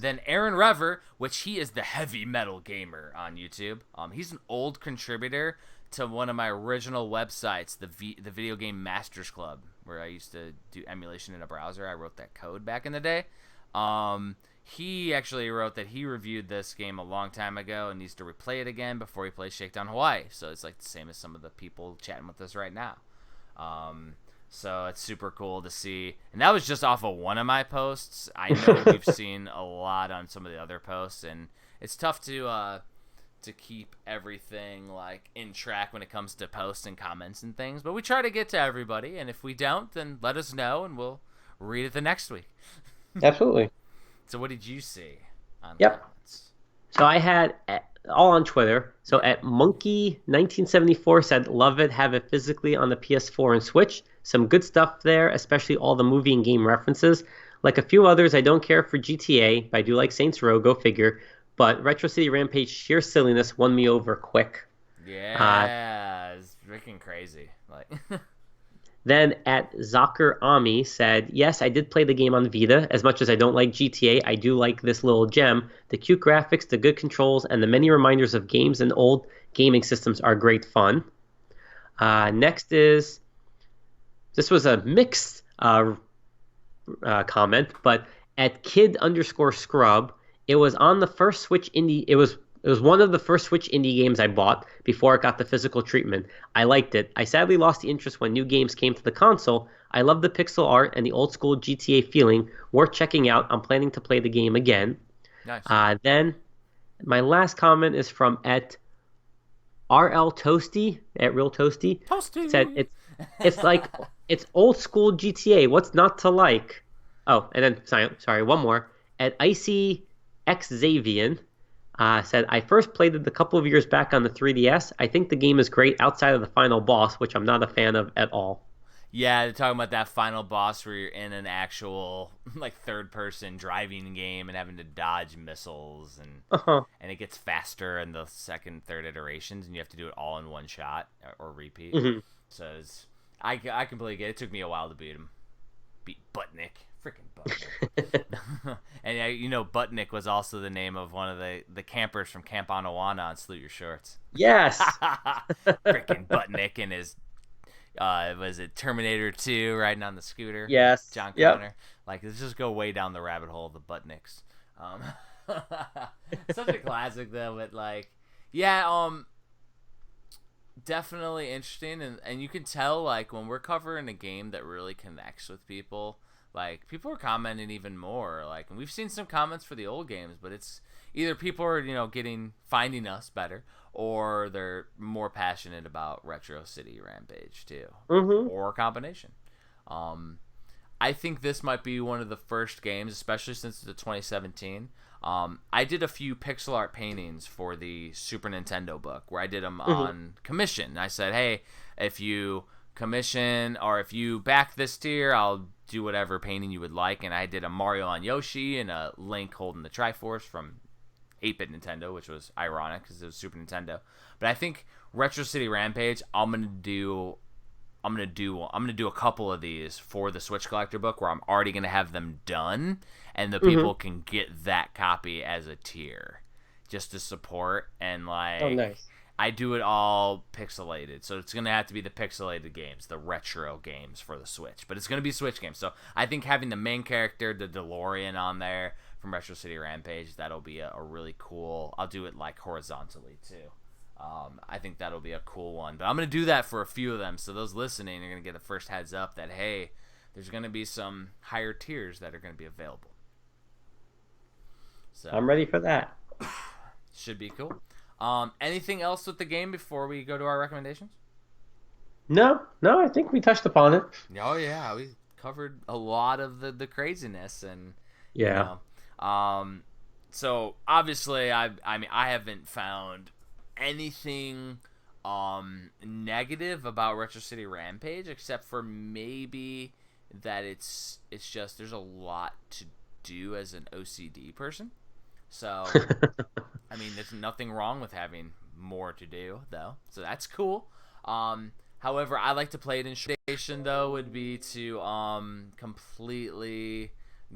Then Aaron Rever, which he is the heavy metal gamer on YouTube. He's an old contributor to one of my original websites, the Video Game Masters Club, where I used to do emulation in a browser. I wrote that code back in the day. He actually wrote that he reviewed this game a long time ago and needs to replay it again before he plays Shakedown Hawaii. So it's like the same as some of the people chatting with us right now. So it's super cool to see. And that was just off of one of my posts. I know we've seen a lot on some of the other posts, and it's tough to keep everything like in track when it comes to posts and comments and things. But we try to get to everybody, and if we don't, then let us know, and we'll read it the next week. Absolutely. So what did you see on Yep. comments? So I had all on Twitter. So at Monkey1974 said, love it, have it physically on the PS4 and Switch. Some good stuff there, especially all the movie and game references. Like a few others, I don't care for GTA, but I do like Saints Row, go figure. But Retro City Rampage sheer silliness won me over quick. Yeah, it's freaking crazy. Like Then at Zakir Ami said, yes, I did play the game on Vita. As much as I don't like GTA, I do like this little gem. The cute graphics, the good controls, and the many reminders of games and old gaming systems are great fun. Next is, this was a mixed comment, but at kid_scrub, it was on the first Switch indie. It was one of the first Switch indie games I bought before it got the physical treatment. I liked it. I sadly lost the interest when new games came to the console. I love the pixel art and the old school GTA feeling. Worth checking out. I'm planning to play the game again. nice. Then my last comment is from at RL Toasty, at Real Toasty. Toasty. Said it's like it's old school GTA. What's not to like? Oh, and then sorry, one more. At Icy X Xavian said, I first played it a couple of years back on the 3DS. I think the game is great outside of the final boss, which I'm not a fan of at all. Yeah, they're talking about that final boss where you're in an actual like third-person driving game and having to dodge missiles, and it gets faster in the second, third iterations, and you have to do it all in one shot or repeat. Mm-hmm. So I completely get it. It took me a while to beat him. Beat Buttnick. Freaking Buttnick. And you know, Buttnick was also the name of one of the campers from Camp Anawana on Salute Your Shorts. Yes. Freaking Buttnick and his was it Terminator 2 riding on the scooter? Yes. John Yep. Connor. Like, let's just go way down the rabbit hole of the Buttnicks. Such a classic though, but like, yeah, definitely interesting, and you can tell like when we're covering a game that really connects with people, like people are commenting even more. Like, and we've seen some comments for the old games, but it's either people are finding us better, or they're more passionate about Retro City Rampage too, or a combination. I think this might be one of the first games, especially since it's a 2017. I did a few pixel art paintings for the Super Nintendo book where I did them on commission. I said, hey, if you commission, or if you back this tier, I'll do whatever painting you would like. And I did a Mario on Yoshi and a Link holding the Triforce from 8-bit Nintendo, which was ironic because it was Super Nintendo. But I think Retro City Rampage, I'm gonna do a couple of these for the Switch Collector book where I'm already gonna have them done, and the people can get that copy as a tier, just to support. And like, Oh, nice. I do it all pixelated, so it's gonna have to be the pixelated games, the retro games for the Switch. But it's gonna be Switch games, so I think having the main character, the DeLorean, on there from Retro City Rampage, that'll be a really cool. I'll do it like horizontally too. I think that'll be a cool one. But I'm gonna do that for a few of them, so those listening are gonna get the first heads up that hey, there's gonna be some higher tiers that are gonna be available. So I'm ready for that. should be cool. Anything else with the game before we go to our recommendations? No, I think we touched upon it. Oh yeah, we covered a lot of the craziness and Yeah. So obviously I mean I haven't found anything negative about Retro City Rampage except for maybe that it's just there's a lot to do as an OCD person. So I mean, there's nothing wrong with having more to do, though. So that's cool. However, I like to play it in station, though, would be to completely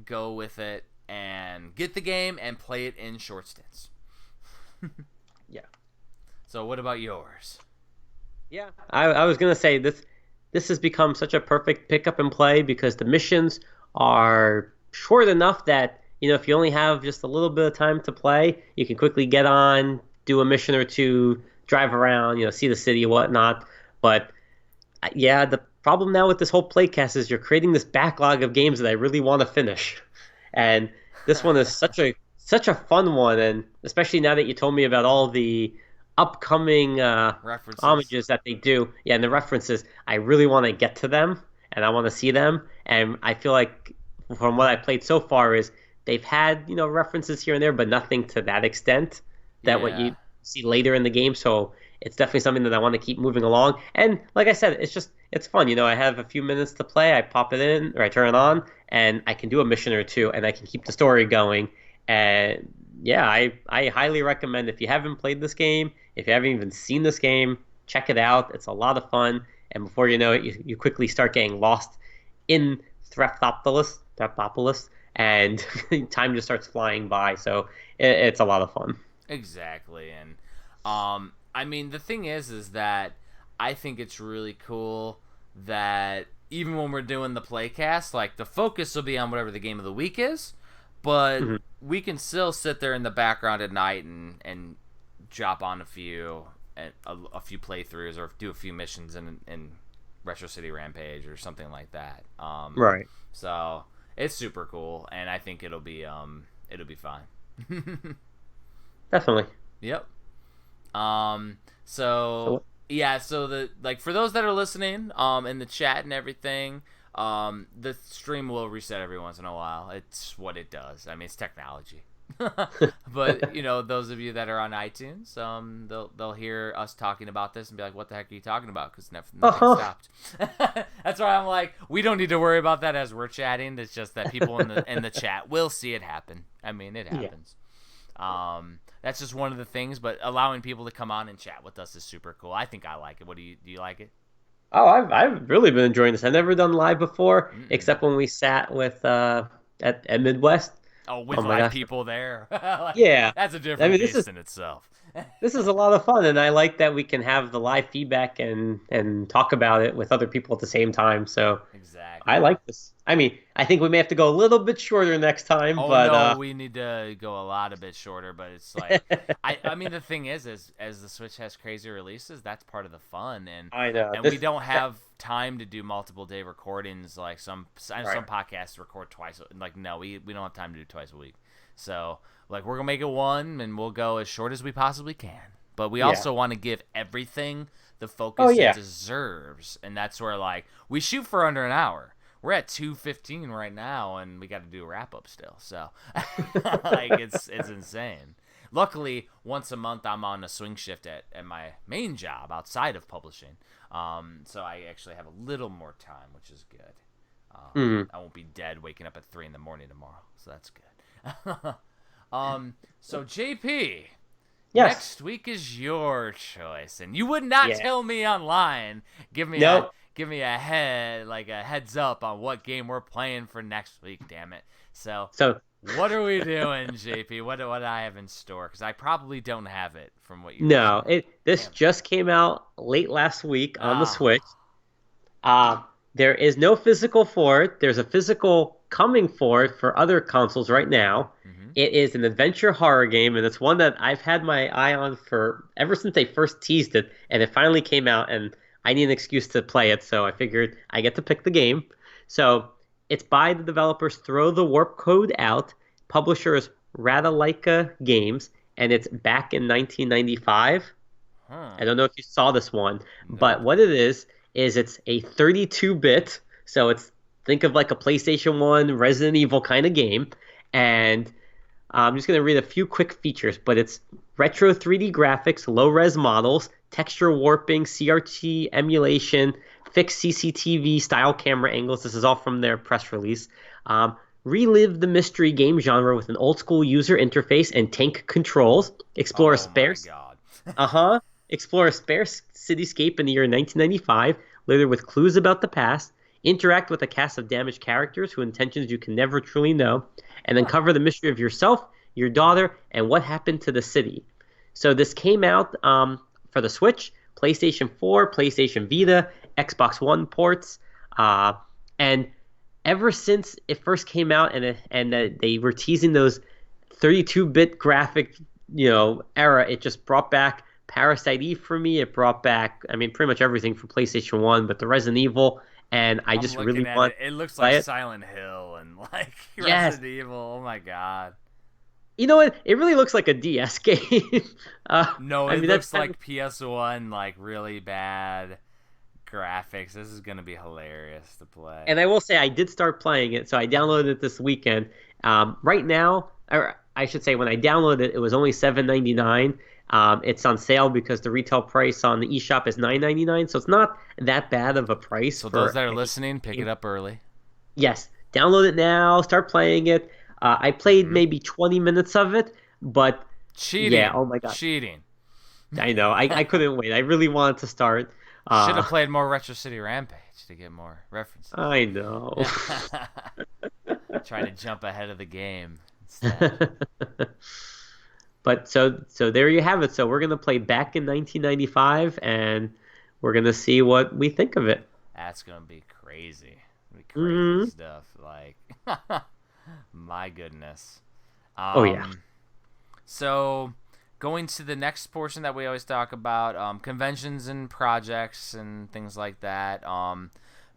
go with it and get the game and play it in short stints. Yeah. So what about yours? Yeah. I was going to say this has become such a perfect pick up and play because the missions are short enough that if you only have just a little bit of time to play, you can quickly get on, do a mission or two, drive around, see the city and whatnot. But yeah, the problem now with this whole playcast is you're creating this backlog of games that I really want to finish. And this one is such a fun one, and especially now that you told me about all the upcoming References. homages that they do. Yeah, and the references, I really want to get to them, and I want to see them. And I feel like from what I played so far is they've had, references here and there, but nothing to that extent that what you see later in the game. So it's definitely something that I want to keep moving along. And like I said, it's fun. I have a few minutes to play. I pop it in or I turn it on and I can do a mission or two and I can keep the story going. And yeah, I highly recommend if you haven't played this game, if you haven't even seen this game, check it out. It's a lot of fun. And before you know it, you quickly start getting lost in Threptopolis, and time just starts flying by. So it's a lot of fun. Exactly. And I mean, the thing is that I think it's really cool that even when we're doing the playcast, like the focus will be on whatever the game of the week is, but we can still sit there in the background at night and drop on a few playthroughs or do a few missions in Retro City Rampage or something like that. Right. So it's super cool, and I think it'll be fine. Definitely. Yep. So the for those that are listening, in the chat and everything, the stream will reset every once in a while. It's what it does. I mean, it's technology. But those of you that are on iTunes, they'll hear us talking about this and be like, "What the heck are you talking about?" Because nothing stopped. That's why I'm like, we don't need to worry about that as we're chatting. It's just that people in the chat will see it happen. I mean, it happens. Yeah. That's just one of the things. But allowing people to come on and chat with us is super cool. I think I like it. What do you like it? Oh, I've really been enjoying this. I've never done live before, except when we sat with at Midwest. Oh, with live people there. Yeah. That's a different beast in itself. This is a lot of fun, and I like that we can have the live feedback and talk about it with other people at the same time. So exactly. I like this. I mean, I think we may have to go a little bit shorter next time. But no, we need to go a bit shorter. But it's like, I mean, the thing is as the Switch has crazy releases, that's part of the fun. And I know, and we don't have time to do multiple day recordings like some podcasts record twice. Like no, we don't have time to do twice a week. So like we're gonna make it one, and we'll go as short as we possibly can. But we also want to give everything the focus it deserves, and that's where like we shoot for under an hour. We're at 2:15 right now, and we got to do a wrap up still. So, like, it's insane. Luckily, once a month I'm on a swing shift at my main job outside of publishing. So I actually have a little more time, which is good. I won't be dead waking up at 3 a.m. tomorrow, so that's good. So JP, Yes. next week is your choice, and you would not tell me online. Give me a heads up on what game we're playing for next week. Damn it! So what are we doing, JP? What do I have in store? Because I probably don't have it from what you. No, this just came out late last week on the Switch. There is no physical for it. There's a physical coming for it for other consoles right now. It is an adventure horror game, and it's one that I've had my eye on for ever since they first teased it, and it finally came out, and I need an excuse to play it, so I figured I get to pick the game. So it's by the developers Throw the Warp Code Out, publishers Radalaika Games, and it's back in 1995. I don't know if you saw this one, but what it is it's a 32-bit, so think of like a PlayStation 1 Resident Evil kind of game, and I'm just going to read a few quick features, but it's retro 3D graphics, low-res models, texture warping, CRT emulation, fixed CCTV style camera angles. This is all from their press release. Relive the mystery game genre with an old-school user interface and tank controls. Explore a spare cityscape in the year 1995, littered with clues about the past. Interact with a cast of damaged characters whose intentions you can never truly know, and uncover the mystery of yourself, your daughter, and what happened to the city. So this came out for the Switch, PlayStation 4, PlayStation Vita, Xbox One ports, and ever since it first came out and they were teasing those 32-bit graphic, era, it just brought back Parasite Eve for me. It brought back, pretty much everything from PlayStation 1, but the Resident Evil. And I just really want it. It looks like Silent Hill and like Resident Evil. Oh my god! You know what? It really looks like a DS game. No, it looks like PS1, like really bad graphics. This is gonna be hilarious to play. And I will say, I did start playing it, so I downloaded it this weekend. Right now, or I should say, when I downloaded it, it was only $7.99. It's on sale because the retail price on the eShop is $9.99, so it's not that bad of a price. So those that are listening, pick it up early. Yes, download it now, start playing it. I played maybe 20 minutes of it, but cheating. Yeah, oh my god, cheating. I know. I couldn't wait. I really wanted to start. Should have played more Retro City Rampage to get more references. I know. Trying to jump ahead of the game instead. But so there you have it. So we're going to play back in 1995, and we're going to see what we think of it. That's going to be crazy. Crazy stuff. Like, my goodness. Oh, yeah. So going to the next portion that we always talk about, conventions and projects and things like that.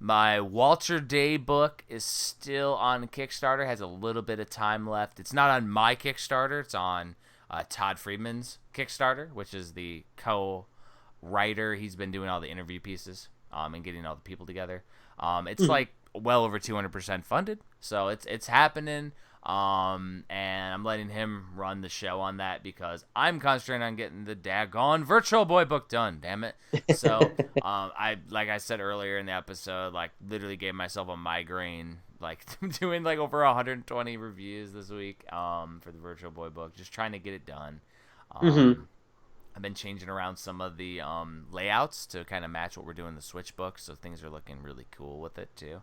My Walter Day book is still on Kickstarter, has a little bit of time left. It's not on my Kickstarter. It's on Todd Friedman's Kickstarter, which is the co-writer. He's been doing all the interview pieces and getting all the people together. It's like well over 200% funded, so it's happening. And I'm letting him run the show on that because I'm concentrating on getting the daggone Virtual Boy book done. Damn it! So I like I said earlier in the episode, like literally gave myself a migraine. Like doing like over 120 reviews this week for the Virtual Boy book, just trying to get it done. I've been changing around some of the layouts to kind of match what we're doing in the Switch book, so things are looking really cool with it too.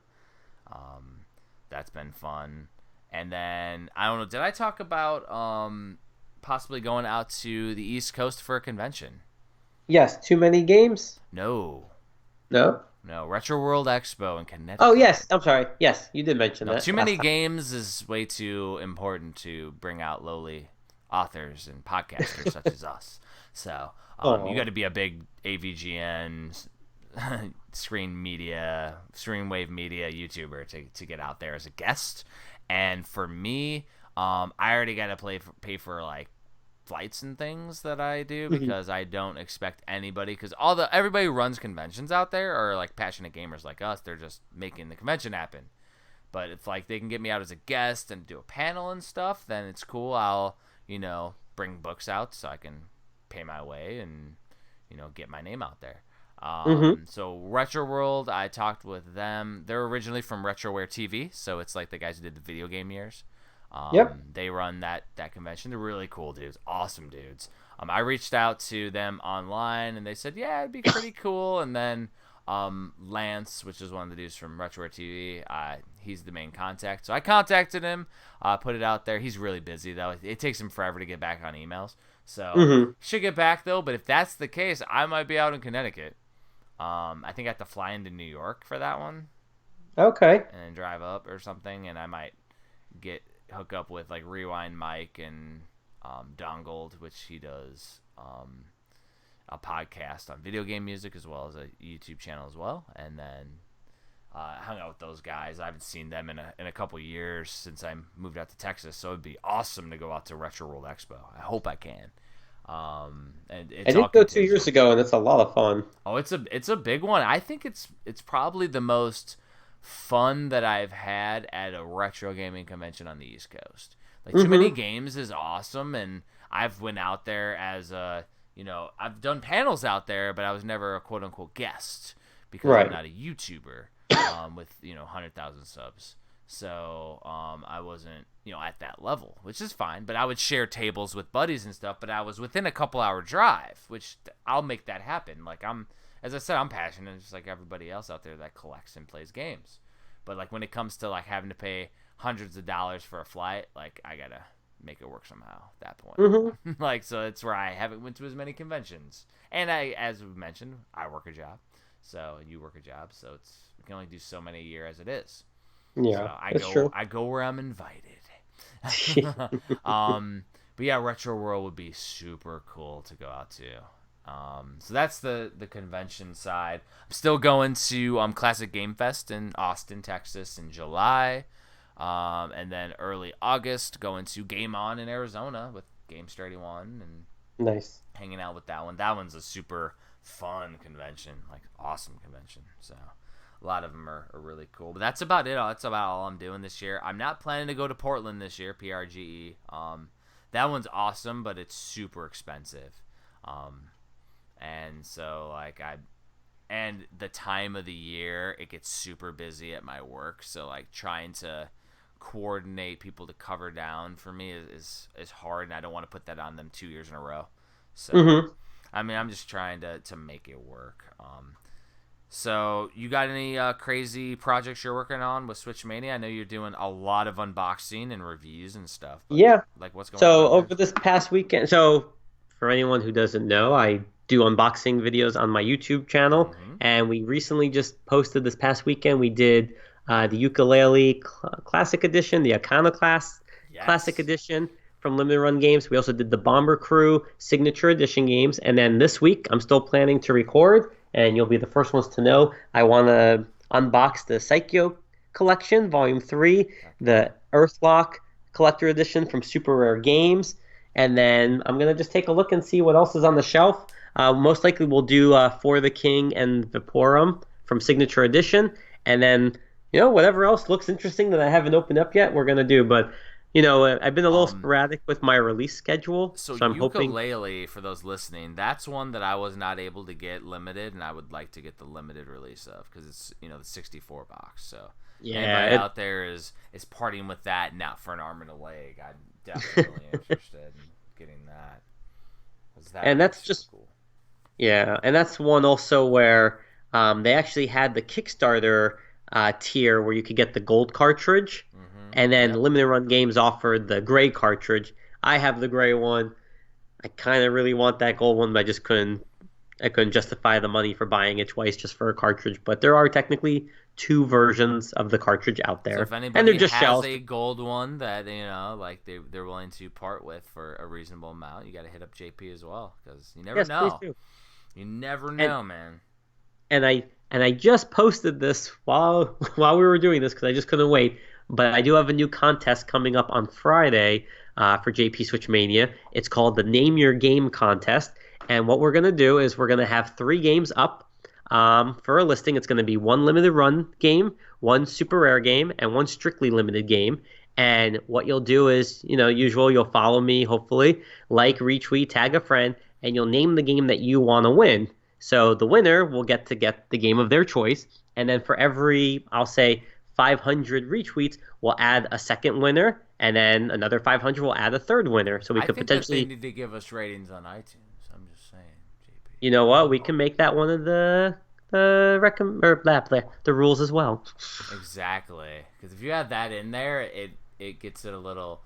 That's been fun. And then I don't know, did I talk about possibly going out to the East Coast for a convention? Yes, Too Many Games? No, Retro World Expo in Connecticut. Oh, yes. I'm sorry. Yes, you did mention that. Too Many Games is way too important to bring out lowly authors and podcasters such as us. So you got to be a big AVGN Screen Wave Media YouTuber to get out there as a guest. And for me, I already got to pay for like flights and things that I do because I don't expect anybody, because everybody who runs conventions out there are like passionate gamers like us. They're just making the convention happen. But if like they can get me out as a guest and do a panel and stuff, then it's cool. I'll bring books out so I can pay my way and get my name out there. Mm-hmm. So Retro World, I talked with them. They're originally from Retroware TV, so it's like the guys who did the video game years. Yep. They run that convention. They're really cool dudes, awesome dudes. I reached out to them online, and they said, yeah, it'd be pretty cool. And then Lance, which is one of the dudes from Retroware TV, he's the main contact. So I contacted him, put it out there. He's really busy, though. It takes him forever to get back on emails. So should get back, though. But if that's the case, I might be out in Connecticut. I think I have to fly into New York for that one. Okay. And then drive up or something, and I might hook up with like Rewind Mike and Dongled, which he does a podcast on video game music as well as a YouTube channel as well. And then hung out with those guys. I haven't seen them in a couple years since I moved out to Texas, so it'd be awesome to go out to Retro World Expo. I hope I can. And I did go 2 years ago, and it's a lot of fun. Oh, it's a big one. I think it's probably the most fun that I've had at a retro gaming convention on the East Coast. Like Too Many Games is awesome, and I've went out there as I've done panels out there, but I was never a quote unquote guest because I'm not a YouTuber with 100,000 subs. So I wasn't at that level, which is fine. But I would share tables with buddies and stuff. But I was within a couple-hour drive, which I'll make that happen. Like as I said, I'm passionate, just like everybody else out there that collects and plays games. But like when it comes to like having to pay hundreds of dollars for a flight, like I gotta make it work somehow at that point. Like so, it's where I haven't went to as many conventions. And as we mentioned, I work a job, so you work a job, so we can only do so many a year as it is. Yeah, so true. I go where I'm invited. But yeah, Retro World would be super cool to go out to. So that's the convention side. I'm still going to Classic Game Fest in Austin, Texas in July. And then early August going to Game On in Arizona with Gamester 81 and nice hanging out with that one. That one's a super fun convention, like awesome convention. So a lot of them are really cool. But that's about it. That's about all I'm doing this year. I'm not planning to go to Portland this year, PRGE. That one's awesome, but it's super expensive. And so, like, and the time of the year, it gets super busy at my work. So, like, trying to coordinate people to cover down for me is hard, and I don't want to put that on them 2 years in a row. So, I mean, I'm just trying to make it work. So, you got any crazy projects you're working on with Switchmania? I know you're doing a lot of unboxing and reviews and stuff. Yeah. Like, what's going on? So, over this past weekend, for anyone who doesn't know, I do unboxing videos on my YouTube channel, and we recently just posted this past weekend. We did the Ukulele Classic Edition, the Iconoclast Classic Edition from Limited Run Games. We also did the Bomber Crew Signature Edition games, and then this week I'm still planning to record, and you'll be the first ones to know. I want to unbox the Psycho Collection, Volume 3, the Earthlock Collector Edition from Super Rare Games, and then I'm going to just take a look and see what else is on the shelf. Most likely we'll do For the King and Vaporum from Signature Edition, and then, whatever else looks interesting that I haven't opened up yet, we're going to do. But, I've been a little sporadic with my release schedule, so I'm hoping... Ukulele, for those listening, that's one that I was not able to get limited, and I would like to get the limited release of, because it's, the 64 box, so... Yeah, anybody out there is partying with that, not for an arm and a leg, I'm definitely interested in getting that. And that's just cool. Yeah, and that's one also where they actually had the Kickstarter tier where you could get the gold cartridge, and then Limited Run Games offered the gray cartridge. I have the gray one. I kind of really want that gold one, but I just couldn't justify the money for buying it twice just for a cartridge. But there are technically 2 versions of the cartridge out there, so if anybody and they're just has shells. A gold one that like they're willing to part with for a reasonable amount, you got to hit up JP as well, because you never know. Please do. You never know, man. And I just posted this while we were doing this because I just couldn't wait. But I do have a new contest coming up on Friday for JP Switchmania. It's called the Name Your Game Contest. And what we're going to do is we're going to have 3 games up for a listing. It's going to be 1 limited run game, 1 super rare game, and 1 strictly limited game. And what you'll do is, usual, you'll follow me, hopefully, like, retweet, tag a friend, and you'll name the game that you want to win. So the winner will get the game of their choice. And then for every, I'll say, 500 retweets, we'll add a second winner. And then another 500 will add a third winner. So we I could think that they potentially, need to give us ratings on iTunes. I'm just saying, JP. you know what, we can make that one of the rules as well. Exactly, because if you have that in there, it gets it a little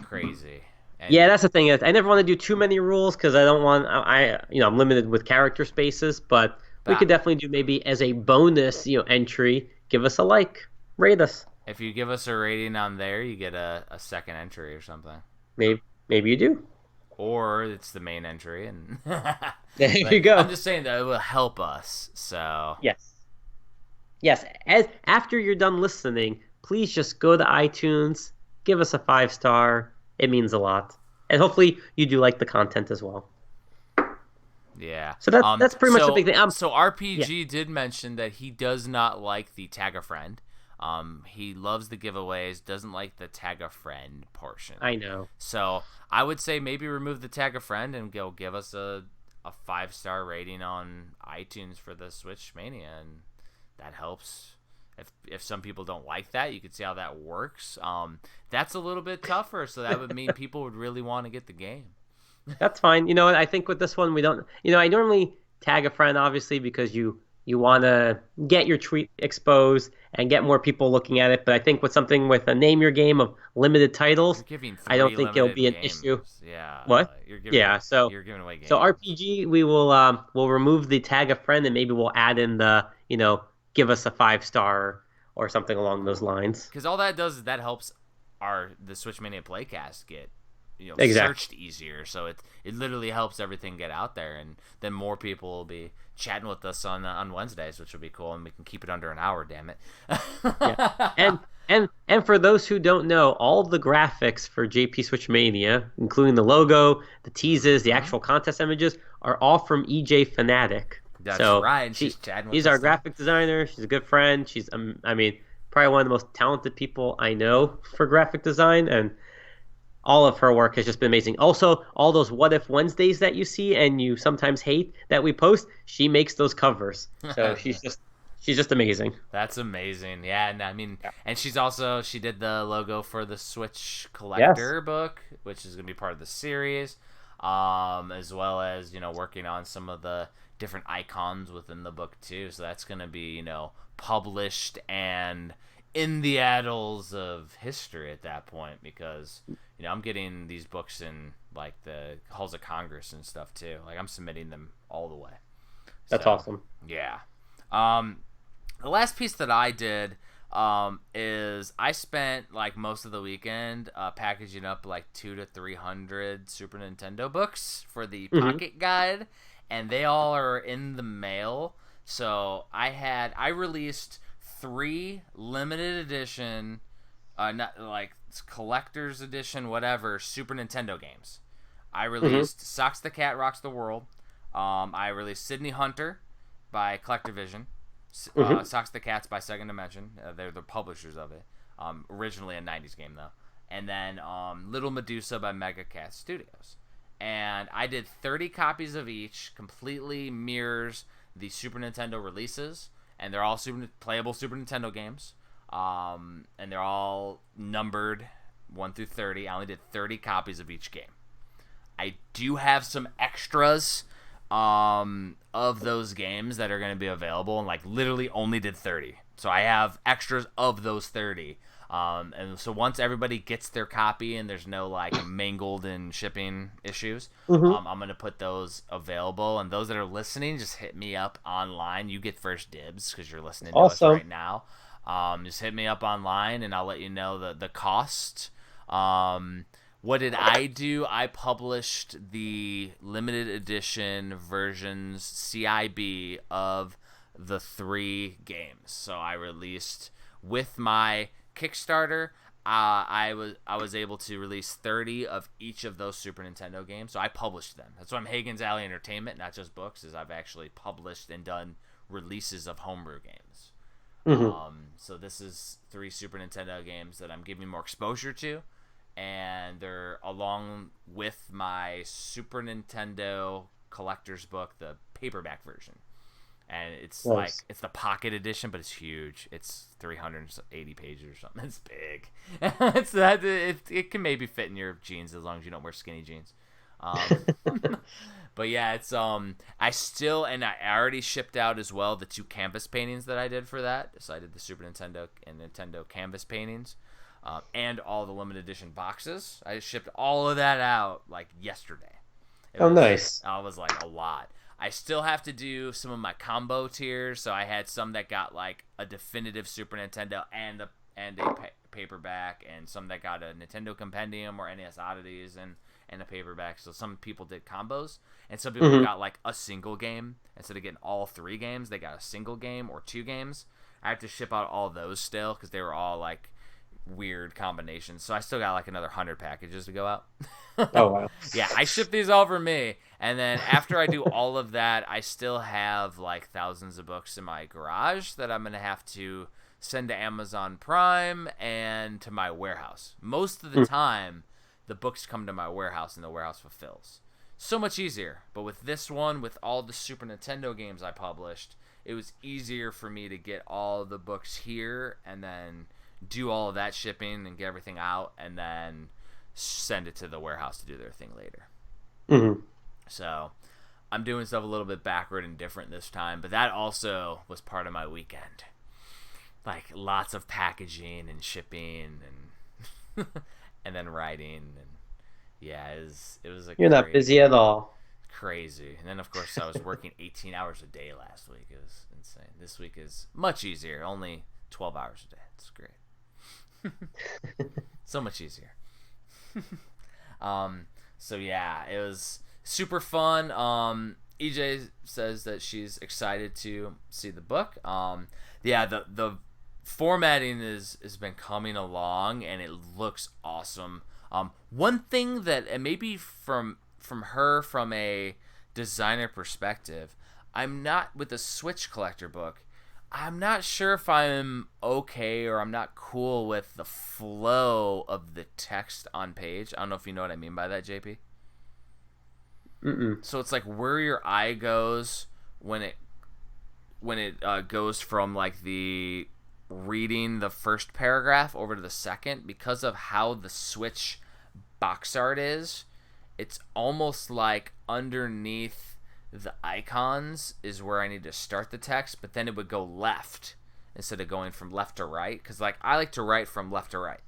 crazy. And Yeah, that's the thing. I never want to do too many rules because I don't want I'm limited with character spaces, but we could definitely do maybe as a bonus, entry, give us a like, rate us. if you give us a rating on there, you get a second entry or something. Maybe you do. Or it's the main entry, and There you go. I'm just saying that it will help us. So Yes. As after you're done listening, please just go to iTunes, give us a 5-star. It means a lot, and hopefully you do like the content as well. yeah. So that's pretty much the big thing. So RPG did mention that he does not like the tag a friend. He loves the giveaways, doesn't like the tag a friend portion. I know. So I would say maybe remove the tag a friend and go give us a 5-star rating on iTunes for the Switchmania, and that helps. If some people don't like that, you could see how that works. That's a little bit tougher, so that would mean people would really want to get the game. That's fine. You know what? I think with this one we don't. I normally tag a friend, obviously, because you want to get your tweet exposed and get more people looking at it. But I think with something with a name your game of limited titles, I don't think it'll be an issue. Yeah. What? So you're giving away games. So RPG, we'll remove the tag a friend and maybe we'll add in the give us a 5-star or something along those lines. Because all that does is that helps the Switchmania Playcast get searched easier. So it literally helps everything get out there, and then more people will be chatting with us on Wednesdays, which will be cool, and we can keep it under an hour. Damn it. Yeah. And for those who don't know, all the graphics for JP Switchmania, including the logo, the teases, the actual contest images, are all from EJ Fanatic. That's right. She's chatting with She's our graphic designer. She's a good friend. She's, probably one of the most talented people I know for graphic design, and all of her work has just been amazing. Also, all those What If Wednesdays that you see and you sometimes hate that we post, she makes those covers. So she's just amazing. That's amazing. Yeah, and and she did the logo for the Switch Collector book, which is going to be part of the series, as well as, working on some of the different icons within the book too. So that's going to be, published and in the annals of history at that point, because I'm getting these books in like the halls of Congress and stuff too. Like I'm submitting them all the way. That's awesome. Yeah. The last piece that I did is I spent like most of the weekend packaging up like 200 to 300 Super Nintendo books for the Pocket Guide, and they all are in the mail. So I released 3 limited edition, not like collector's edition, whatever, Super Nintendo games. I released Socks the Cat Rocks the World. I released Sydney Hunter by CollectorVision. Socks the Cats by Second Dimension. They're the publishers of it. Originally a 90s game, though. And then Little Medusa by Mega Cat Studios. And I did 30 copies of each, completely mirrors the Super Nintendo releases. And they're all playable Super Nintendo games. And they're all numbered 1 through 30. I only did 30 copies of each game. I do have some extras of those games that are going to be available, and like literally only did 30. So I have extras of those 30. And so once everybody gets their copy and there's no like mangled and shipping issues, I'm going to put those available. And those that are listening, just hit me up online. You get first dibs because you're listening to us right now. Just hit me up online and I'll let you know the cost. What did I do? I published the limited edition versions CIB of the 3 games. So I released with my Kickstarter. I was able to release 30 of each of those Super Nintendo games. So I published them. That's why I'm Hagen's Alley Entertainment, not just books. Is I've actually published and done releases of homebrew games. Mm-hmm. So this is 3 Super Nintendo games that I'm giving more exposure to, and they're along with my Super Nintendo collector's book, the paperback version. And it's Nice. like, it's the pocket edition, but it's huge. It's 380 pages or something. It's big. It can maybe fit in your jeans as long as you don't wear skinny jeans. Um, but yeah, it's I already shipped out as well the 2 canvas paintings that I did for that. So I did the Super Nintendo and Nintendo canvas paintings, and all the limited edition boxes. I shipped all of that out like yesterday. Oh, nice. I was like a lot. I still have to do some of my combo tiers. So I had some that got like a definitive Super Nintendo and a paperback, and some that got a Nintendo Compendium or NES Oddities and a paperback. So some people did combos, and some people got like a single game instead of getting all 3 games. They got a single game or 2 games. I have to ship out all those still because they were all like weird combinations. So I still got like another 100 packages to go out. Oh, wow. Yeah, I ship these all for me, and then after I do all of that, I still have like thousands of books in my garage that I'm gonna have to send to Amazon Prime and to my warehouse. Most of the time, the books come to my warehouse and the warehouse fulfills. So much easier. But with this one, with all the Super Nintendo games I published, it was easier for me to get all the books here and then do all of that shipping and get everything out, and then send it to the warehouse to do their thing later. Mm-hmm. So I'm doing stuff a little bit backward and different this time, but that also was part of my weekend. Like lots of packaging and shipping and and then writing, and yeah, it was a You're not busy at all. crazy. And then of course I was working 18 hours a day last week. It was insane. This week is much easier, only 12 hours a day. It's great. So much easier. So yeah, it was super fun. EJ says that she's excited to see the book. Yeah, the formatting has been coming along, and it looks awesome. One thing that, and maybe from her, from a designer perspective, I'm not with the Switch collector book. I'm not sure if I'm okay or I'm not cool with the flow of the text on page. I don't know if you know what I mean by that, JP. Mm-mm. So it's like where your eye goes when it goes from like the reading the first paragraph over to the second, because of how the Switch box art is. It's almost like underneath the icons is where I need to start the text, but then it would go left instead of going from left to right, because like I like to write from left to right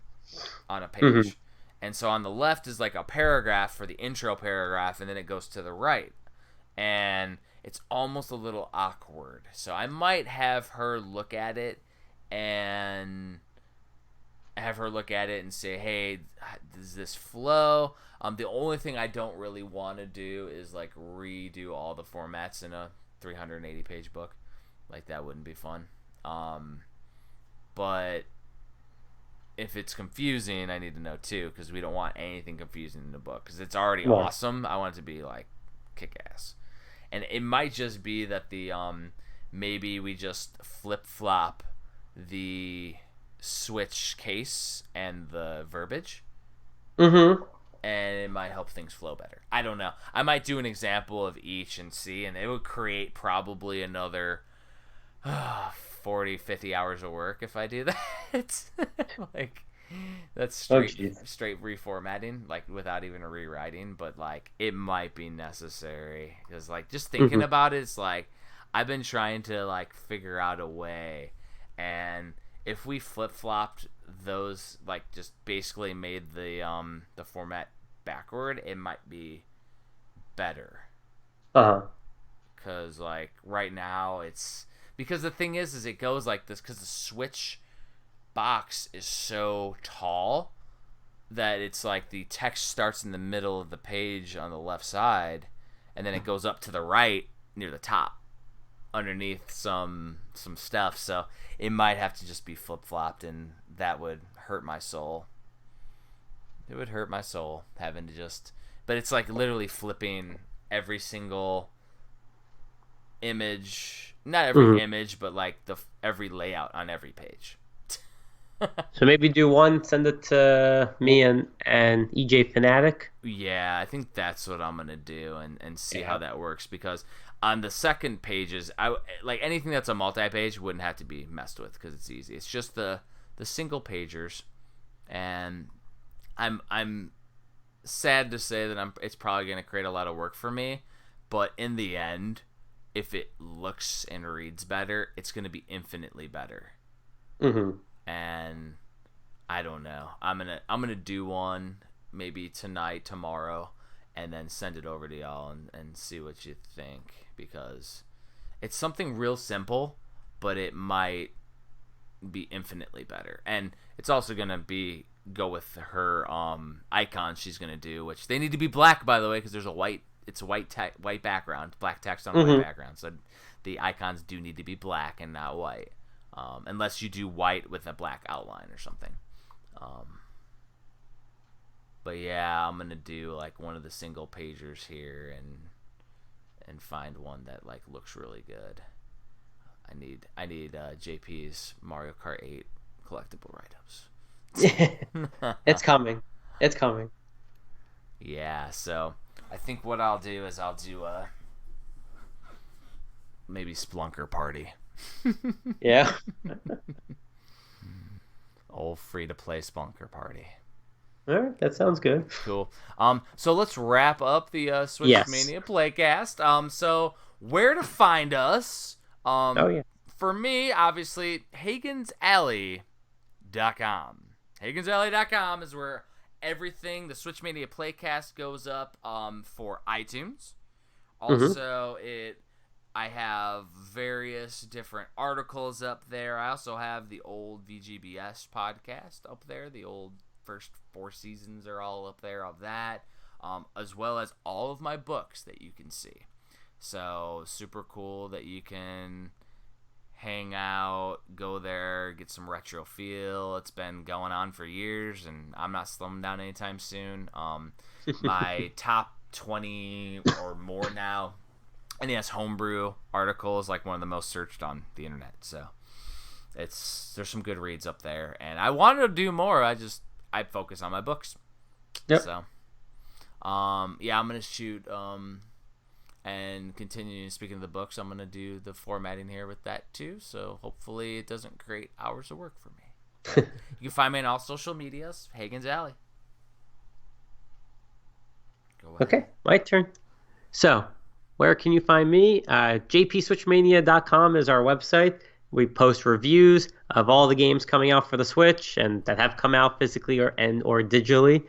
on a page. Mm-hmm. And so on the left is like a paragraph for the intro paragraph, and then it goes to the right, and it's almost a little awkward. So I might have her look at it and say, hey, does this flow? The only thing I don't really want to do is like redo all the formats in a 380 page book. Like that wouldn't be fun. But if it's confusing, I need to know too, because we don't want anything confusing in the book, because it's already awesome. I want it to be like kick ass. And it might just be that the maybe we just flip flop the Switch case and the verbiage. Mm-hmm. And it might help things flow better. I don't know. I might do an example of each and see, and it would create probably another 40, 50 hours of work if I do that. Like, that's straight reformatting, like without even rewriting, but like it might be necessary, because like just thinking about it, it's like I've been trying to like figure out a way, and if we flip-flopped those, like just basically made the format backward, it might be better. Because like right now it's, because the thing is it goes like this, because the Switch box is so tall that it's like the text starts in the middle of the page on the left side, and then it goes up to the right near the top underneath some stuff. So it might have to just be flip-flopped, and that would hurt my soul. It would hurt my soul having to just, but it's like literally flipping every single image, not every Mhm. image, but like every layout on every page. So maybe do one, send it to me and EJ Fanatic. Yeah, I think that's what I'm gonna do, and see how Yeah. that works, because on the second pages, I like anything that's a multi-page wouldn't have to be messed with because it's easy. It's just the single pagers, and I'm sad to say that it's probably gonna create a lot of work for me, but in the end, if it looks and reads better, it's gonna be infinitely better. Hmm. And I don't know. I'm gonna do one maybe tonight, tomorrow, and then send it over to y'all and see what you think, because it's something real simple, but it might be infinitely better. And it's also gonna be go with her icons she's gonna do, which they need to be black, by the way, because there's a white it's a white background, black text on a white Hmm. background. So the icons do need to be black and not white, unless you do white with a black outline or something. Um, but yeah, I'm gonna do like one of the single pagers here and find one that like looks really good. I need JP's Mario Kart 8 collectible write-ups. It's coming. It's coming. Yeah, so I think what I'll do is I'll do maybe Splunker Party. Yeah. Old free to play Splunker Party. All right, that sounds good. Cool. So let's wrap up the Yes. Switchmania Playcast. So where to find us? Oh yeah. For me, obviously, HagensAlley.com. HagensAlley.com is where everything, the Switchmania Playcast, goes up for iTunes. Hmm. Also, I have various different articles up there. I also have the old VGBS podcast up there. The old first 4 seasons are all up there of that, as well as all of my books that you can see. So super cool that you can hang out, go there, get some retro feel. It's been going on for years, and I'm not slowing down anytime soon. My top 20 or more now NES homebrew article is like one of the most searched on the internet. So there's some good reads up there, and I wanted to do more. I focus on my books. Yep. So yeah, I'm gonna shoot and continue. Speaking of the books, I'm gonna do the formatting here with that too. So hopefully it doesn't create hours of work for me. But you can find me on all social medias. Hagen's Alley. Go ahead. Okay, my turn. So, where can you find me? jpswitchmania.com is our website. We post reviews of all the games coming out for the Switch and that have come out physically or digitally.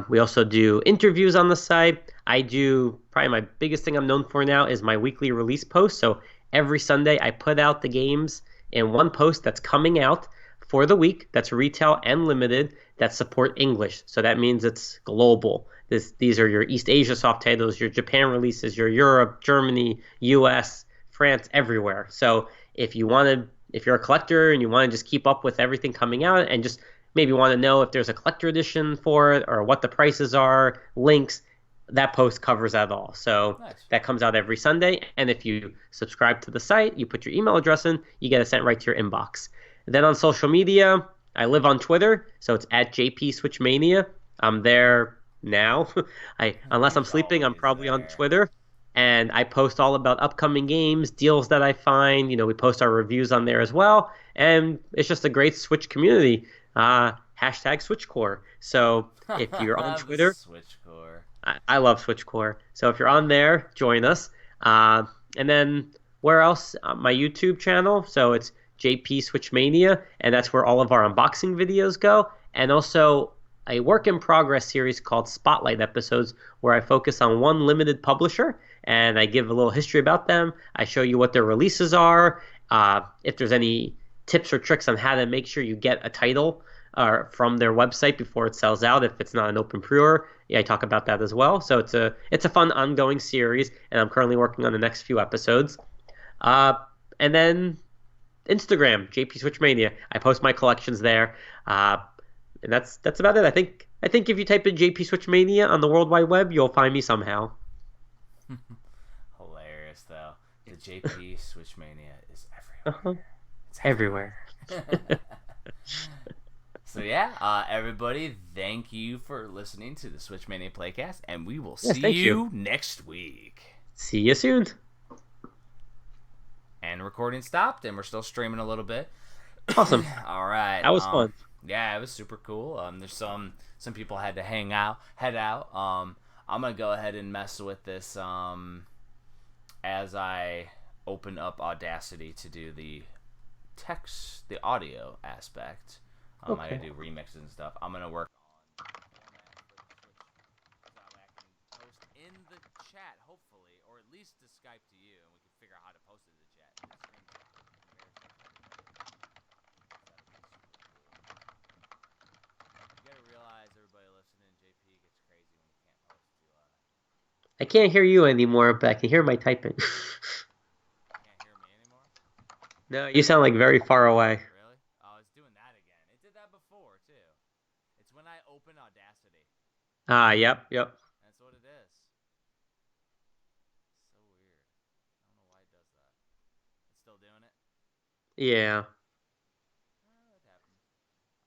We also do interviews on the site. I do probably my biggest thing I'm known for now is my weekly release post. So every Sunday I put out the games in one post that's coming out for the week. That's retail and limited that support English. So that means it's global. These are your East Asia soft titles, your Japan releases, your Europe, Germany, US, France, everywhere. So if you're a collector and you want to just keep up with everything coming out and just maybe want to know if there's a collector edition for it or what the prices are, links, that post covers that all. So Nice. that comes out every Sunday. And if you subscribe to the site, you put your email address in, you get it sent right to your inbox. Then on social media, I live on Twitter, so it's at JPSwitchmania. I'm there now. Unless I'm He's sleeping, I'm always probably on there. Twitter. And I post all about upcoming games, deals that I find. We post our reviews on there as well. And it's just a great Switch community. Hashtag SwitchCore. So if you're on The Twitter, Switch Core. I love SwitchCore. So if you're on there, join us. And then where else? My YouTube channel. So it's JP Switchmania, and that's where all of our unboxing videos go. And also a work in progress series called Spotlight Episodes, where I focus on one limited publisher and I give a little history about them. I show you what their releases are. If there's any tips or tricks on how to make sure you get a title from their website before it sells out, if it's not an open pre-order, yeah, I talk about that as well. So it's a fun ongoing series, and I'm currently working on the next few episodes. And then Instagram, JP Switchmania. I post my collections there, and that's about it. I think if you type in JP Switchmania on the World Wide Web, you'll find me somehow. Hilarious though. The JP Switchmania is Uh-huh. everywhere. It's Everywhere. everywhere. So yeah, everybody, thank you for listening to the Switchmania Playcast, and we will Yes, see thank you. you next week. See you soon. And recording stopped, and we're still streaming a little bit. Awesome. All right. That was fun. Yeah, it was super cool. There's some people had to head out. I'm gonna go ahead and mess with this as I open up Audacity to do the audio aspect. I Okay. gotta do remixes and stuff. I'm gonna work on format for the Switch so that I can post in the chat, hopefully, or at least to Skype to you, and we can figure out how to post it to the chat. You gotta realize, everybody listening, JP gets crazy when he can't post to. I can't hear you anymore, but I can hear my typing. Can't hear me anymore. No, you sound like very far away. Really? Oh, it's doing that again. It did that before too. It's when I open Audacity. Ah, yep. That's what it is. So weird. I don't know why it does that. It's still doing it. Yeah. Oh, it happened.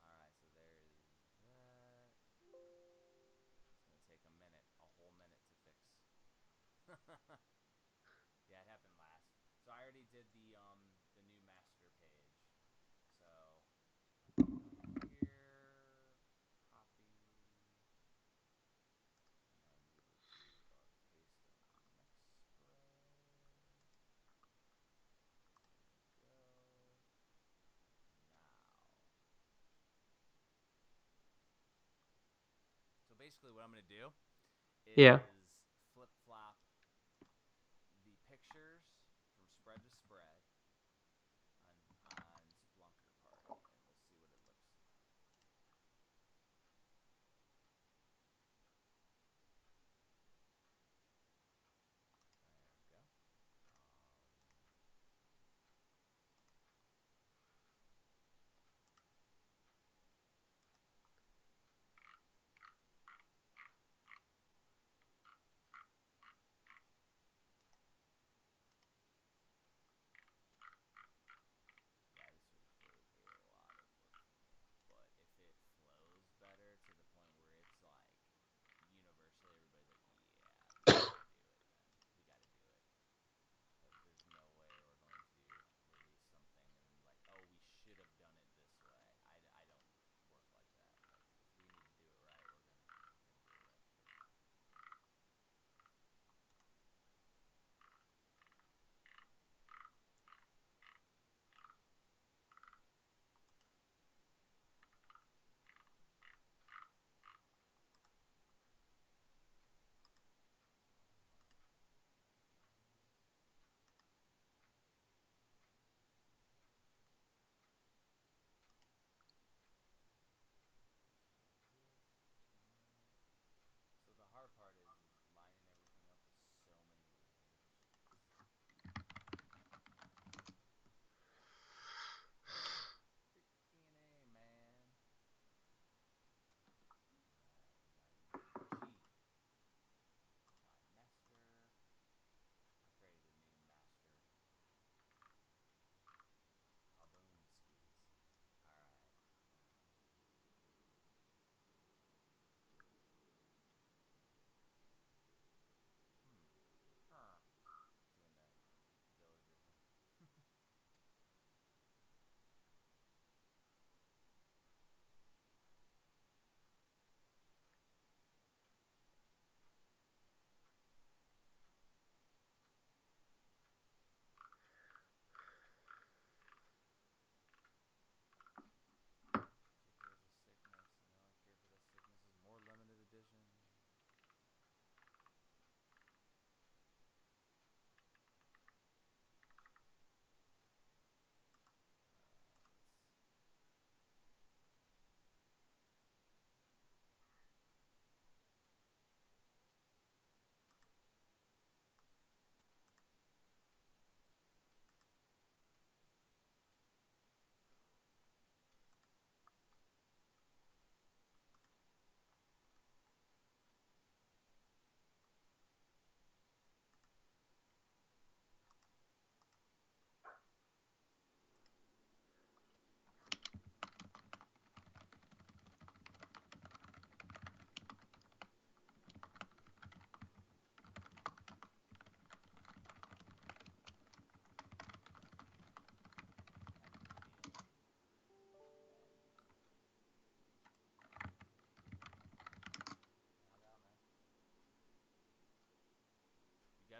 All right, so there's that. It's gonna take a whole minute to fix. Yeah, it happened last. So I already did the new master page. So here, copy, and I needed to paste in the next spread. There we go. Now, so basically, what I'm gonna do Yeah. is flip flop the pictures from spread to spread on Splunker part, and we'll see what it looks like. There we go.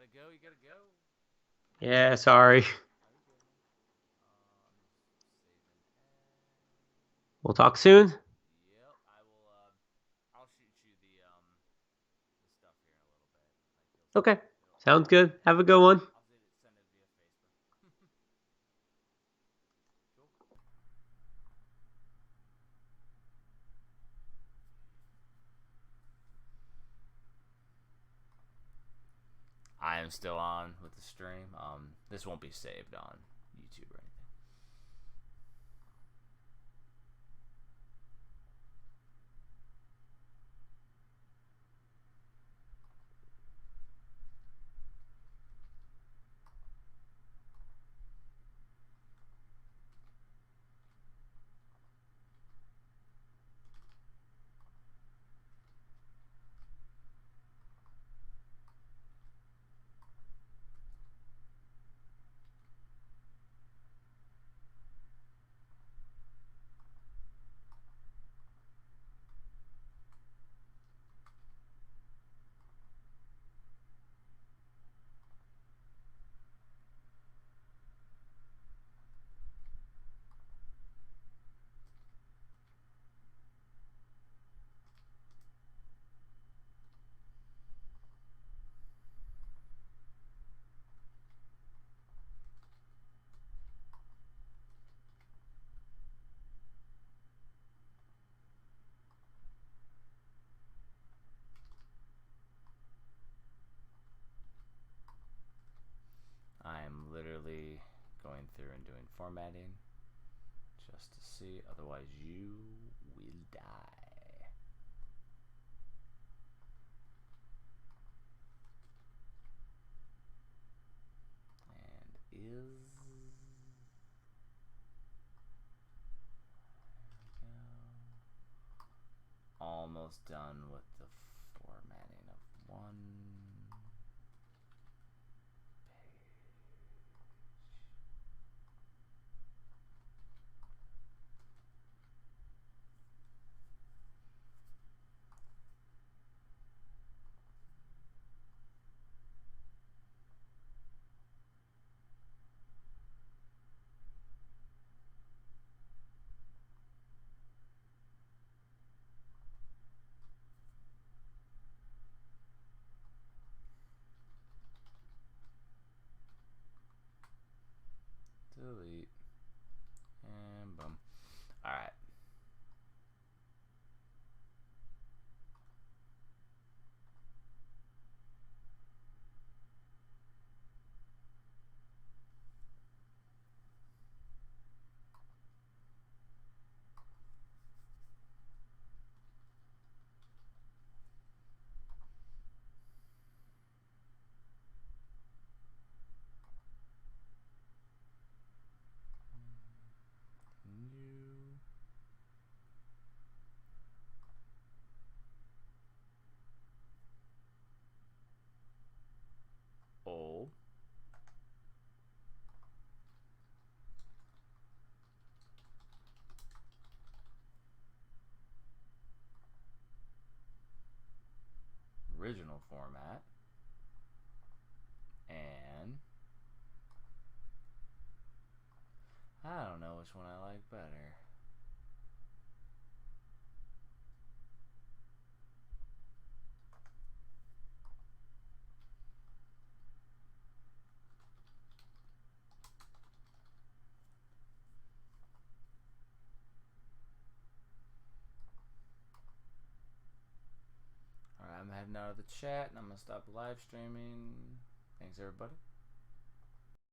gotta go. You gotta go. Yeah, sorry. Are you good, man? Saving We'll talk soon. Yep, I will. I'll shoot you the stuff here in a little bit. Like Okay. it'll. Sounds good. Have a good one. I'll send it via Facebook. Cool. I am still on with the stream. This won't be saved on YouTube or anything. I am literally going through and doing formatting just to see. Otherwise, you will die. And is. There we go. Almost done with the formatting of one page. Delete. And boom. Alright. New. Old. Original format. And I don't know which one I like better. Alright, I'm heading out of the chat and I'm gonna stop live streaming. Thanks everybody.